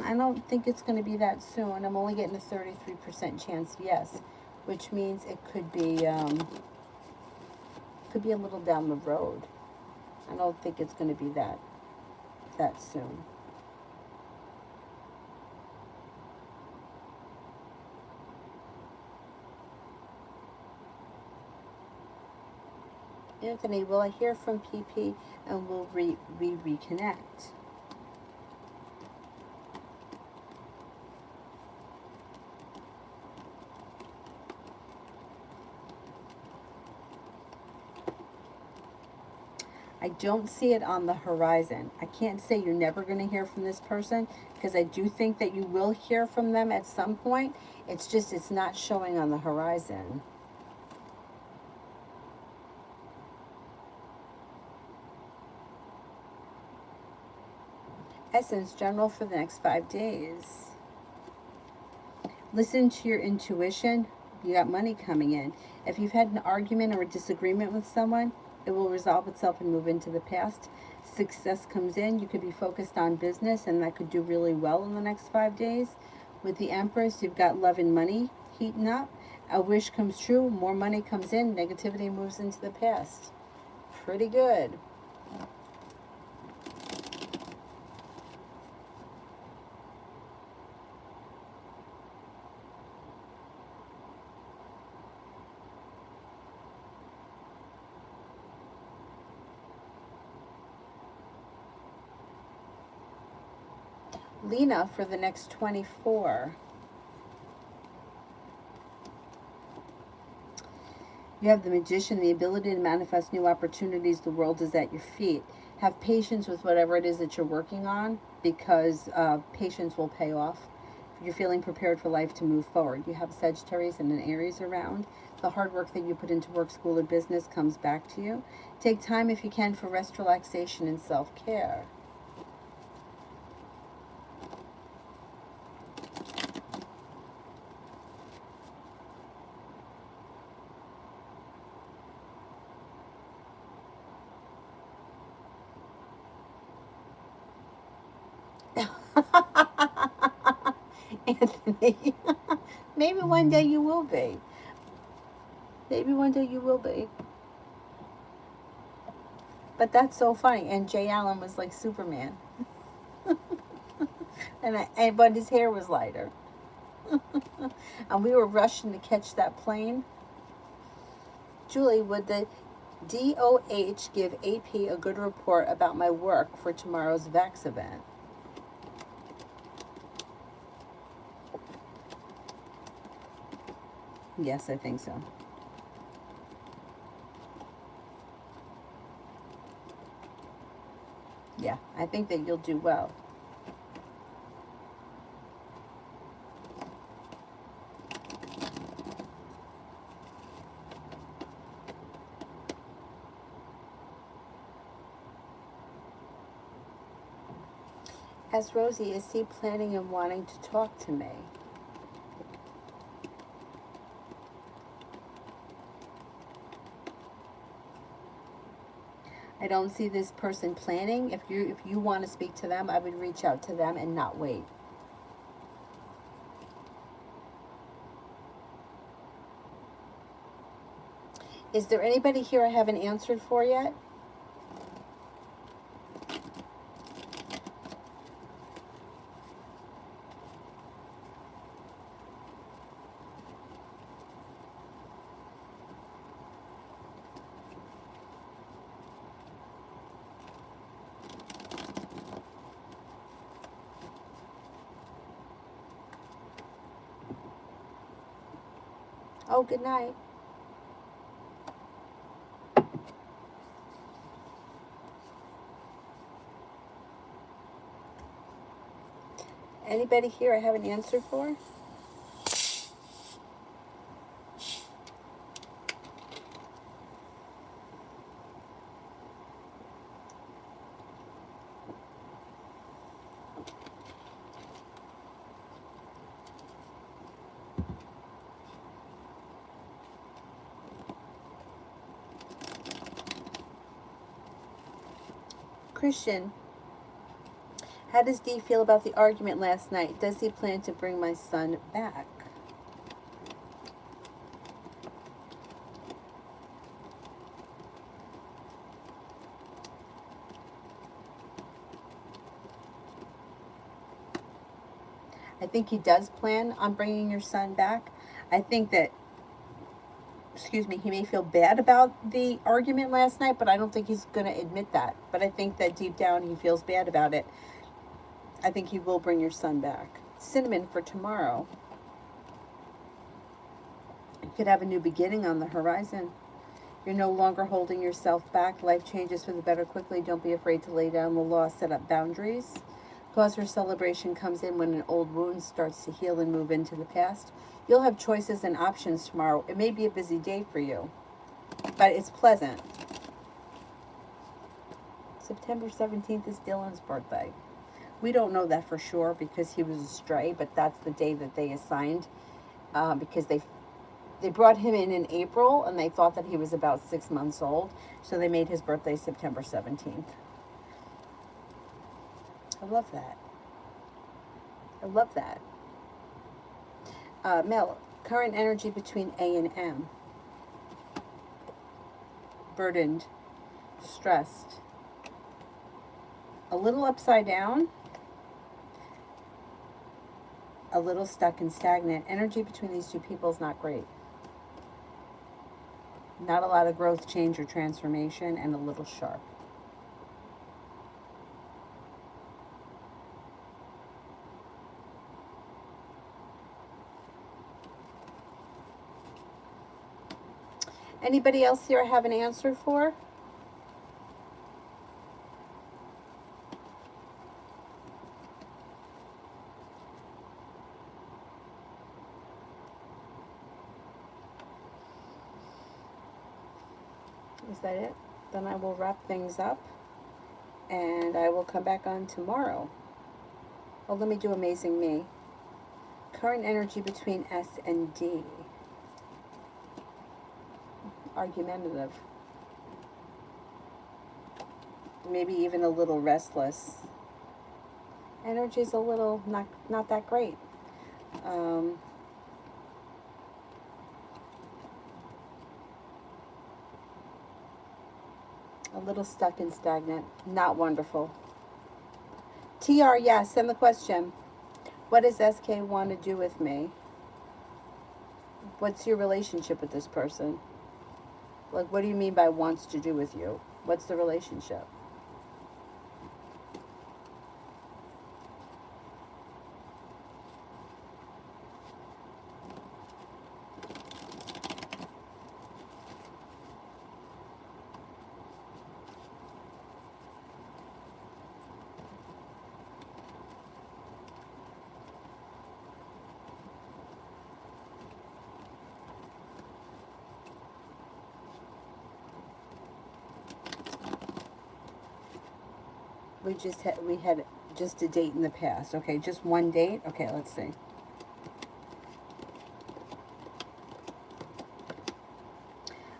I don't think it's going to be that soon. I'm only getting a 33% chance yes, which means it could be a little down the road. I don't think it's going to be that soon. Anthony, will I hear from PP and will we reconnect? I don't see it on the horizon. I can't say you're never going to hear from this person, because I do think that you will hear from them at some point. It's just it's not showing on the horizon. Essence, general for the next 5 days. Listen to your intuition. You got money coming in. If you've had an argument or a disagreement with someone, it will resolve itself and move into the past. Success comes in. You could be focused on business, and that could do really well in the next 5 days. With the Empress, you've got love and money heating up. A wish comes true. More money comes in. Negativity moves into the past. Pretty good. Lena for the next 24. You have the Magician, the ability to manifest new opportunities. The world is at your feet. Have patience with whatever it is that you're working on, because patience will pay off. If you're feeling prepared for life to move forward. You have Sagittarius and an Aries around. The hard work that you put into work, school, or business comes back to you. Take time if you can for rest, relaxation, and self-care. Anthony, maybe one day you will be. Maybe one day you will be. But that's so funny. And Jay Allen was like Superman. But his hair was lighter. And we were rushing to catch that plane. Julie, would the DOH give AP a good report about my work for tomorrow's VAX event? Yes, I think so. Yeah, I think that you'll do well. As Rosie, is he planning and wanting to talk to me? I don't see this person planning. If you want to speak to them, I would reach out to them and not wait. Is there anybody here I haven't answered for yet? Oh, good night. Anybody here I haven't answered for? Christian, how does Dee feel about the argument last night? Does he plan to bring my son back? I think he does plan on bringing your son back. I think that, excuse me, he may feel bad about the argument last night, but I don't think he's going to admit that. But I think that deep down he feels bad about it. I think he will bring your son back. Cinnamon for tomorrow. You could have a new beginning on the horizon. You're no longer holding yourself back. Life changes for the better quickly. Don't be afraid to lay down the law, set up boundaries. Cause for celebration comes in when an old wound starts to heal and move into the past. You'll have choices and options tomorrow. It may be a busy day for you, but it's pleasant. September 17th is Dylan's birthday. We don't know that for sure because he was a stray, but that's the day that they assigned because they brought him in April and they thought that he was about 6 months old, so they made his birthday September 17th. I love that. I love that. Mel, current energy between A and M. Burdened, stressed, a little upside down, a little stuck and stagnant. Energy between these two people is not great. Not a lot of growth, change, or transformation, and a little sharp. Anybody else here I have an answer for? Is that it? Then I will wrap things up and I will come back on tomorrow. Oh, let me do Amazing Me. Current energy between S and D. Argumentative. Maybe even a little restless. Energy's a little not that great. A little stuck and stagnant. Not wonderful. TR, yes, send the question. What does SK want to do with me? What's your relationship with this person? Like, what do you mean by wants to do with you? What's the relationship? We had just a date in the past. Okay, just one date. Okay, let's see.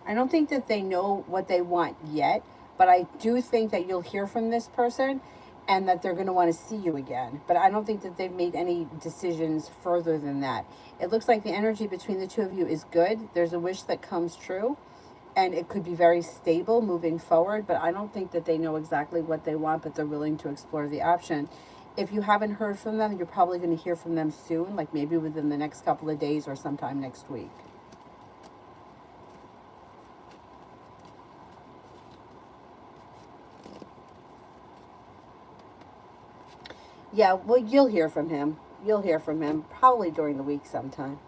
I don't think that they know what they want yet, but I do think that you'll hear from this person and that they're going to want to see you again. But I don't think that they've made any decisions further than that. It looks like the energy between the two of you is good. There's a wish that comes true. and it could be very stable moving forward, but I don't think that they know exactly what they want, but they're willing to explore the option. If you haven't heard from them, you're probably going to hear from them soon, like maybe within the next couple of days or sometime next week. Yeah, well, you'll hear from him. You'll hear from him probably during the week sometime.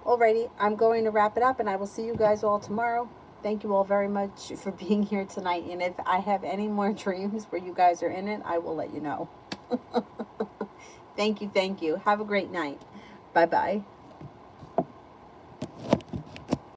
Alrighty, I'm going to wrap it up, and I will see you guys all tomorrow. Thank you all very much for being here tonight. And if I have any more dreams where you guys are in it, I will let you know. Thank you. Thank you. Have a great night. Bye bye.